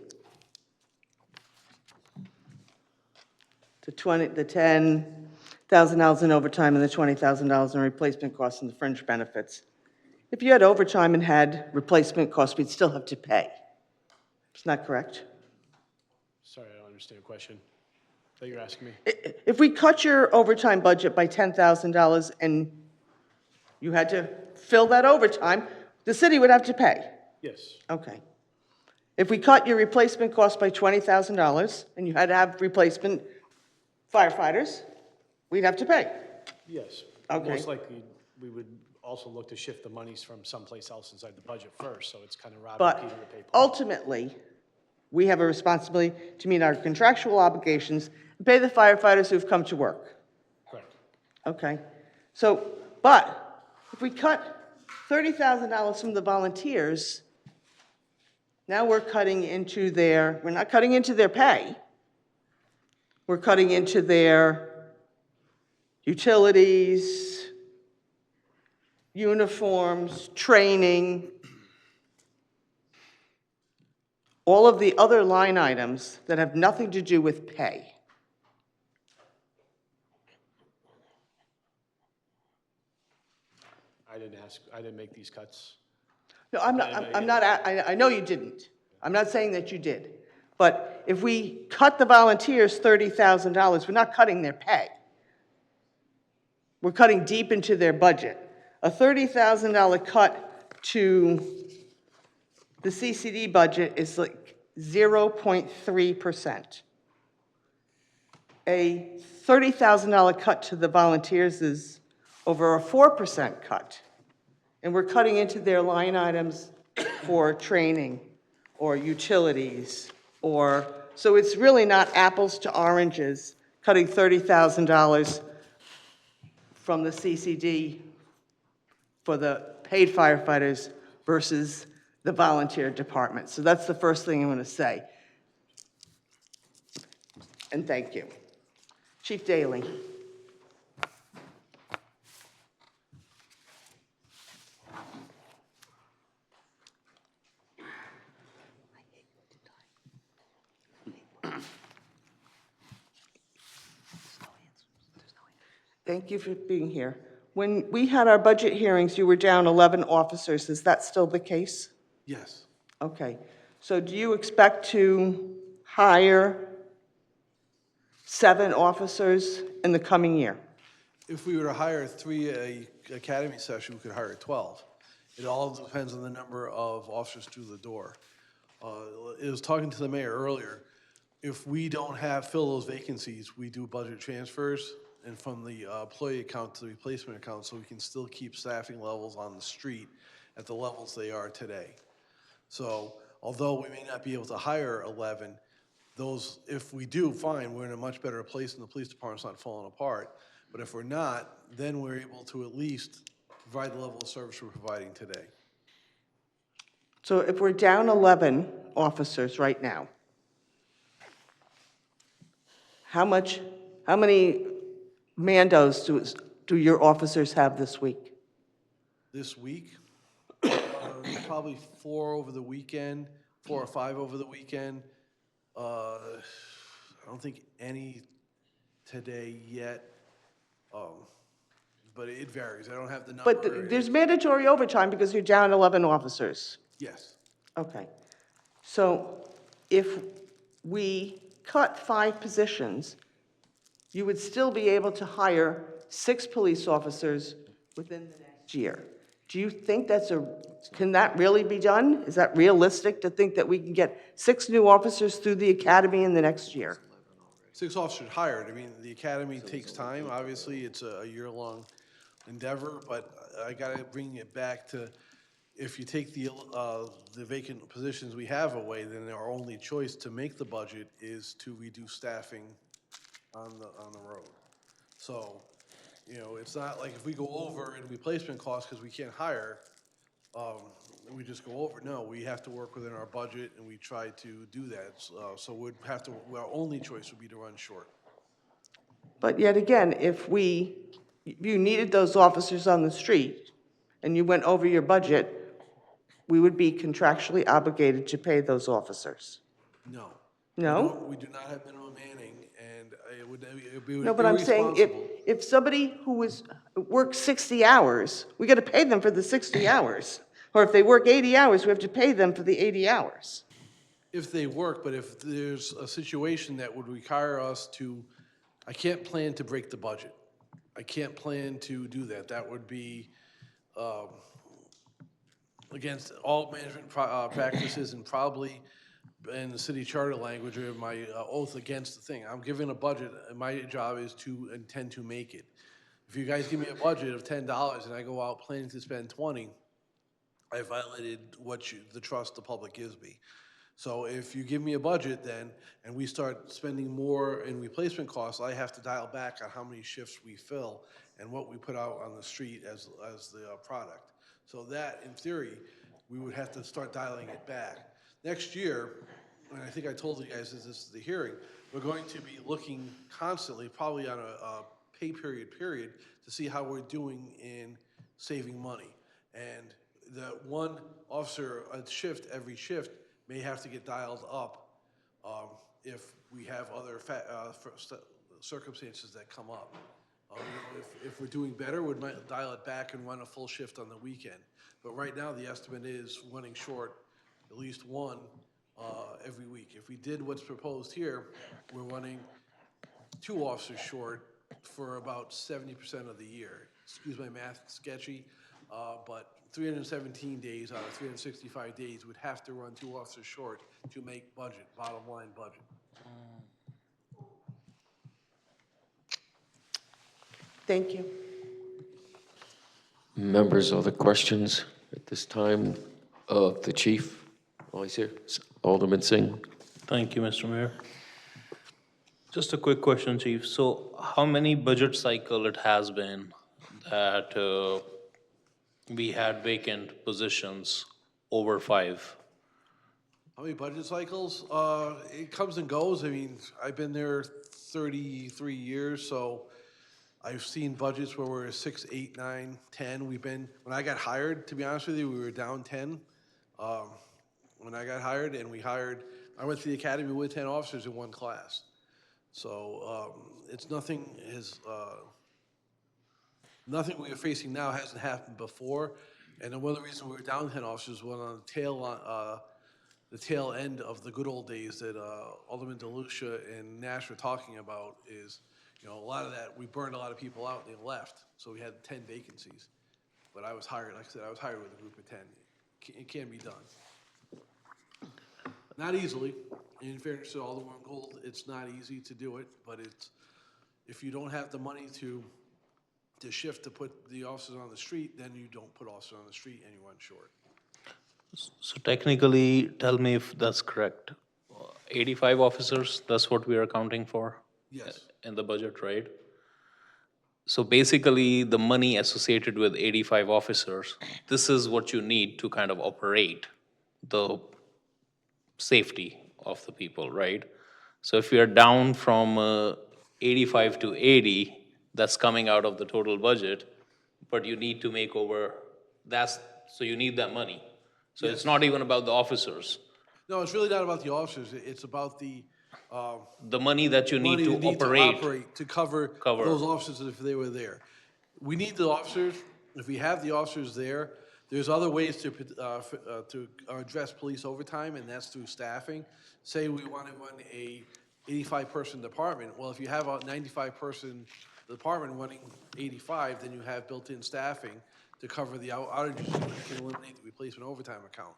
the $10,000 in overtime and the $20,000 in replacement costs and the fringe benefits. If you had overtime and had replacement costs, we'd still have to pay. Isn't that correct? Sorry, I don't understand your question that you're asking me. If we cut your overtime budget by $10,000 and you had to fill that overtime, the city would have to pay. Yes. Okay. If we cut your replacement cost by $20,000 and you had to have replacement firefighters, we'd have to pay. Yes. Okay. Most likely, we would also look to shift the monies from someplace else inside the budget first, so it's kind of robbing Peter to pay Paul. Ultimately, we have a responsibility to meet our contractual obligations and pay the firefighters who've come to work. Correct. Okay. So, but if we cut $30,000 from the volunteers, now we're cutting into we're not cutting into their pay. We're cutting into their utilities, uniforms, training, all of the other line items that have nothing to do with pay. I didn't make these cuts. No, I know you didn't. I'm not saying that you did. But if we cut the volunteers $30,000, we're not cutting their pay. We're cutting deep into their budget. A $30,000 cut to the CCD budget is like 0.3%. A $30,000 cut to the volunteers is over a 4% cut. And we're cutting into their line items for training or utilities so it's really not apples to oranges, cutting $30,000 from the CCD for the paid firefighters versus the volunteer department. So that's the first thing I want to say. And thank you. Chief Daley. Thank you for being here. When we had our budget hearings, you were down 11 officers. Is that still the case? Yes. Okay. So do you expect to hire 7 officers in the coming year? If we were to hire 3 academy session, we could hire 12. It all depends on the number of officers through the door. I was talking to the mayor earlier. If we don't fill those vacancies, we do budget transfers and from the employee account to the replacement account, so we can still keep staffing levels on the street at the levels they are today. So although we may not be able to hire 11, those, if we do, fine, we're in a much better place and the police department's not falling apart. But if we're not, then we're able to at least provide the level of service we're providing today. So if we're down 11 officers right now, how many Mandos do your officers have this week? This week, probably 4 over the weekend, 4 or 5 over the weekend. I don't think any today yet, but it varies. I don't have the number. But there's mandatory overtime because you're down 11 officers. Yes. Okay. So if we cut 5 positions, you would still be able to hire 6 police officers within the next year. Do you think can that really be done? Is that realistic to think that we can get 6 new officers through the academy in the next year? 6 officers hired. I mean, the academy takes time. Obviously, it's a year-long endeavor, but I got to bring it back to, if you take the vacant positions we have away, then our only choice to make the budget is to reduce staffing on the road. So, you know, it's not like if we go over in replacement costs because we can't hire, we just go over. No, we have to work within our budget, and we try to do that. So our only choice would be to run short. But yet again, if you needed those officers on the street and you went over your budget, we would be contractually obligated to pay those officers. No. No? We do not have minimum manning, and it would be No, but I'm saying if somebody who works 60 hours, we got to pay them for the 60 hours. Or if they work 80 hours, we have to pay them for the 80 hours. If they work, but if there's a situation that would require us to, I can't plan to break the budget. I can't plan to do that. That would be against all management practices and probably in the city charter language or my oath against the thing. I'm given a budget, and my job is to intend to make it. If you guys give me a budget of $10 and I go out planning to spend 20, I violated the trust the public gives me. So if you give me a budget then, and we start spending more in replacement costs, I have to dial back on how many shifts we fill and what we put out on the street as the product. So that, in theory, we would have to start dialing it back. Next year, and I think I told you guys this is the hearing, we're going to be looking constantly, probably on a pay period, to see how we're doing in saving money. And the one officer a shift, every shift, may have to get dialed up if we have other circumstances that come up. If we're doing better, we might dial it back and run a full shift on the weekend. But right now, the estimate is running short at least one every week. If we did what's proposed here, we're running 2 officers short for about 70% of the year. Excuse my math, sketchy, but 317 days out of 365 days would have to run 2 officers short to make budget, bottom line budget. Thank you. Members, other questions at this time of the chief? While he's here, Alderman Singh. Thank you, Mr. Mayor. Just a quick question, Chief. So how many budget cycle it has been that we had vacant positions over 5? How many budget cycles? It comes and goes. I mean, I've been there 33 years, so I've seen budgets where we're 6, 8, 9, 10. When I got hired, to be honest with you, we were down 10. When I got hired, I went to the academy with 10 officers in one class. So it's nothing we are facing now hasn't happened before. And then one of the reasons we were down 10 officers was on the tail end of the good old days that Alderman Denanishia and Nash were talking about is, a lot of that, we burned a lot of people out and they left. So we had 10 vacancies. But I was hired, like I said, I was hired with a group of 10. It can be done. Not easily. In fairness to Alderman Gold, it's not easy to do it, but if you don't have the money to shift to put the officers on the street, then you don't put officers on the street and you run short. So technically, tell me if that's correct. 85 officers, that's what we are accounting for? Yes. In the budget, right? So basically, the money associated with 85 officers, this is what you need to kind of operate the safety of the people, right? So if we are down from 85 to 80, that's coming out of the total budget, but you need to make over, so you need that money. So it's not even about the officers. No, it's really not about the officers. It's about the money that you need money to operate. to cover those officers if they were there. We need the officers. If we have the officers there, there's other ways to address police overtime, and that's through staffing. Say we want to run a 85-person department. Well, if you have a 95-person department running 85, then you have built-in staffing to cover the outages, so you can eliminate the replacement overtime account.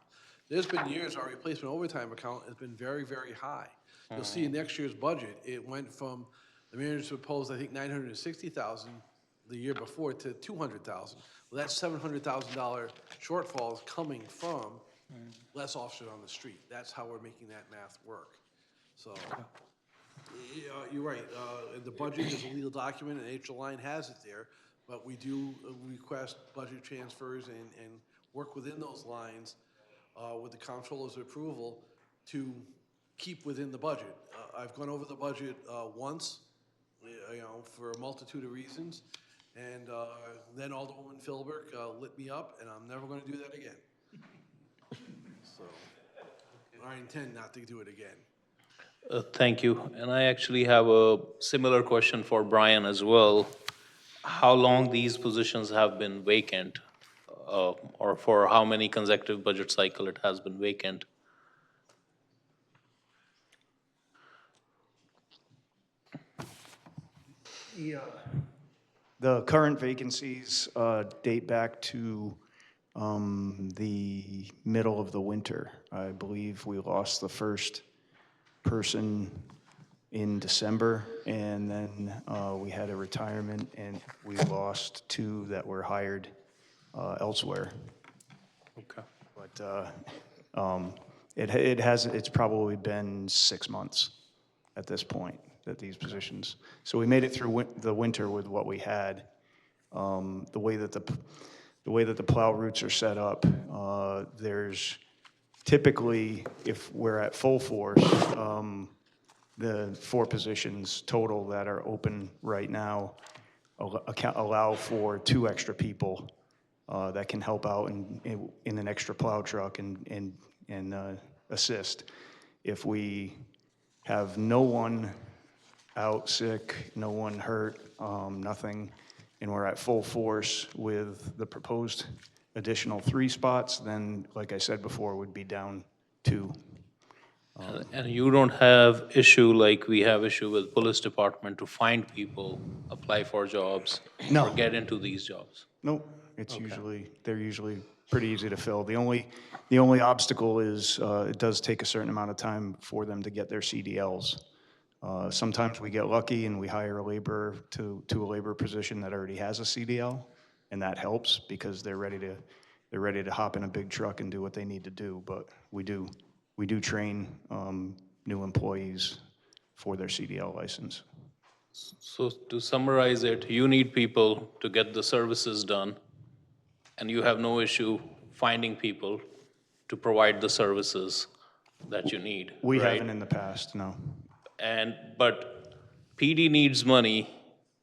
There's been years our replacement overtime account has been very, very high. You'll see in next year's budget, it went from, the manager proposed, I think, $960,000 the year before to $200,000. Well, that's $700,000 shortfalls coming from less officers on the street. That's how we're making that math work. So, you're right. The budget is a legal document, and HR Line has it there, but we do request budget transfers and work within those lines with the comptroller's approval to keep within the budget. I've gone over the budget once, for a multitude of reasons, and then Alderwoman Philbrick lit me up, and I'm never going to do that again. So, I intend not to do it again. Thank you. And I actually have a similar question for Brian as well. How long these positions have been vacant, or for how many consecutive budget cycle it has been vacant? Yeah. The current vacancies date back to the middle of the winter. I believe we lost the first person in December, and then we had a retirement, and we lost 2 that were hired elsewhere. Okay. But it's probably been 6 months at this point that these positions. So we made it through the winter with what we had. The way that the plow routes are set up, there's typically, if we're at full force, the 4 positions total that are open right now allow for 2 extra people that can help out in an extra plow truck and assist. If we have no one out sick, no one hurt, nothing, and we're at full force with the proposed additional 3 spots, then, like I said before, would be down 2. And you don't have issue like we have issue with police department to find people, apply for jobs, No. or get into these jobs? Nope, they're usually pretty easy to fill. The only obstacle is, it does take a certain amount of time for them to get their CDLs. Sometimes we get lucky and we hire a laborer to a labor position that already has a CDL, and that helps because they're ready to hop in a big truck and do what they need to do. But we do train new employees for their CDL license. So to summarize it, you need people to get the services done, and you have no issue finding people to provide the services that you need, We right? haven't in the past, no. But PD needs money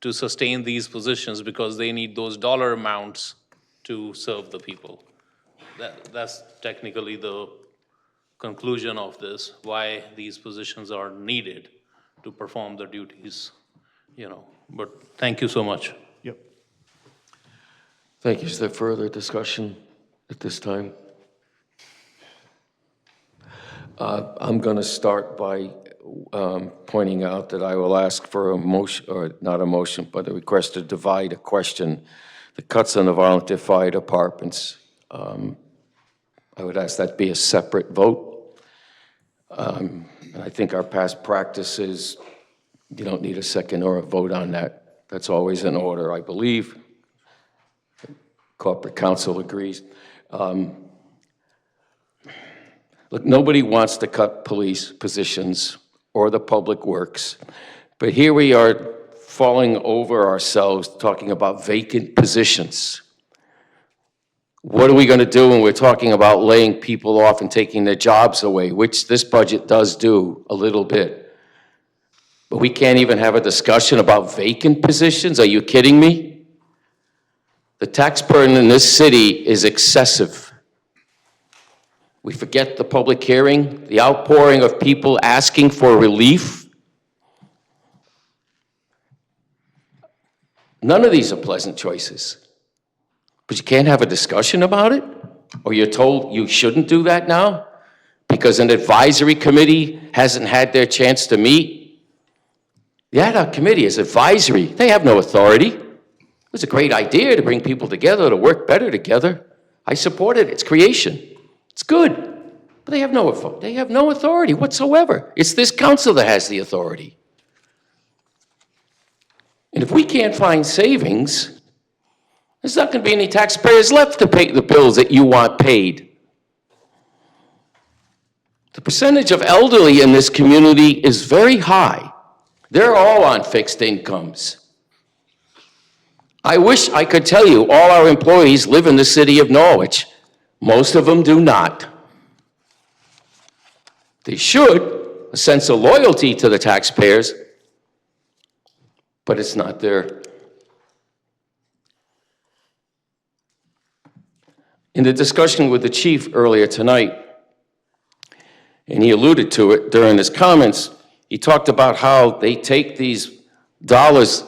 to sustain these positions because they need those dollar amounts to serve the people. That's technically the conclusion of this, why these positions are needed to perform the duties, But thank you so much. Yep. Thank you. Is there further discussion at this time? I'm going to start by pointing out that I will ask for a motion, or not a motion, but a request to divide a question, the cuts on the volunteer fire departments. I would ask that be a separate vote. And I think our past practice is you don't need a second or a vote on that. That's always in order, I believe. Corporate counsel agrees. Look, nobody wants to cut police positions or the public works, but here we are falling over ourselves talking about vacant positions. What are we going to do when we're talking about laying people off and taking their jobs away, which this budget does do a little bit? But we can't even have a discussion about vacant positions? Are you kidding me? The tax burden in this city is excessive. We forget the public hearing, the outpouring of people asking for relief. None of these are pleasant choices. But you can't have a discussion about it? Or you're told you shouldn't do that now? Because an advisory committee hasn't had their chance to meet? The ad hoc committee is advisory. They have no authority. It was a great idea to bring people together to work better together. I support it. It's creation. It's good. But they have no authority whatsoever. It's this council that has the authority. And if we can't find savings, there's not going to be any taxpayers left to pay the bills that you want paid. The percentage of elderly in this community is very high. They're all on fixed incomes. I wish I could tell you all our employees live in the city of Norwich. Most of them do not. They should, a sense of loyalty to the taxpayers, but it's not there. In the discussion with the chief earlier tonight, and he alluded to it during his comments, he talked about how they take these dollars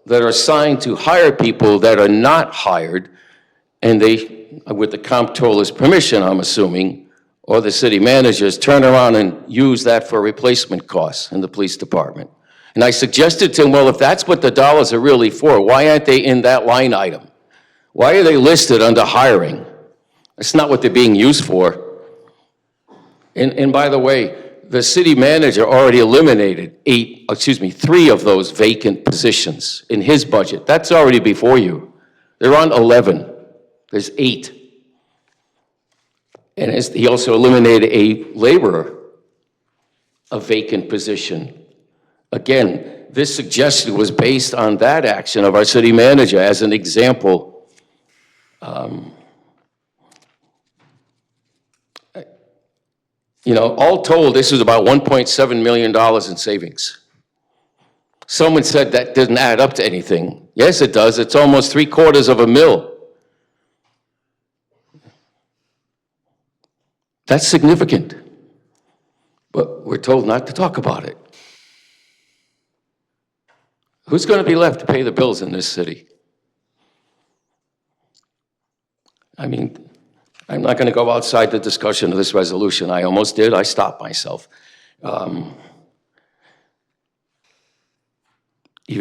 that are assigned to hire people that are not hired, and they, with the comptroller's permission, I'm assuming, or the city managers, turn around and use that for replacement costs in the police department. And I suggested to him, well, if that's what the dollars are really for, why aren't they in that line item? Why are they listed under hiring? That's not what they're being used for. And by the way, the city manager already eliminated 3 of those vacant positions in his budget. That's already before you. They're on 11. There's 8. And he also eliminated a laborer, a vacant position. Again, this suggestion was based on that action of our city manager as an example. All told, this is about $1.7 million in savings. Someone said that didn't add up to anything. Yes, it does. It's almost $750,000. That's significant. But we're told not to talk about it. Who's going to be left to pay the bills in this city? I mean, I'm not going to go outside the discussion of this resolution. I almost did. I stopped myself. You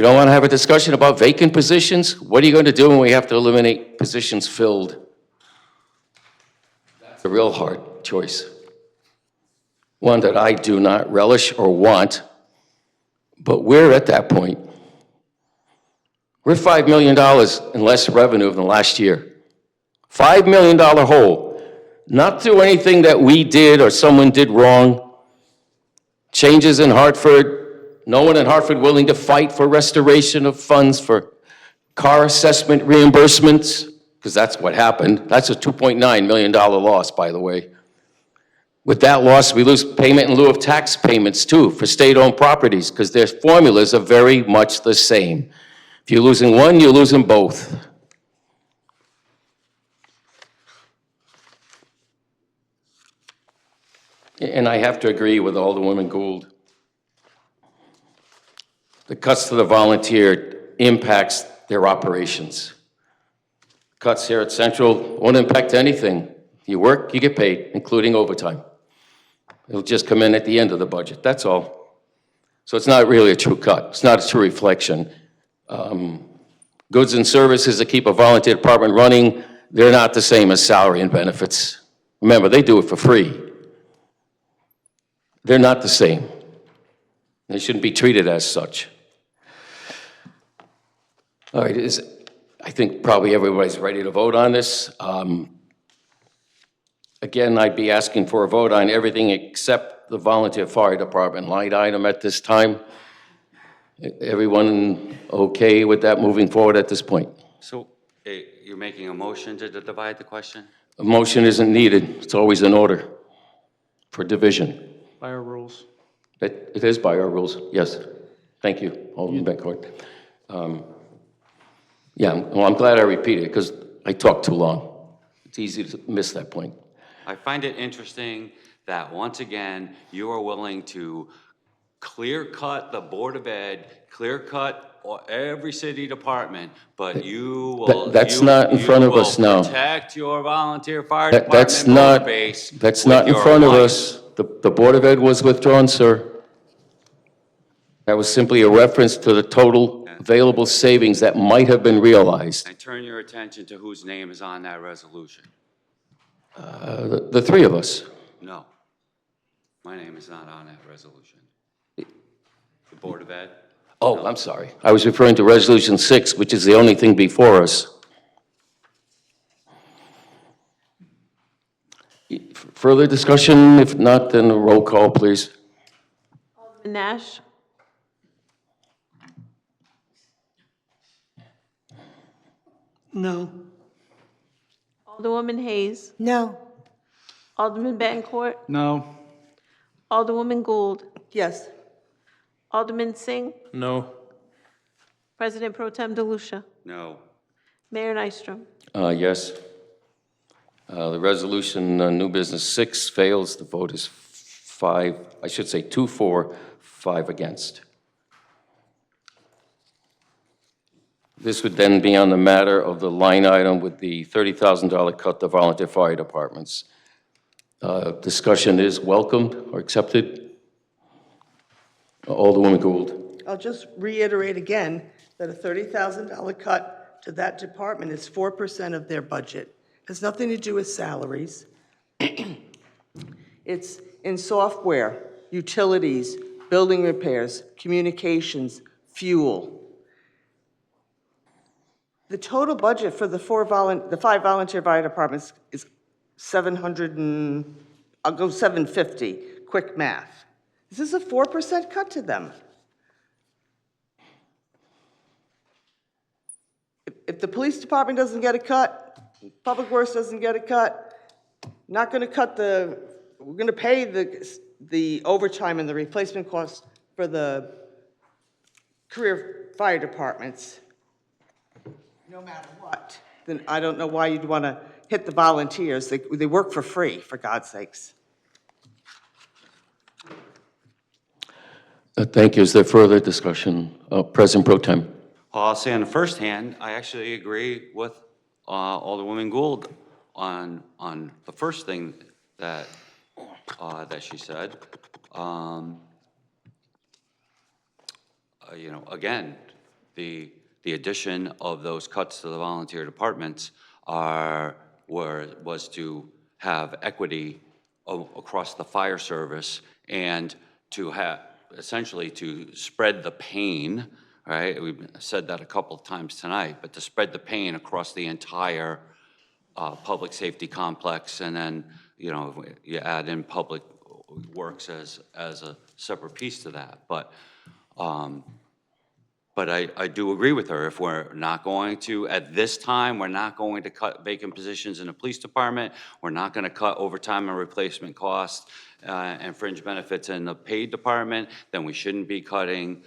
don't want to have a discussion about vacant positions? What are you going to do when we have to eliminate positions filled? That's a real hard choice. One that I do not relish or want, but we're at that point. We're $5 million in less revenue than last year. $5 million hole. Not through anything that we did or someone did wrong. Changes in Hartford. No one in Hartford willing to fight for restoration of funds for car assessment reimbursements, because that's what happened. That's a $2.9 million loss, by the way. With that loss, we lose payment in lieu of tax payments, too, for state-owned properties, because their formulas are very much the same. If you're losing one, you're losing both. And I have to agree with Alderwoman Gould. The cuts to the volunteer impacts their operations. Cuts here at Central won't impact anything. You work, you get paid, including overtime. It'll just come in at the end of the budget, that's all. So it's not really a true cut. It's not a true reflection. Goods and services that keep a volunteer department running, they're not the same as salary and benefits. Remember, they do it for free. They're not the same. They shouldn't be treated as such. All right, I think probably everybody's ready to vote on this. Again, I'd be asking for a vote on everything except the volunteer fire department line item at this time. Everyone okay with that moving forward at this point? So you're making a motion to divide the question? A motion isn't needed. It's always in order for division. By our rules. It is by our rules, yes. Thank you, Alderman Bencourt. Yeah, well, I'm glad I repeated it because I talked too long. It's easy to miss that point. I find it interesting that, once again, you are willing to clear-cut the Board of Ed, clear-cut every city department, but you will... That's not in front of us now. Protect your volunteer fire department base. That's not in front of us. The Board of Ed was withdrawn, sir. That was simply a reference to the total available savings that might have been realized. I turn your attention to whose name is on that resolution. The three of us. No. My name is not on that resolution. The Board of Ed? Oh, I'm sorry. I was referring to Resolution 6, which is the only thing before us. Further discussion? If not, then a roll call, please. Alderman Nash? No. Alderwoman Hayes? No. Alderman Bettencourt? No. Alderwoman Gould? Yes. Alderman Singh? No. President Pro Tem DeLucia? No. Mayor Nystrom? Yes. The resolution, new business 6 fails. The vote is 2 for, 5 against. This would then be on the matter of the line item with the $30,000 cut to volunteer fire departments. Discussion is welcomed or accepted. Alderwoman Gould. I'll just reiterate again that a $30,000 cut to that department is 4% of their budget. Has nothing to do with salaries. It's in software, utilities, building repairs, communications, fuel. The total budget for the 5 volunteer fire departments is I'll go 750, quick math. Is this a 4% cut to them? If the police department doesn't get a cut, Public Works doesn't get a cut, not going to cut we're going to pay the overtime and the replacement costs for the career fire departments, no matter what, then I don't know why you'd want to hit the volunteers. They work for free, for God's sakes. Thank you. Is there further discussion? President Pro Tem. Well, I'll say on the first hand, I actually agree with Alderwoman Gould on the first thing that she said. You know, again, the addition of those cuts to the volunteer departments was to have equity across the fire service and to have, essentially to spread the pain, right? We've said that a couple of times tonight, but to spread the pain across the entire public safety complex, and then, you know, you add in public works as a separate piece to that. But I do agree with her. If we're not going to, at this time, we're not going to cut vacant positions in the police department, we're not going to cut overtime and replacement costs and fringe benefits in the paid department, then we shouldn't be cutting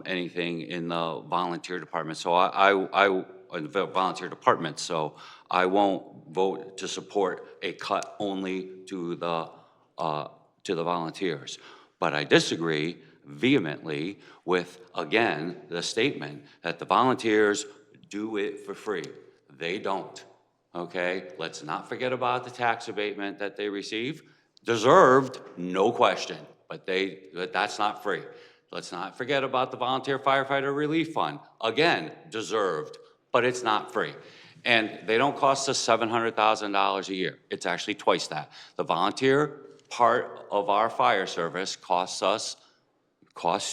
anything in the volunteer department. So the volunteer department. So I won't vote to support a cut only to the volunteers. But I disagree vehemently with, again, the statement that the volunteers do it for free. They don't, okay? Let's not forget about the tax abatement that they receive. Deserved, no question, but that's not free. Let's not forget about the Volunteer Firefighter Relief Fund. Again, deserved, but it's not free. And they don't cost us $700,000 a year. It's actually twice that. The volunteer part of our fire service costs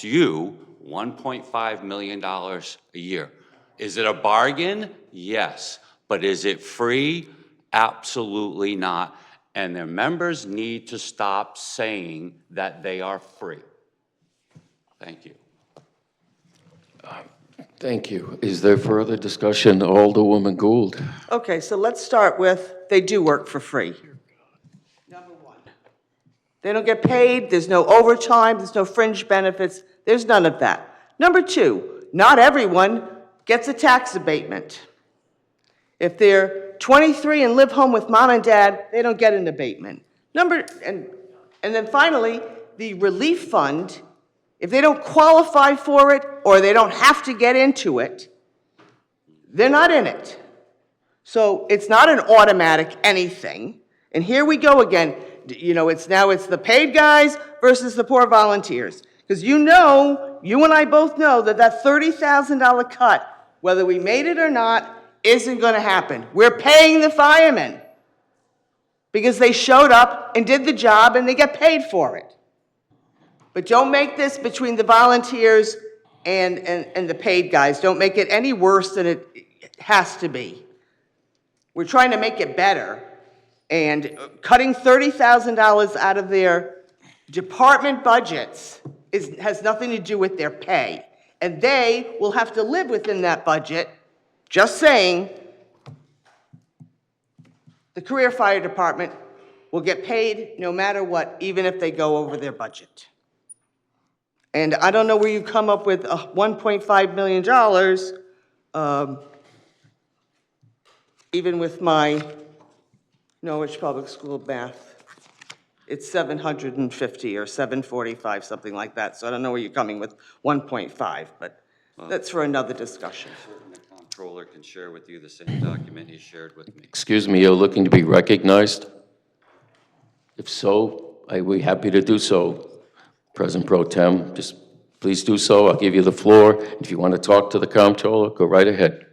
you $1.5 million a year. Is it a bargain? Yes. But is it free? Absolutely not. And their members need to stop saying that they are free. Thank you. Thank you. Is there further discussion? Alderwoman Gould. Okay, so let's start with, they do work for free. Number one. They don't get paid, there's no overtime, there's no fringe benefits, there's none of that. Number two, not everyone gets a tax abatement. If they're 23 and live home with mom and dad, they don't get an abatement. And then finally, the relief fund, if they don't qualify for it or they don't have to get into it, they're not in it. So it's not an automatic anything. And here we go again. You know, it's the paid guys versus the poor volunteers. Because you and I both know that $30,000 cut, whether we made it or not, isn't going to happen. We're paying the firemen because they showed up and did the job and they get paid for it. But don't make this between the volunteers and the paid guys. Don't make it any worse than it has to be. We're trying to make it better. And cutting $30,000 out of their department budgets has nothing to do with their pay. And they will have to live within that budget. Just saying, the career fire department will get paid no matter what, even if they go over their budget. And I don't know where you come up with $1.5 million, even with my Norwich Public School math. It's 750 or 745, something like that. So I don't know where you're coming with 1.5, but that's for another discussion. The comptroller can share with you the same document he shared with me. Excuse me, you're looking to be recognized? If so, I'd be happy to do so. President Pro Tem, just please do so. I'll give you the floor. If you want to talk to the comptroller, go right ahead.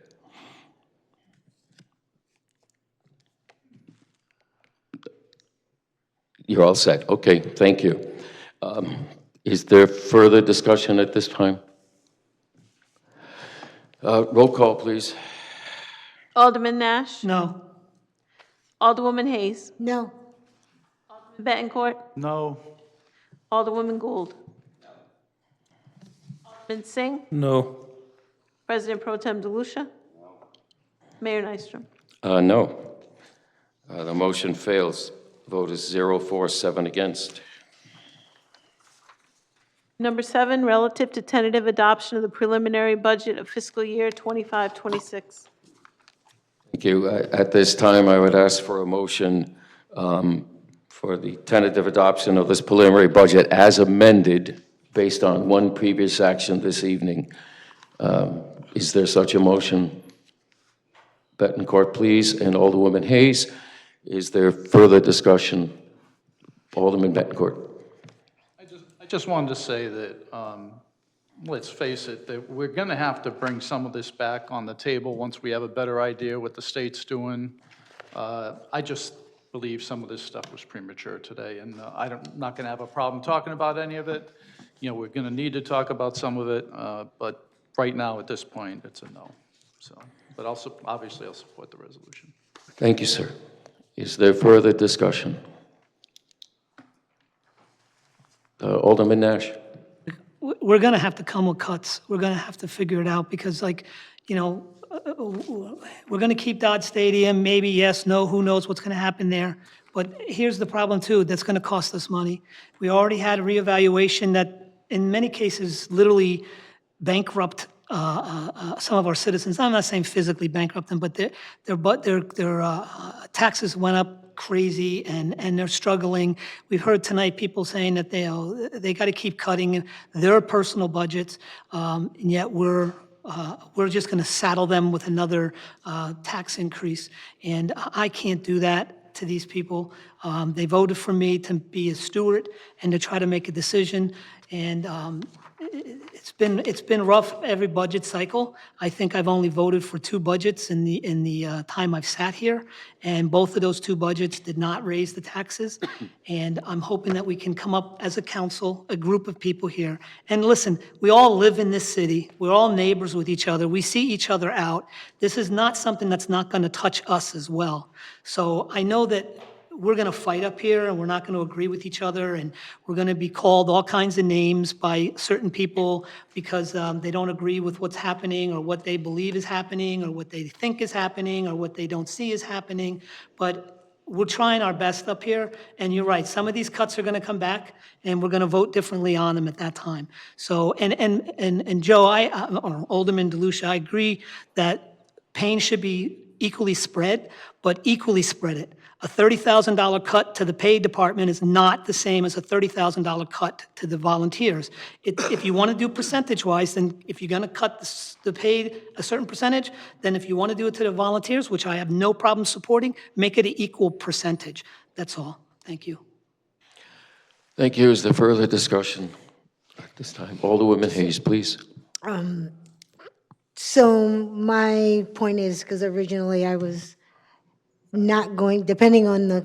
You're all set. Okay, thank you. Is there further discussion at this time? Roll call, please. Alderman Nash? No. Alderwoman Hayes? No. Alderman Bettencourt? No. Alderwoman Gould? Alderman Singh? No. President Pro Tem DeLucia? Mayor Nystrom? No. The motion fails. Vote is 0-4-7 against. Number 7, relative to tentative adoption of the preliminary budget of fiscal year 25-26. Thank you. At this time, I would ask for a motion for the tentative adoption of this preliminary budget as amended based on one previous action this evening. Is there such a motion? Bettencourt, please, and Alderwoman Hayes. Is there further discussion? Alderman Bettencourt. I just wanted to say that, let's face it, that we're going to have to bring some of this back on the table once we have a better idea what the state's doing. I just believe some of this stuff was premature today, and I'm not going to have a problem talking about any of it. You know, we're going to need to talk about some of it, but right now, at this point, it's a no. So, but obviously, I'll support the resolution. Thank you, sir. Is there further discussion? Alderman Nash. We're going to have to come with cuts. We're going to have to figure it out because, like, you know, we're going to keep Dodge Stadium, maybe yes, no, who knows what's going to happen there. But here's the problem, too, that's going to cost us money. We already had a reevaluation that, in many cases, literally bankrupt some of our citizens. I'm not saying physically bankrupt them, but their taxes went up crazy and they're struggling. We've heard tonight people saying that they got to keep cutting their personal budgets, and yet we're just going to saddle them with another tax increase. And I can't do that to these people. They voted for me to be a steward and to try to make a decision. And it's been rough every budget cycle. I think I've only voted for 2 budgets in the time I've sat here, and both of those 2 budgets did not raise the taxes. And I'm hoping that we can come up as a council, a group of people here. And listen, we all live in this city. We're all neighbors with each other. We see each other out. This is not something that's not going to touch us as well. So I know that we're going to fight up here, and we're not going to agree with each other, and we're going to be called all kinds of names by certain people because they don't agree with what's happening or what they believe is happening or what they think is happening or what they don't see is happening. But we're trying our best up here, and you're right, some of these cuts are going to come back, and we're going to vote differently on them at that time. So, and Joe, or Alderman DeLucia, I agree that pain should be equally spread, but equally spread it. A $30,000 cut to the paid department is not the same as a $30,000 cut to the volunteers. If you want to do percentage-wise, then if you're going to cut the paid a certain percentage, then if you want to do it to the volunteers, which I have no problem supporting, make it an equal percentage. That's all. Thank you. Thank you. Is there further discussion at this time? Alderwoman Hayes, please. So my point is, because originally I was not going, depending on the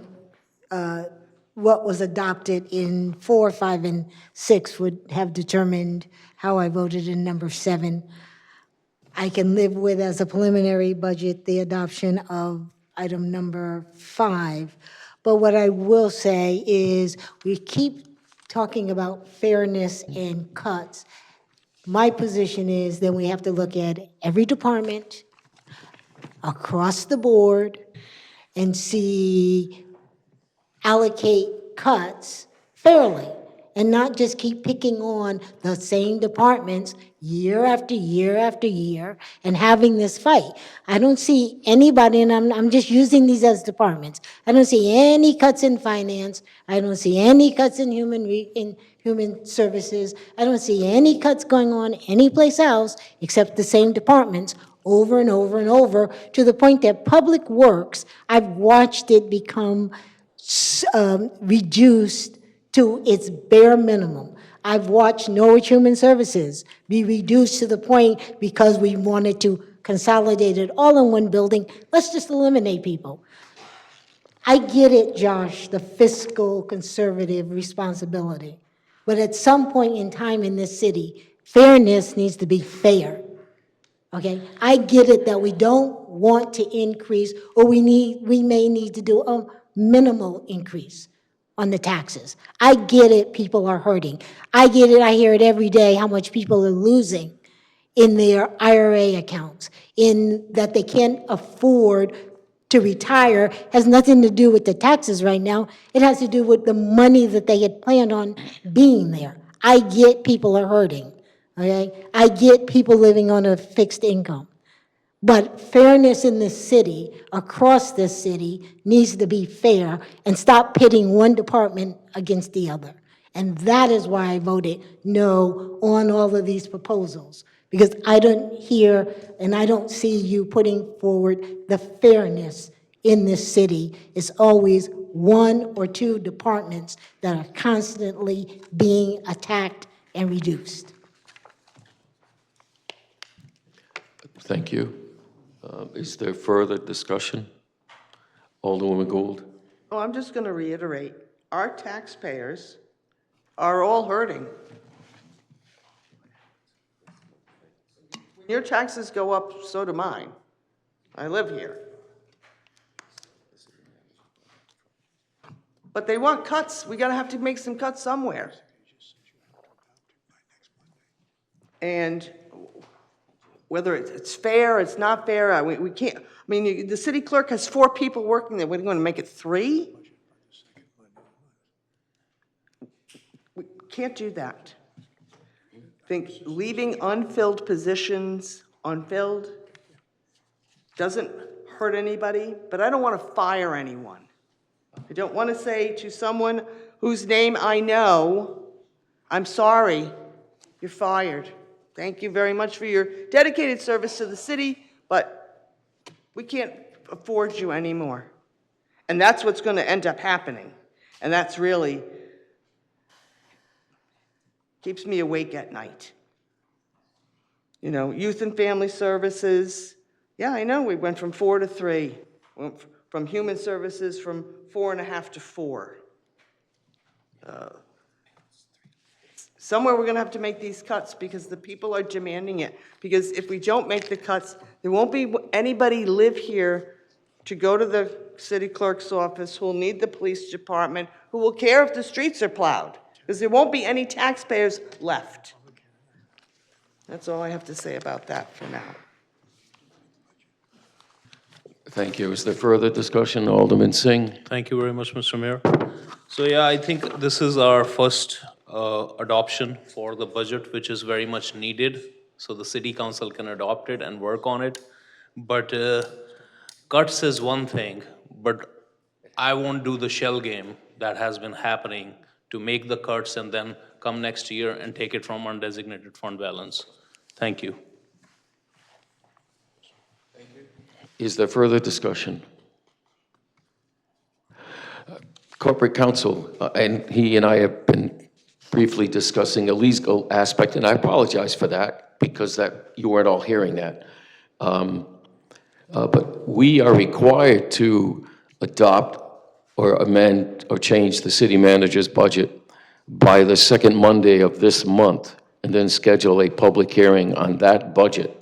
what was adopted in 4, 5, and 6 would have determined how I voted in number 7. I can live with, as a preliminary budget, the adoption of item number 5. But what I will say is we keep talking about fairness and cuts. My position is that we have to look at every department across the board and allocate cuts fairly, and not just keep picking on the same departments year after year after year and having this fight. I don't see anybody, and I'm just using these as departments. I don't see any cuts in finance. I don't see any cuts in human services. I don't see any cuts going on anyplace else except the same departments over and over and over, to the point that Public Works, I've watched it become reduced to its bare minimum. I've watched Norwich Human Services be reduced to the point, because we wanted to consolidate it all in one building, let's just eliminate people. I get it, Josh, the fiscal conservative responsibility. But at some point in time in this city, fairness needs to be fair. Okay, I get it that we don't want to increase, or we may need to do a minimal increase on the taxes. I get it, people are hurting. I get it, I hear it every day, how much people are losing in their IRA accounts, in that they can't afford to retire. Has nothing to do with the taxes right now. It has to do with the money that they had planned on being there. I get people are hurting. Okay, I get people living on a fixed income, but fairness in this city, across this city, needs to be fair and stop pitting one department against the other. And that is why I voted no on all of these proposals, because I don't hear and I don't see you putting forward the fairness in this city. It's always one or two departments that are constantly being attacked and reduced. Thank you. Is there further discussion? Alderwoman Gould? Oh, I'm just going to reiterate, our taxpayers are all hurting. When your taxes go up, so do mine. I live here. But they want cuts. We're going to have to make some cuts somewhere. And whether it's fair, it's not fair, we can't, I mean, the city clerk has 4 people working there. We're going to make it 3? We can't do that. I think leaving unfilled positions unfilled doesn't hurt anybody, but I don't want to fire anyone. I don't want to say to someone whose name I know, I'm sorry, you're fired. Thank you very much for your dedicated service to the city, but we can't afford you anymore. And that's what's going to end up happening. And that's really keeps me awake at night. You know, youth and family services. Yeah, I know, we went from 4 to 3. From human services from 4.5 to 4. Somewhere we're going to have to make these cuts because the people are demanding it. Because if we don't make the cuts, there won't be anybody live here to go to the city clerk's office who will need the police department, who will care if the streets are plowed. Because there won't be any taxpayers left. That's all I have to say about that for now. Thank you. Is there further discussion? Alderman Singh? Thank you very much, Mr. Mayor. So yeah, I think this is our first adoption for the budget, which is very much needed, so the city council can adopt it and work on it. But cuts is one thing, but I won't do the shell game that has been happening to make the cuts and then come next year and take it from undesignated fund balance. Thank you. Is there further discussion? Corporate counsel, and he and I have been briefly discussing a legal aspect, and I apologize for that because you weren't all hearing that. But we are required to adopt or amend or change the city manager's budget by the second Monday of this month, and then schedule a public hearing on that budget.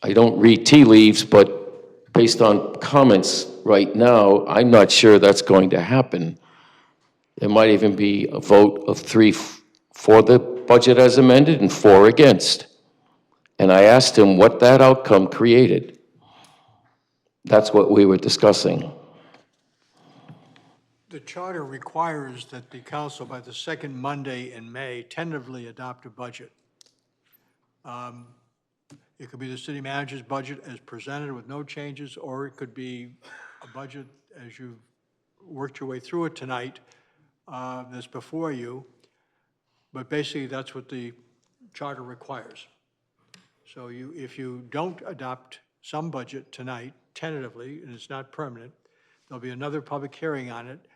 I don't read tea leaves, but based on comments right now, I'm not sure that's going to happen. There might even be a vote of 3 for the budget as amended and 4 against. And I asked him what that outcome created. That's what we were discussing. The charter requires that the council, by the second Monday in May, tentatively adopt a budget. It could be the city manager's budget as presented with no changes, or it could be a budget as you've worked your way through it tonight that's before you. But basically, that's what the charter requires. So if you don't adopt some budget tonight, tentatively, and it's not permanent, there'll be another public hearing on it.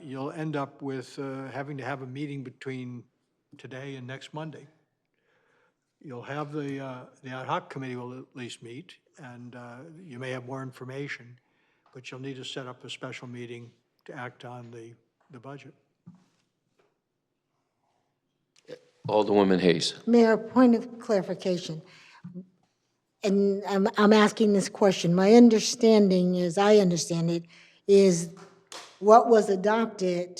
You'll end up with having to have a meeting between today and next Monday. You'll have the ad hoc committee will at least meet, and you may have more information, but you'll need to set up a special meeting to act on the budget. Alderwoman Hayes. Mayor, point of clarification. And I'm asking this question. My understanding, as I understand it, is what was adopted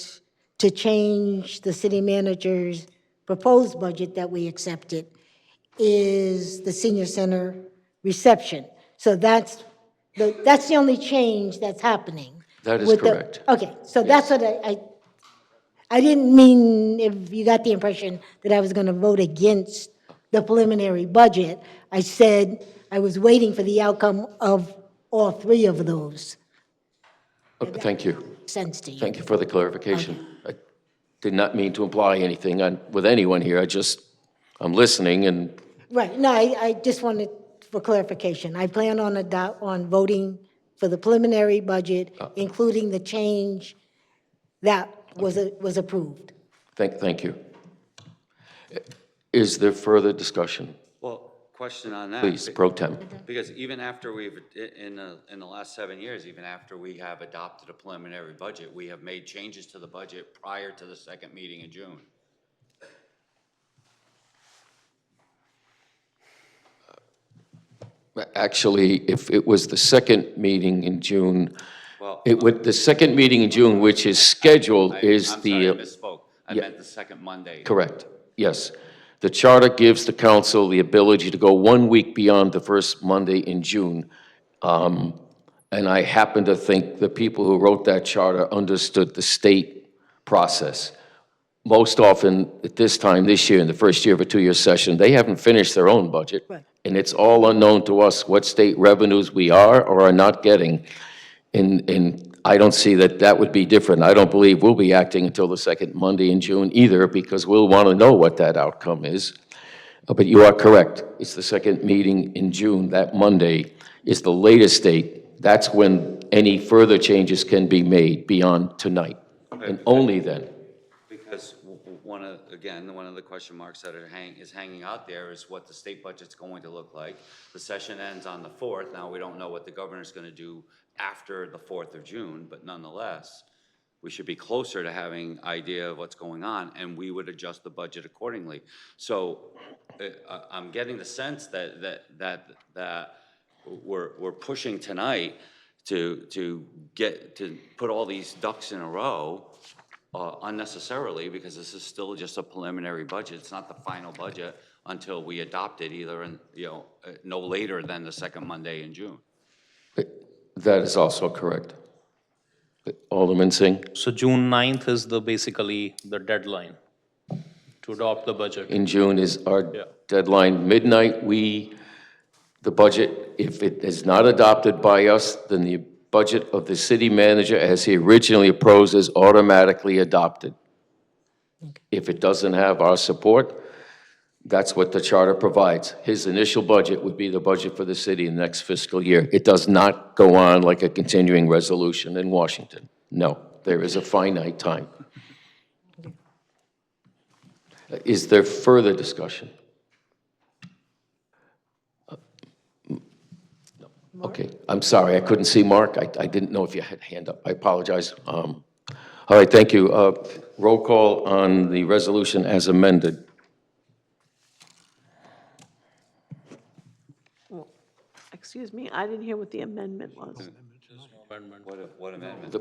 to change the city manager's proposed budget that we accepted is the senior center reception. So that's the only change that's happening. That is correct. Okay, so that's what I didn't mean if you got the impression that I was going to vote against the preliminary budget. I said I was waiting for the outcome of all 3 of those. Thank you. Sense to you. Thank you for the clarification. I did not mean to imply anything with anyone here. I'm listening and... Right, no, I just wanted for clarification. I plan on voting for the preliminary budget, including the change that was approved. Thank you. Is there further discussion? Well, question on that. Please, pro tem. Because even after we've, in the last 7 years, even after we have adopted a preliminary budget, we have made changes to the budget prior to the second meeting in June. Actually, if it was the second meeting in June, Well, the second meeting in June, which is scheduled, is I'm sorry, I the, misspoke. I yeah. meant the second Monday. correct, yes. The charter gives the council the ability to go 1 week beyond the first Monday in June. And I happen to think the people who wrote that charter understood the state process. Most often, at this time this year, in the first year of a 2-year session, they haven't finished their own budget. Right. And it's all unknown to us what state revenues we are or are not getting. And I don't see that that would be different. I don't believe we'll be acting until the second Monday in June either, because we'll want to know what that outcome is. But you are correct. It's the second meeting in June. That Monday is the latest date. That's when any further changes can be made beyond tonight, and only then. Because one of the question marks that is hanging out there is what the state budget's going to look like. The session ends on the 4th. Now, we don't know what the governor's going to do after the 4th of June, but nonetheless, we should be closer to having idea of what's going on, and we would adjust the budget accordingly. So I'm getting the sense that we're pushing tonight to put all these ducks in a row unnecessarily, because this is still just a preliminary budget. It's not the final budget until we adopt it, either no later than the second Monday in June. That is also correct. Alderman Singh? So June 9th is basically the deadline to adopt the budget. In June is our deadline. Midnight, the budget, if it is not adopted by us, then the budget of the city manager as he originally proposed is automatically adopted. If it doesn't have our support, that's what the charter provides. His initial budget would be the budget for the city in the next fiscal year. It does not go on like a continuing resolution in Washington. No, there is a finite time. Is there further discussion? Okay, I'm sorry, I couldn't see Mark. I didn't know if you had a hand up. I apologize. All right, thank you. Roll call on the resolution as amended. Excuse me, I didn't hear what the amendment was. What amendment?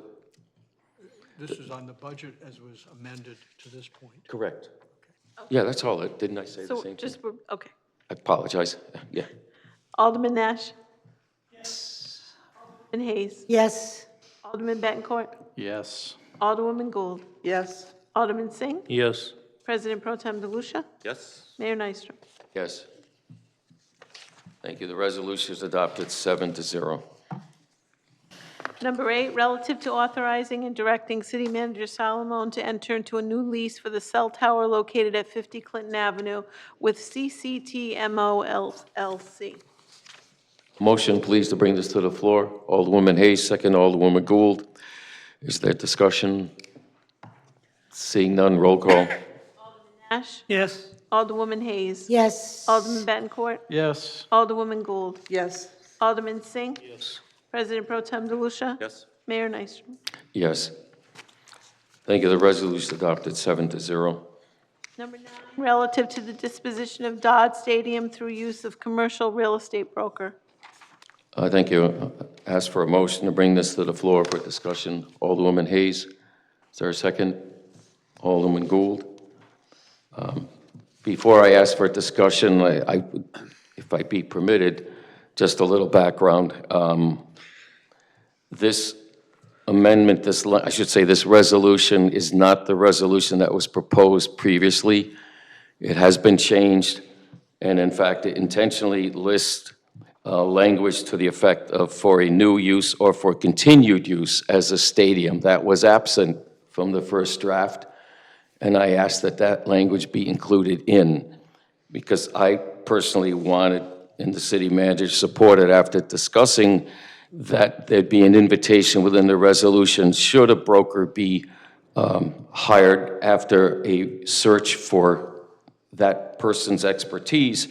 This is on the budget as was amended to this point. Correct. Yeah, that's all. Didn't I say the So same just, thing? okay. I apologize. Yeah. Alderman Nash? Yes. Alderman Hayes? Yes. Alderman Betancourt? Yes. Alderwoman Gould? Yes. Alderman Singh? Yes. President Pro Tem DeLucia? Yes? Mayor Nystrom? Yes. Thank you. The resolution is adopted 7-0. Number 8, relative to authorizing and directing City Manager Solomon to enter into a new lease for the cell tower located at 50 Clinton Avenue with CCTMO LLC. Motion, please, to bring this to the floor. Alderwoman Hayes, second. Alderwoman Gould. Is there discussion? Seeing none, roll call. Nash? Yes. Alderwoman Hayes? Yes. Alderman Betancourt? Yes. Alderwoman Gould? Yes. Alderman Singh? Yes. President Pro Tem DeLucia? Yes? Mayor Nystrom? Yes. Thank you. The resolution is adopted 7-0. Number 9, relative to the disposition of Dodd Stadium through use of commercial real estate broker. Thank you. Ask for a motion to bring this to the floor for discussion. Alderwoman Hayes, is there a second? Alderman Gould. Before I ask for discussion, if I be permitted, just a little background. This amendment, this resolution is not the resolution that was proposed previously. It has been changed, and in fact, it intentionally lists language to the effect of for a new use or for continued use as a stadium. That was absent from the first draft, and I asked that that language be included in, because I personally wanted, and the city manager supported after discussing that there'd be an invitation within the resolution, should a broker be hired after a search for that person's expertise,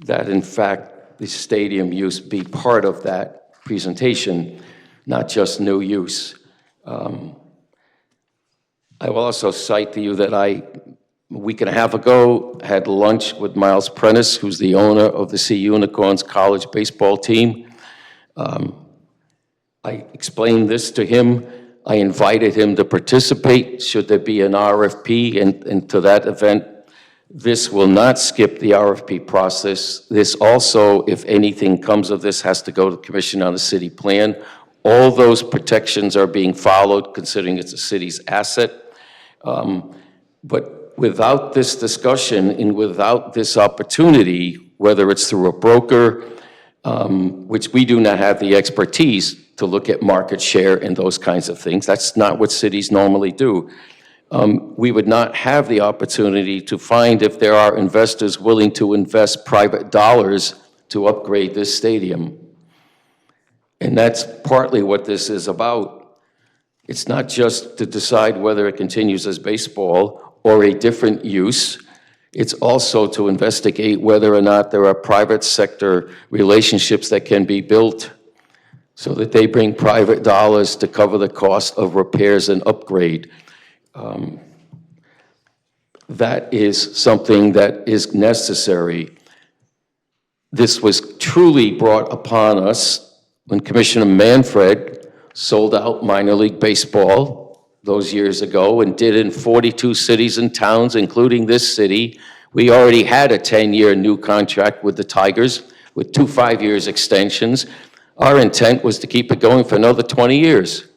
that in fact the stadium use be part of that presentation, not just new use. I will also cite to you that a week and a half ago, had lunch with Miles Prentice, who's the owner of the Sea Unicorns college baseball team. I explained this to him. I invited him to participate should there be an RFP, and to that event, this will not skip the RFP process. This also, if anything comes of this, has to go to the Commission on the City Plan. All those protections are being followed, considering it's a city's asset. But without this discussion and without this opportunity, whether it's through a broker, which we do not have the expertise to look at market share and those kinds of things, that's not what cities normally do. We would not have the opportunity to find if there are investors willing to invest private dollars to upgrade this stadium. And that's partly what this is about. It's not just to decide whether it continues as baseball or a different use. It's also to investigate whether or not there are private sector relationships that can be built so that they bring private dollars to cover the cost of repairs and upgrade. That is something that is necessary. This was truly brought upon us when Commissioner Manfred sold out minor league baseball those years ago and did in 42 cities and towns, including this city. We already had a 10-year new contract with the Tigers with 2 5-year extensions. Our intent was to keep it going for another 20 years.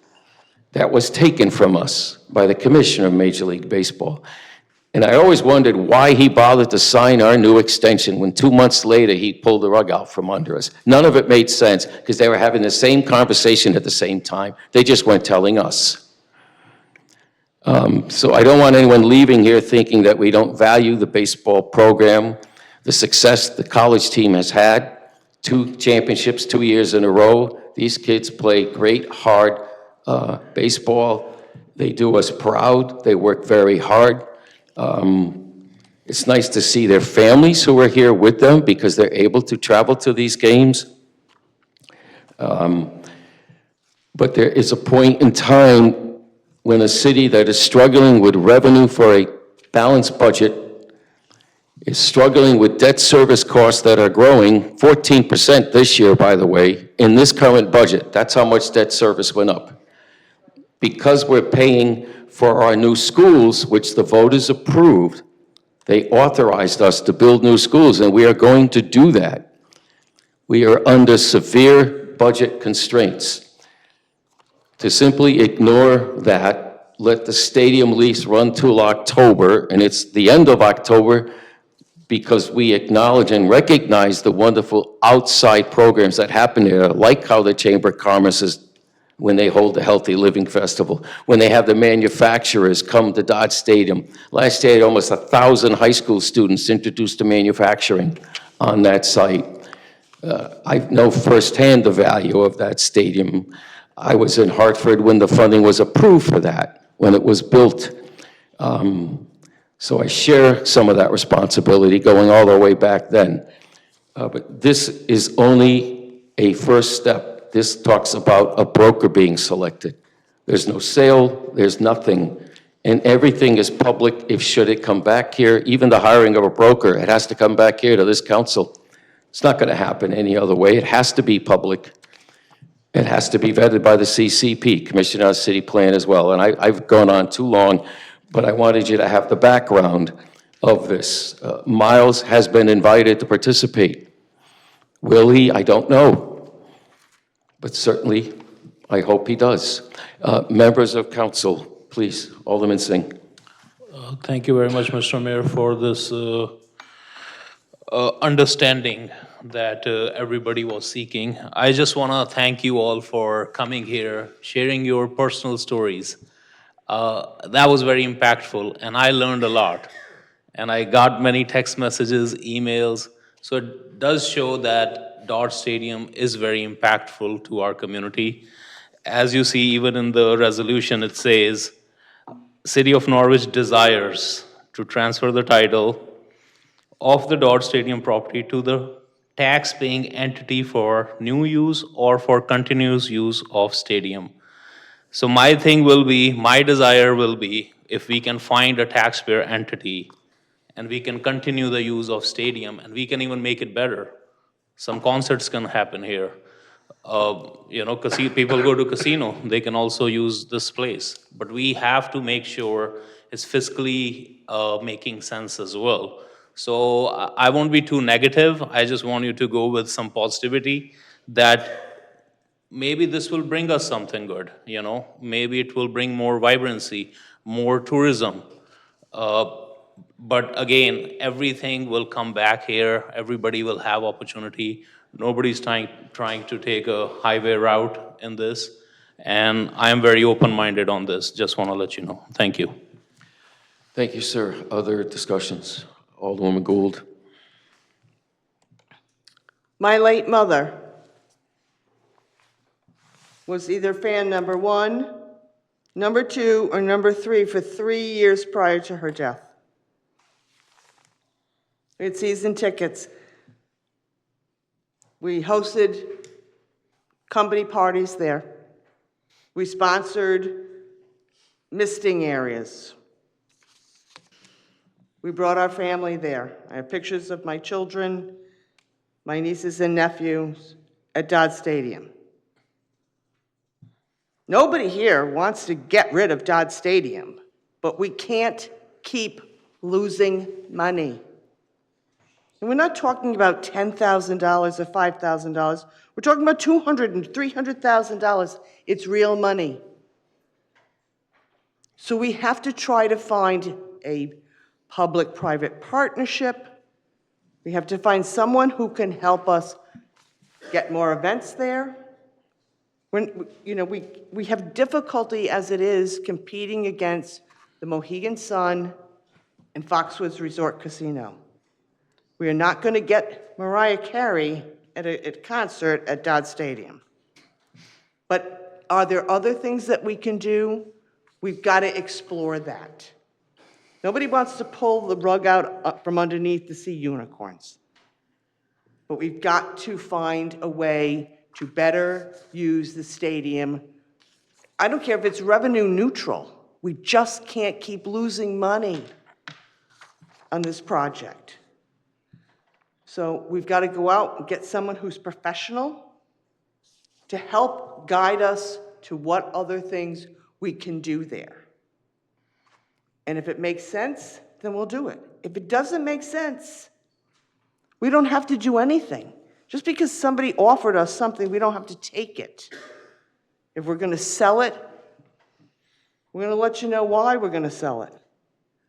That was taken from us by the Commissioner of Major League Baseball. And I always wondered why he bothered to sign our new extension when 2 months later he pulled the rug out from under us. None of it made sense because they were having the same conversation at the same time. They just weren't telling us. So I don't want anyone leaving here thinking that we don't value the baseball program, the success the college team has had, 2 championships 2 years in a row. These kids play great, hard baseball. They do us proud. They work very hard. It's nice to see their families who are here with them because they're able to travel to these games. But there is a point in time when a city that is struggling with revenue for a balanced budget is struggling with debt service costs that are growing 14% this year, by the way, in this current budget. That's how much debt service went up. Because we're paying for our new schools, which the voters approved, they authorized us to build new schools, and we are going to do that. We are under severe budget constraints. To simply ignore that, let the stadium lease run till October, and it's the end of October because we acknowledge and recognize the wonderful outside programs that happen there, like how the Chamber of Commerce is when they hold the Healthy Living Festival, when they have the manufacturers come to Dodge Stadium. Last year, almost 1,000 high school students introduced to manufacturing on that site. I know firsthand the value of that stadium. I was in Hartford when the funding was approved for that, when it was built. So I share some of that responsibility going all the way back then. But this is only a first step. This talks about a broker being selected. There's no sale, there's nothing. And everything is public. If should it come back here, even the hiring of a broker, it has to come back here to this council. It's not going to happen any other way. It has to be public. It has to be vetted by the CCP, Commission on City Plan as well. And I've gone on too long, but I wanted you to have the background of this. Miles has been invited to participate. Will he? I don't know. But certainly, I hope he does. Members of council, please, Alderman Singh. Thank you very much, Mr. Mayor, for this understanding that everybody was seeking. I just want to thank you all for coming here, sharing your personal stories. That was very impactful, and I learned a lot. And I got many text messages, emails, so it does show that that Dodge Stadium is very impactful to our community. As you see, even in the resolution, it says, City of Norwich desires to transfer the title of the Dodge Stadium property to the tax-paying entity for new use or for continuous use of stadium. So my desire will be, if we can find a taxpayer entity and we can continue the use of stadium and we can even make it better. Some concerts can happen here. People go to casino, they can also use this place. But we have to make sure it's fiscally making sense as well. So I won't be too negative. I just want you to go with some positivity that maybe this will bring us something good, Maybe it will bring more vibrancy, more tourism. But again, everything will come back here. Everybody will have opportunity. Nobody's trying to take a highway route in this. And I am very open-minded on this. Just want to let you know. Thank you. Thank you, sir. Other discussions? Alderwoman Gould. My late mother was either fan number 1, number 2, or number 3 for 3 years prior to her death. We had season tickets. We hosted company parties there. We sponsored misting areas. We brought our family there. I have pictures of my children, my nieces and nephews at Dodge Stadium. Nobody here wants to get rid of Dodge Stadium, but we can't keep losing money. And we're not talking about $10,000 or $5,000. We're talking about $200,000 and $300,000. It's real money. So we have to try to find a public-private partnership. We have to find someone who can help us get more events there. We have difficulty as it is competing against the Mohegan Sun and Foxwoods Resort Casino. We are not going to get Mariah Carey at a concert at Dodge Stadium. But are there other things that we can do? We've got to explore that. Nobody wants to pull the rug out from underneath to see unicorns. But we've got to find a way to better use the stadium. I don't care if it's revenue neutral. We just can't keep losing money on this project. So we've got to go out and get someone who's professional to help guide us to what other things we can do there. And if it makes sense, then we'll do it. If it doesn't make sense, we don't have to do anything. Just because somebody offered us something, we don't have to take it. If we're going to sell it, we're going to let you know why we're going to sell it.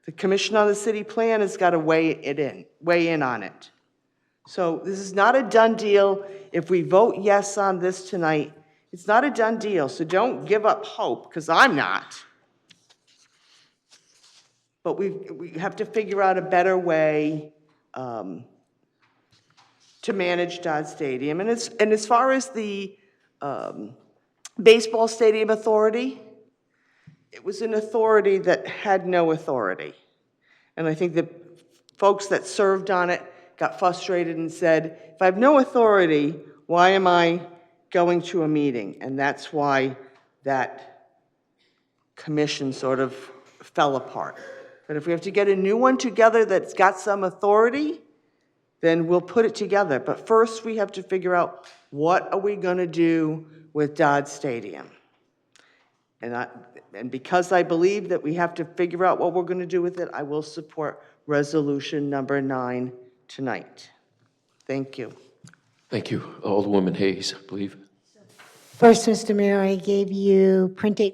The Commission on the City Plan has got to weigh in on it. So this is not a done deal. If we vote yes on this tonight, it's not a done deal. So don't give up hope, because I'm not. But we have to figure out a better way to manage Dodge Stadium. And as far as the baseball stadium authority, it was an authority that had no authority. And I think the folks that served on it got frustrated and said, if I have no authority, why am I going to a meeting? And that's why that commission sort of fell apart. But if we have to get a new one together that's got some authority, then we'll put it together. But first, we have to figure out, what are we going to do with Dodge Stadium? And because I believe that we have to figure out what we're going to do with it, I will support resolution number 9 tonight. Thank you. Thank you. Alderwoman Hayes, I believe. First, Mr. Mayor, I gave you printed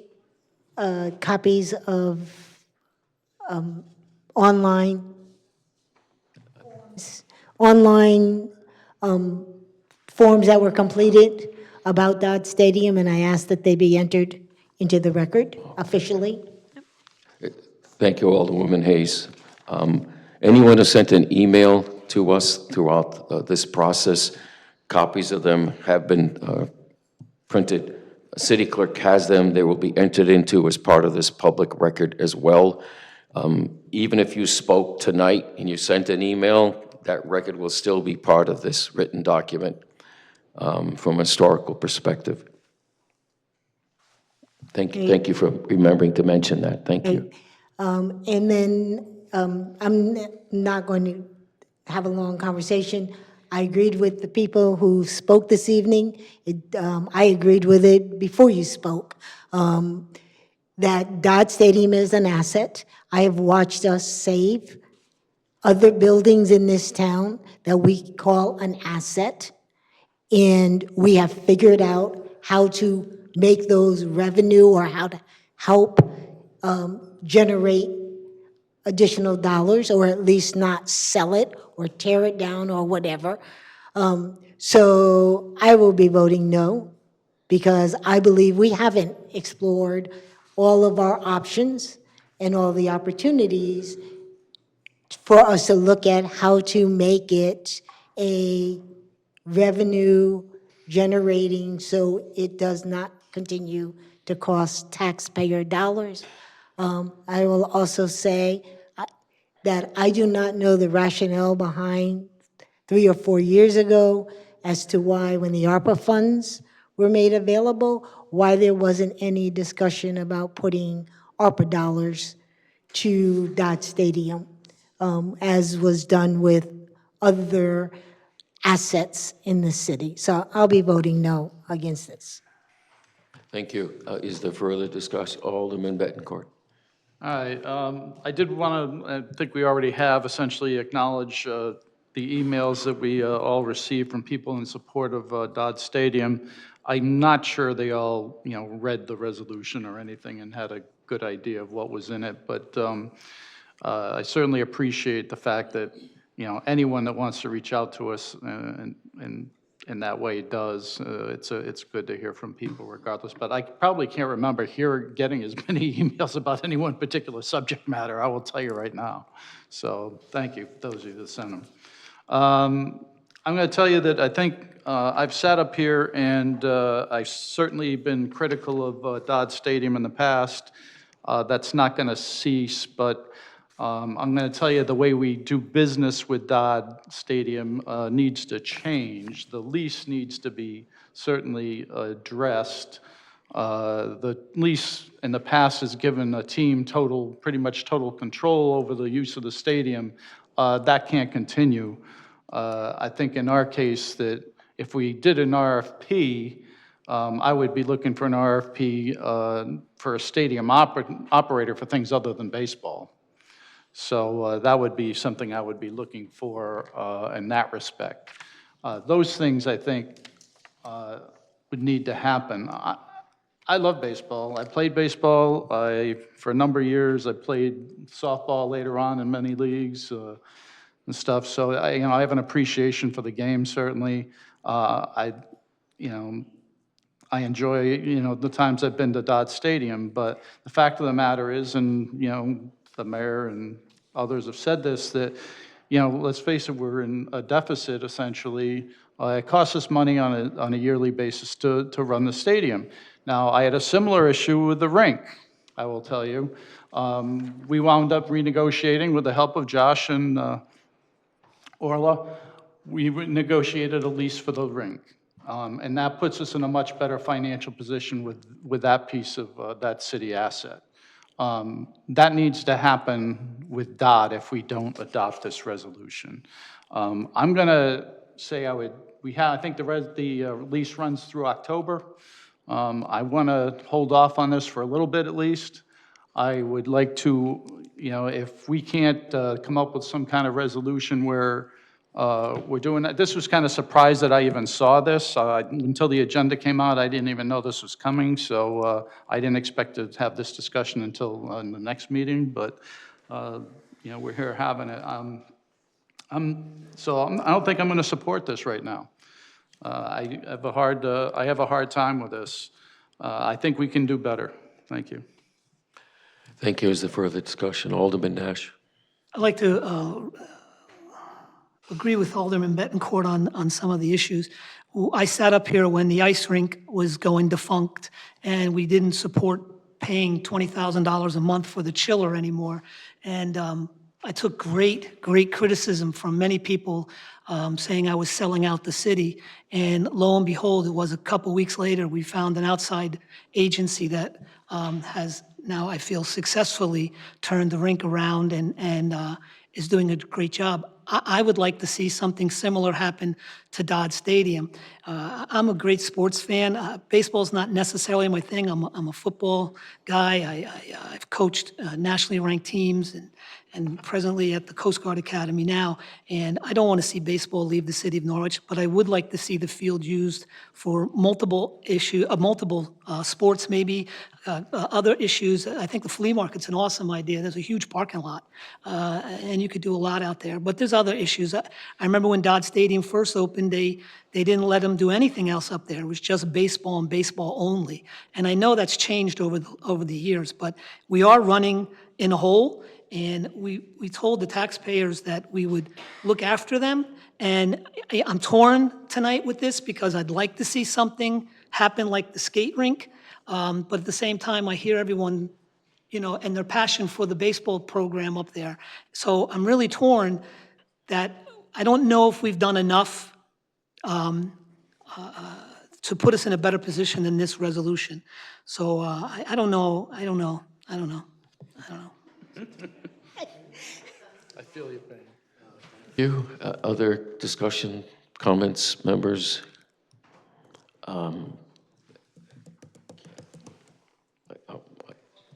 copies of online forms that were completed about Dodge Stadium, and I asked that they be entered into the record officially. Thank you, Alderwoman Hayes. Anyone who sent an email to us throughout this process Copies of them have been printed. A city clerk has them. They will be entered into as part of this public record as well. Even if you spoke tonight and you sent an email, that record will still be part of this written document from a historical perspective. Thank you for remembering to mention that. Thank you. And then I'm not going to have a long conversation. I agreed with the people who spoke this evening. I agreed with it before you spoke, that Dodge Stadium is an asset. I have watched us save other buildings in this town that we call an asset, and we have figured out how to make those revenue or how to help generate additional dollars, or at least not sell it or tear it down or whatever. So I will be voting no, because I believe we haven't explored all of our options and all the opportunities for us to look at how to make it a revenue generating, so it does not continue to cost taxpayer dollars. I will also say that I do not know the rationale behind 3 or 4 years ago as to why, when the ARPA funds were made available, why there wasn't any discussion about putting ARPA dollars to Dodge Stadium, as was done with other assets in the city. So I'll be voting no against this. Thank you. Is there further discussion? Alderman Bettencourt. All right, I did want to, I think we already have essentially acknowledged the emails that we all received from people in support of Dodge Stadium. I'm not sure they all, read the resolution or anything and had a good idea of what was in it, but I certainly appreciate the fact that, anyone that wants to reach out to us in that way does. It's good to hear from people regardless, but I probably can't remember getting as many emails about any one particular subject matter, I will tell you right now. So thank you, those of you that sent them. I'm going to tell you that I think I've sat up here and I've certainly been critical of Dodge Stadium in the past. That's not going to cease, but I'm going to tell you the way we do business with Dodge Stadium needs to change. The lease needs to be certainly addressed. The lease in the past has given a team pretty much total control over the use of the stadium. That can't continue. I think in our case that if we did an RFP, I would be looking for an RFP for a stadium operator for things other than baseball. So that would be something I would be looking for in that respect. Those things, I think, would need to happen. I love baseball. I played baseball for a number of years. I played softball later on in many leagues and stuff. So I have an appreciation for the game, certainly. I enjoy, the times I've been to Dodge Stadium, but the fact of the matter is, and, the mayor and others have said this, that, let's face it, we're in a deficit, essentially. It costs us money on a yearly basis to run the stadium. Now, I had a similar issue with the rink, I will tell you. We wound up renegotiating with the help of Josh and Orla. We negotiated a lease for the rink. And that puts us in a much better financial position with that piece of that city asset. That needs to happen with DOT if we don't adopt this resolution. I'm going to say I think the lease runs through October. I want to hold off on this for a little bit at least. I would like to, if we can't come up with some kind of resolution where we're doing that. This was kind of surprised that I even saw this. Until the agenda came out, I didn't even know this was coming, so I didn't expect to have this discussion until the next meeting, but we're here having it. I don't think I'm going to support this right now. I have a hard time with this. I think we can do better. Thank you. Thank you. Is there further discussion? Alderman Nash. I'd like to agree with Alderman Bettencourt on some of the issues. I sat up here when the ice rink was going defunct, and we didn't support paying $20,000 a month for the chiller anymore. And I took great criticism from many people saying I was selling out the city. And lo and behold, it was a couple weeks later, we found an outside agency that has now, I feel, successfully turned the rink around and is doing a great job. I would like to see something similar happen to Dodd Stadium. I'm a great sports fan. Baseball's not necessarily my thing. I'm a football guy. I've coached nationally ranked teams and presently at the Coast Guard Academy now. And I don't want to see baseball leave the city of Norwich, but I would like to see the field used for multiple sports, maybe other issues. I think the flea market's an awesome idea. There's a huge parking lot, and you could do a lot out there. But there's other issues. I remember when Dodd Stadium first opened, they didn't let them do anything else up there. It was just baseball and baseball only. And I know that's changed over the years, but we are running in a hole. And we told the taxpayers that we would look after them. And I'm torn tonight with this because I'd like to see something happen like the skate rink. But at the same time, I hear everyone, and their passion for the baseball program up there. So I'm really torn that I don't know if we've done enough to put us in a better position than this resolution. So I don't know. I feel your pain. You, other discussion, comments, members?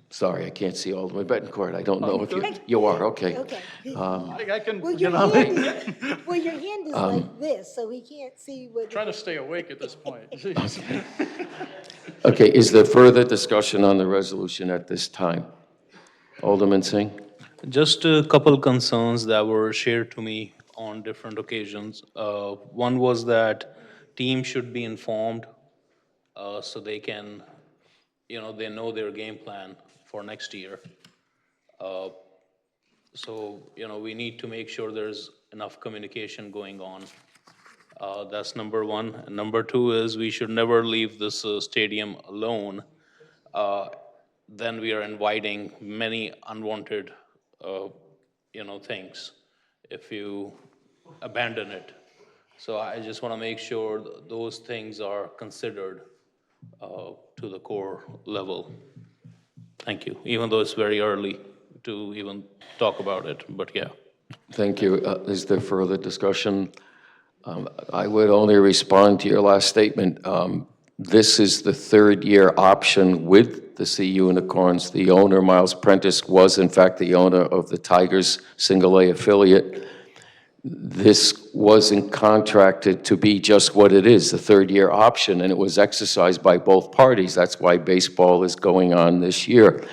Sorry, I can't see all the way. Bettencourt, I don't know if you are, okay. Okay. I can, Well, your hand is like this, so we can't see what. trying to stay awake at this point. Okay, is there further discussion on the resolution at this time? Alderman Singh? Just a couple concerns that were shared to me on different occasions. One was that teams should be informed so they can, they know their game plan for next year. So, we need to make sure there's enough communication going on. That's number one. And number two is we should never leave this stadium alone. Then we are inviting many unwanted things if you abandon it. So I just want to make sure those things are considered to the core level. Thank you, even though it's very early to even talk about it, but yeah. Thank you. Is there further discussion? I would only respond to your last statement. This is the third-year option with the Sea Unicorns. The owner, Miles Prentice, was in fact the owner of the Tigers single-A affiliate. This wasn't contracted to be just what it is, the third-year option, and it was exercised by both parties. That's why baseball is going on this year.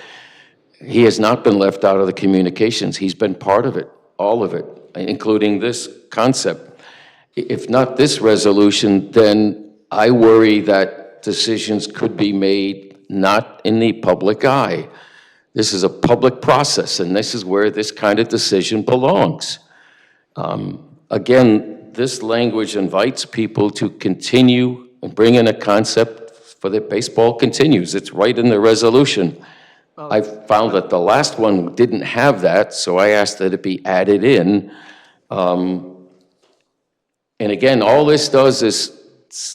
He has not been left out of the communications. He's been part of it, all of it, including this concept. If not this resolution, then I worry that decisions could be made not in the public eye. This is a public process, and this is where this kind of decision belongs. Again, this language invites people to continue and bring in a concept for that baseball continues. It's right in the resolution. I found that the last one didn't have that, so I asked that it be added in. And again, all this does is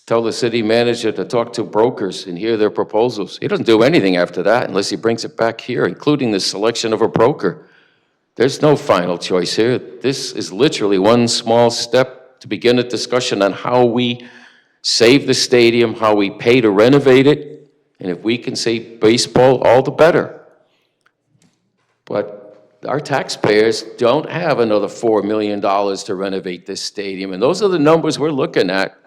tell the city manager to talk to brokers and hear their proposals. He doesn't do anything after that unless he brings it back here, including the selection of a broker. There's no final choice here. This is literally one small step to begin a discussion on how we save the stadium, how we pay to renovate it, and if we can save baseball, all the better. But our taxpayers don't have another $4 million to renovate this stadium, and those are the numbers we're looking at.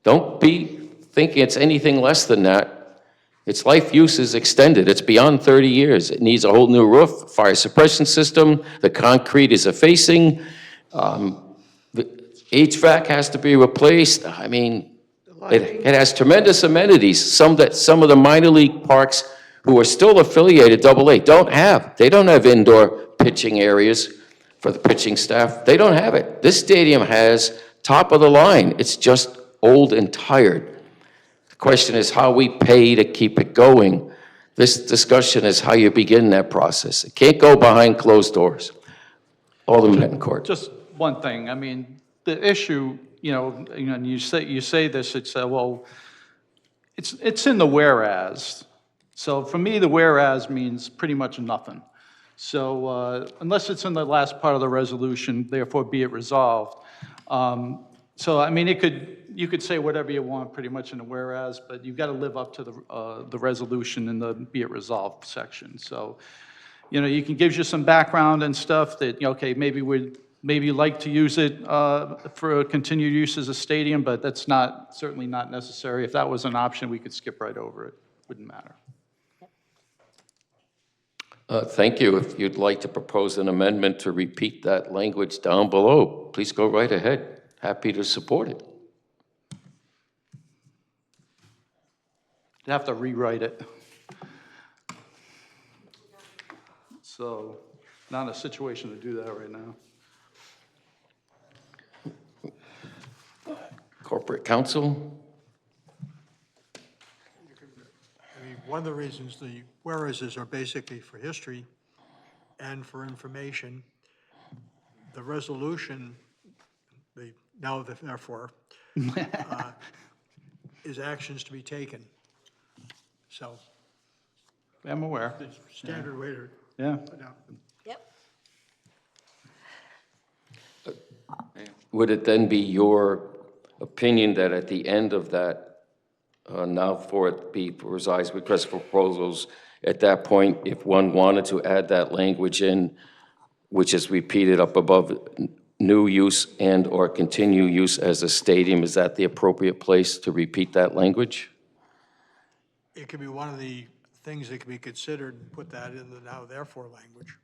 Don't be thinking it's anything less than that. Its life use is extended. It's beyond 30 years. It needs a whole new roof, fire suppression system, the concrete is effacing, the HVAC has to be replaced. I mean, it has tremendous amenities, some of the minor league parks who are still affiliated AA don't have. They don't have indoor pitching areas. for the pitching staff. They don't have it. This stadium has top of the line. It's just old and tired. The question is how we pay to keep it going. This discussion is how you begin that process. It can't go behind closed doors. Alderman Bettencourt. Just one thing, I mean, the issue, and you say this, it's, well, it's in the whereas. So for me, the whereas means pretty much nothing. So unless it's in the last part of the resolution, therefore be it resolved. So I mean, you could say whatever you want pretty much in the whereas, but you've got to live up to the resolution in the be it resolved section. So, you can give you some background and stuff that, okay, maybe you'd like to use it for a continued use as a stadium, but that's certainly not necessary. If that was an option, we could skip right over it. Wouldn't matter. Thank you. If you'd like to propose an amendment to repeat that language down below, please go right ahead. Happy to support it. You have to rewrite it. So, not in a situation to do that right now. Corporate counsel? I mean, one of the reasons the whereases are basically for history and for information. The resolution, therefore, is actions to be taken. So. I'm aware. The standard way to. Yeah. Yep. Would it then be your opinion that at the end of that, now for it be resides request for proposals, at that point, if one wanted to add that language in, which is repeated up above, new use and or continue use as a stadium, is that the appropriate place to repeat that language? It could be one of the things that can be considered and put that in the now therefore language.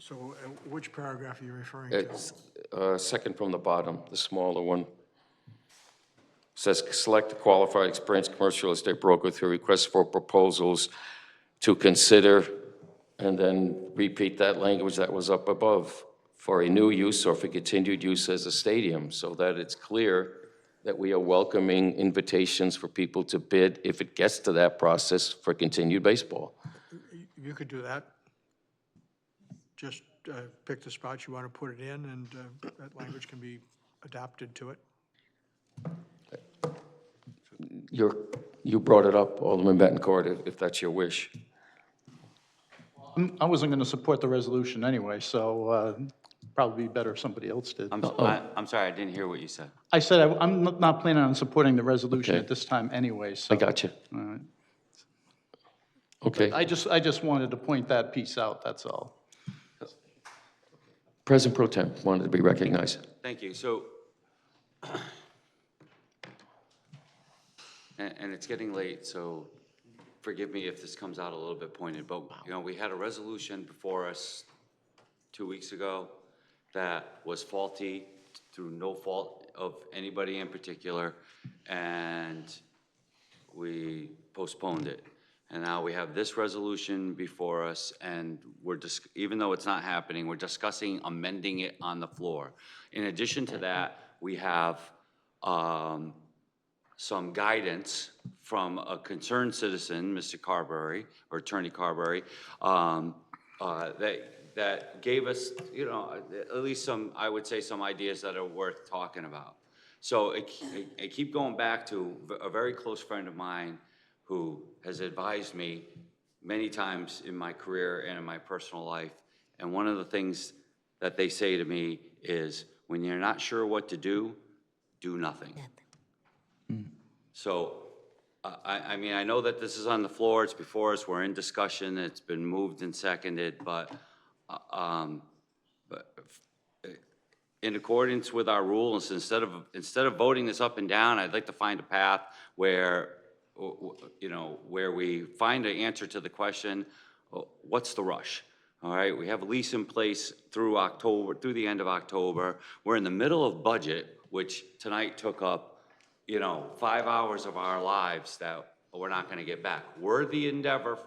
So which paragraph are you referring to? It's second from the bottom, the smaller one. Says select a qualified experienced commercial real estate broker through requests for proposals to consider, and then repeat that language that was up above for a new use or for continued use as a stadium, so that it's clear that we are welcoming invitations for people to bid if it gets to that process for continued baseball. You could do that. Just pick the spots you want to put it in, and that language can be adapted to it. You brought it up, Alderman Bettencourt, if that's your wish. I wasn't going to support the resolution anyway, so probably be better if somebody else did. I'm sorry, I didn't hear what you said. I said I'm not planning on supporting the resolution at this time anyway, so. I got you. All right. Okay. I just wanted to point that piece out, that's all. President Pro Tem wanted to be recognized. Thank you. So, and it's getting late, so forgive me if this comes out a little bit pointed, but we had a resolution before us 2 weeks ago that was faulty through no fault of anybody in particular, and we postponed it. And now we have this resolution before us, and we're just, even though it's not happening, we're discussing amending it on the floor. In addition to that, we have some guidance from a concerned citizen, Mr. Carberry, or Attorney Carberry, that gave us, at least some, I would say, some ideas that are worth talking about. So I keep going back to a very close friend of mine who has advised me many times in my career and in my personal life. And one of the things that they say to me is, when you're not sure what to do nothing. So, I mean, I know that this is on the floor, it's before us, we're in discussion, it's been moved and seconded, but in accordance with our rules, instead of voting this up and down, I'd like to find a path where, where we find an answer to the question, what's the rush? All right, we have a lease in place through October, through the end of October. We're in the middle of budget, which tonight took up, 5 hours of our lives that we're not gonna get back. Worthy endeavor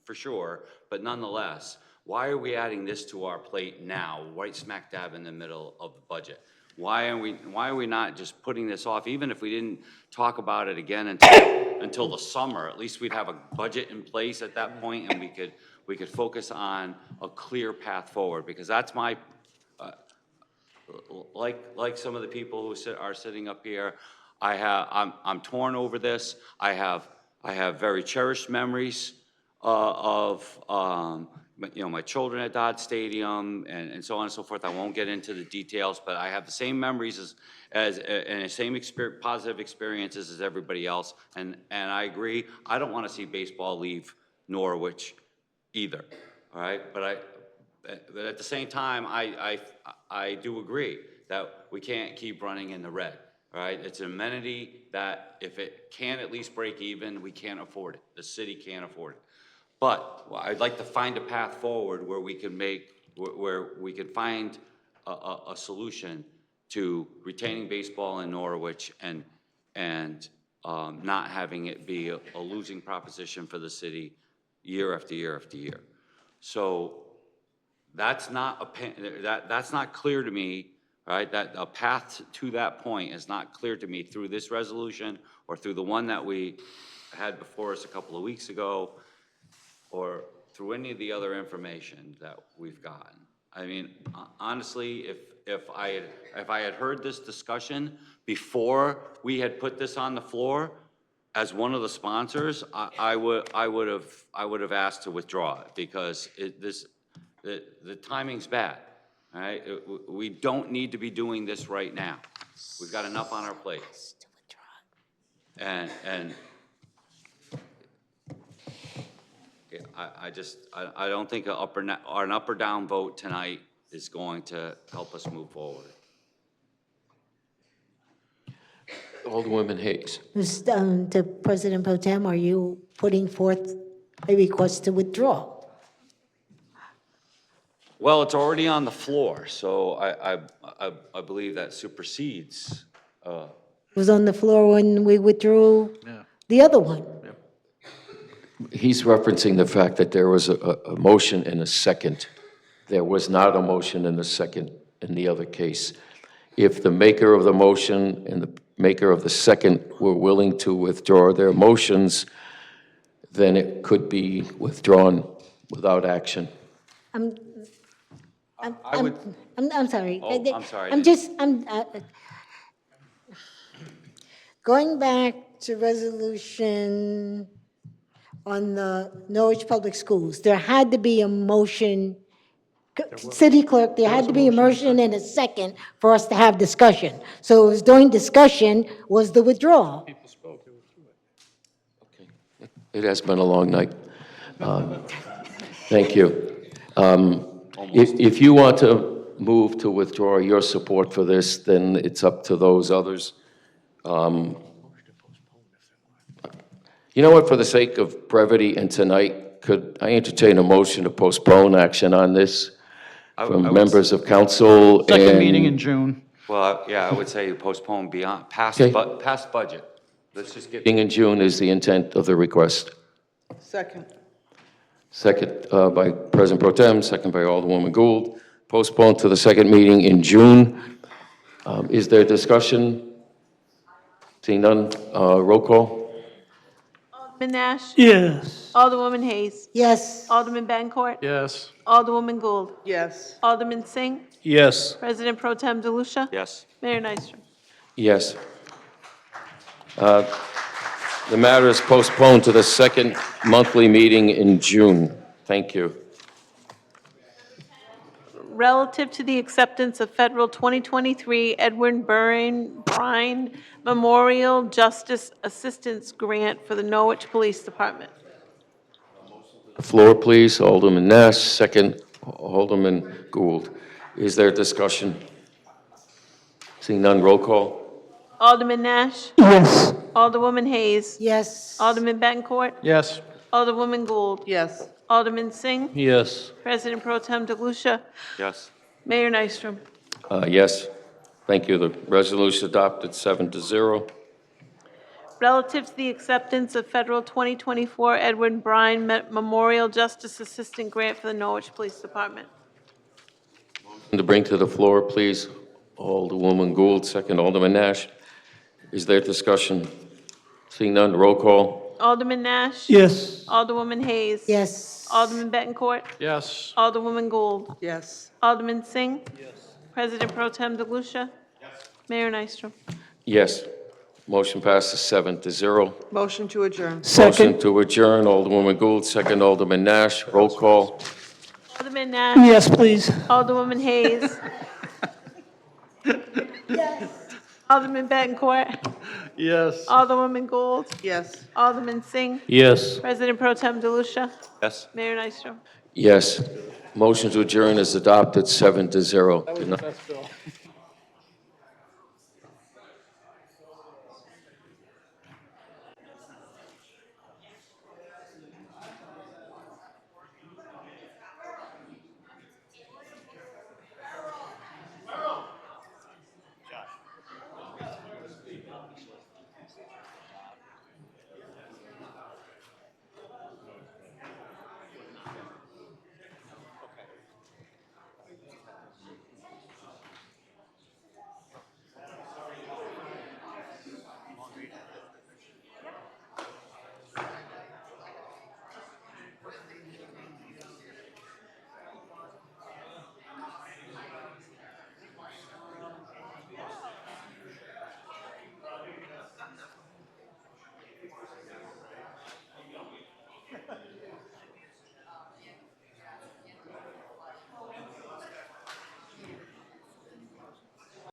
for sure, but nonetheless, Why are we adding this to our plate now, right smack dab in the middle of the budget? Why are we not just putting this off, even if we didn't talk about it again until the summer? At least we'd have a budget in place at that point, and we could focus on a clear path forward, because that's my, like some of the people who are sitting up here, I'm torn over this. I have very cherished memories of my children at Dodge Stadium and so on and so forth. I won't get into the details, but I have the same memories and the same positive experiences as everybody else. And I agree. I don't want to see baseball leave Norwich either. All right, but at the same time, I do agree that we can't keep running in the red. All right, it's an amenity that if it can at least break even, we can't afford it. The city can't afford it. But I'd like to find a path forward where we can find a solution to retaining baseball in Norwich and not having it be a losing proposition for the city year after year after year. So that's not clear to me. Right, that a path to that point is not clear to me through this resolution or through the one that we had before us a couple of weeks ago, or through any of the other information that we've gotten. I mean, honestly, if I had heard this discussion before we had put this on the floor as one of the sponsors, I would have asked to withdraw it, because the timing's bad. All right, we don't need to be doing this right now. We've got enough on our plate. And I don't think an up or down vote tonight is going to help us move forward. Alderwoman Hayes. To President Pro Tem, are you putting forth a request to withdraw? Well, it's already on the floor, so I believe that supersedes. It was on the floor when we withdrew the other one. He's referencing the fact that there was a motion and a second. There was not a motion and a second in the other case. If the maker of the motion and the maker of the second were willing to withdraw their motions, then it could be withdrawn without action. I'm sorry. Oh, I'm sorry. I'm going back to resolution on the Norwich Public Schools. There had to be a motion, City Clerk, there had to be a motion and a second for us to have discussion. So it was during discussion was the withdrawal. It has been a long night. Thank you. If you want to move to withdraw your support for this, then it's up to those others. You know what, for the sake of brevity and tonight, could I entertain a motion to postpone action on this from members of council? Second meeting in June. Well, yeah, I would say postpone past Okay. past budget. Let's just get. Meeting in June is the intent of the request. Second. Second by President Pro Tem, second by Alderwoman Gould. Postponed to the second meeting in June. Is there discussion? Seeing none, roll call. Alderman Nash? Yes. Alderwoman Hayes? Yes. Alderman Bancourt? Yes. Alderwoman Gould? Yes. Alderman Singh? Yes. President Pro Tem DeLucia? Yes. Mayor Nystrom? Yes. The matter is postponed to the second monthly meeting in June. Thank you. Relative to the acceptance of federal 2023 Edward Brine Memorial Justice Assistance Grant for the Norwich Police Department. Floor, please. Alderman Nash, second. Alderman Gould. Is there discussion? Seeing none, roll call. Alderman Nash? Yes. Alderwoman Hayes? Yes. Alderman Bancourt? Yes. Alderwoman Gould? Yes. Alderman Singh? Yes. President Pro Tem DeLucia? Yes. Mayor Nystrom? Yes. Thank you. The resolution adopted 7-0. relative to the acceptance of federal 2024 Edward Bryan Memorial Justice Assistant Grant for the Norwich Police Department. To bring to the floor, please, Alderwoman Gould, second Alderman Nash. Is there discussion? Seeing none, roll call. Alderman Nash? Yes. Alderwoman Hayes? Yes. Alderman Bettencourt? Yes. Alderwoman Gould? Yes. Alderman Singh? Yes. President Pro Tem DeLucia? Yes. Mayor Nystrom? Yes. Motion passes 7-0. Motion to adjourn. Motion Second. to adjourn, Alderwoman Gould, second Alderman Nash. Roll call. Alderman Nash? Yes, please. Alderwoman Hayes? Alderman Bettencourt? Yes. Alderwoman Gould? Yes. Alderman Singh? Yes. President Pro Tem DeLucia? Yes. Mayor Nystrom? Yes. Motion to adjourn is adopted 7-0. That was the best bill.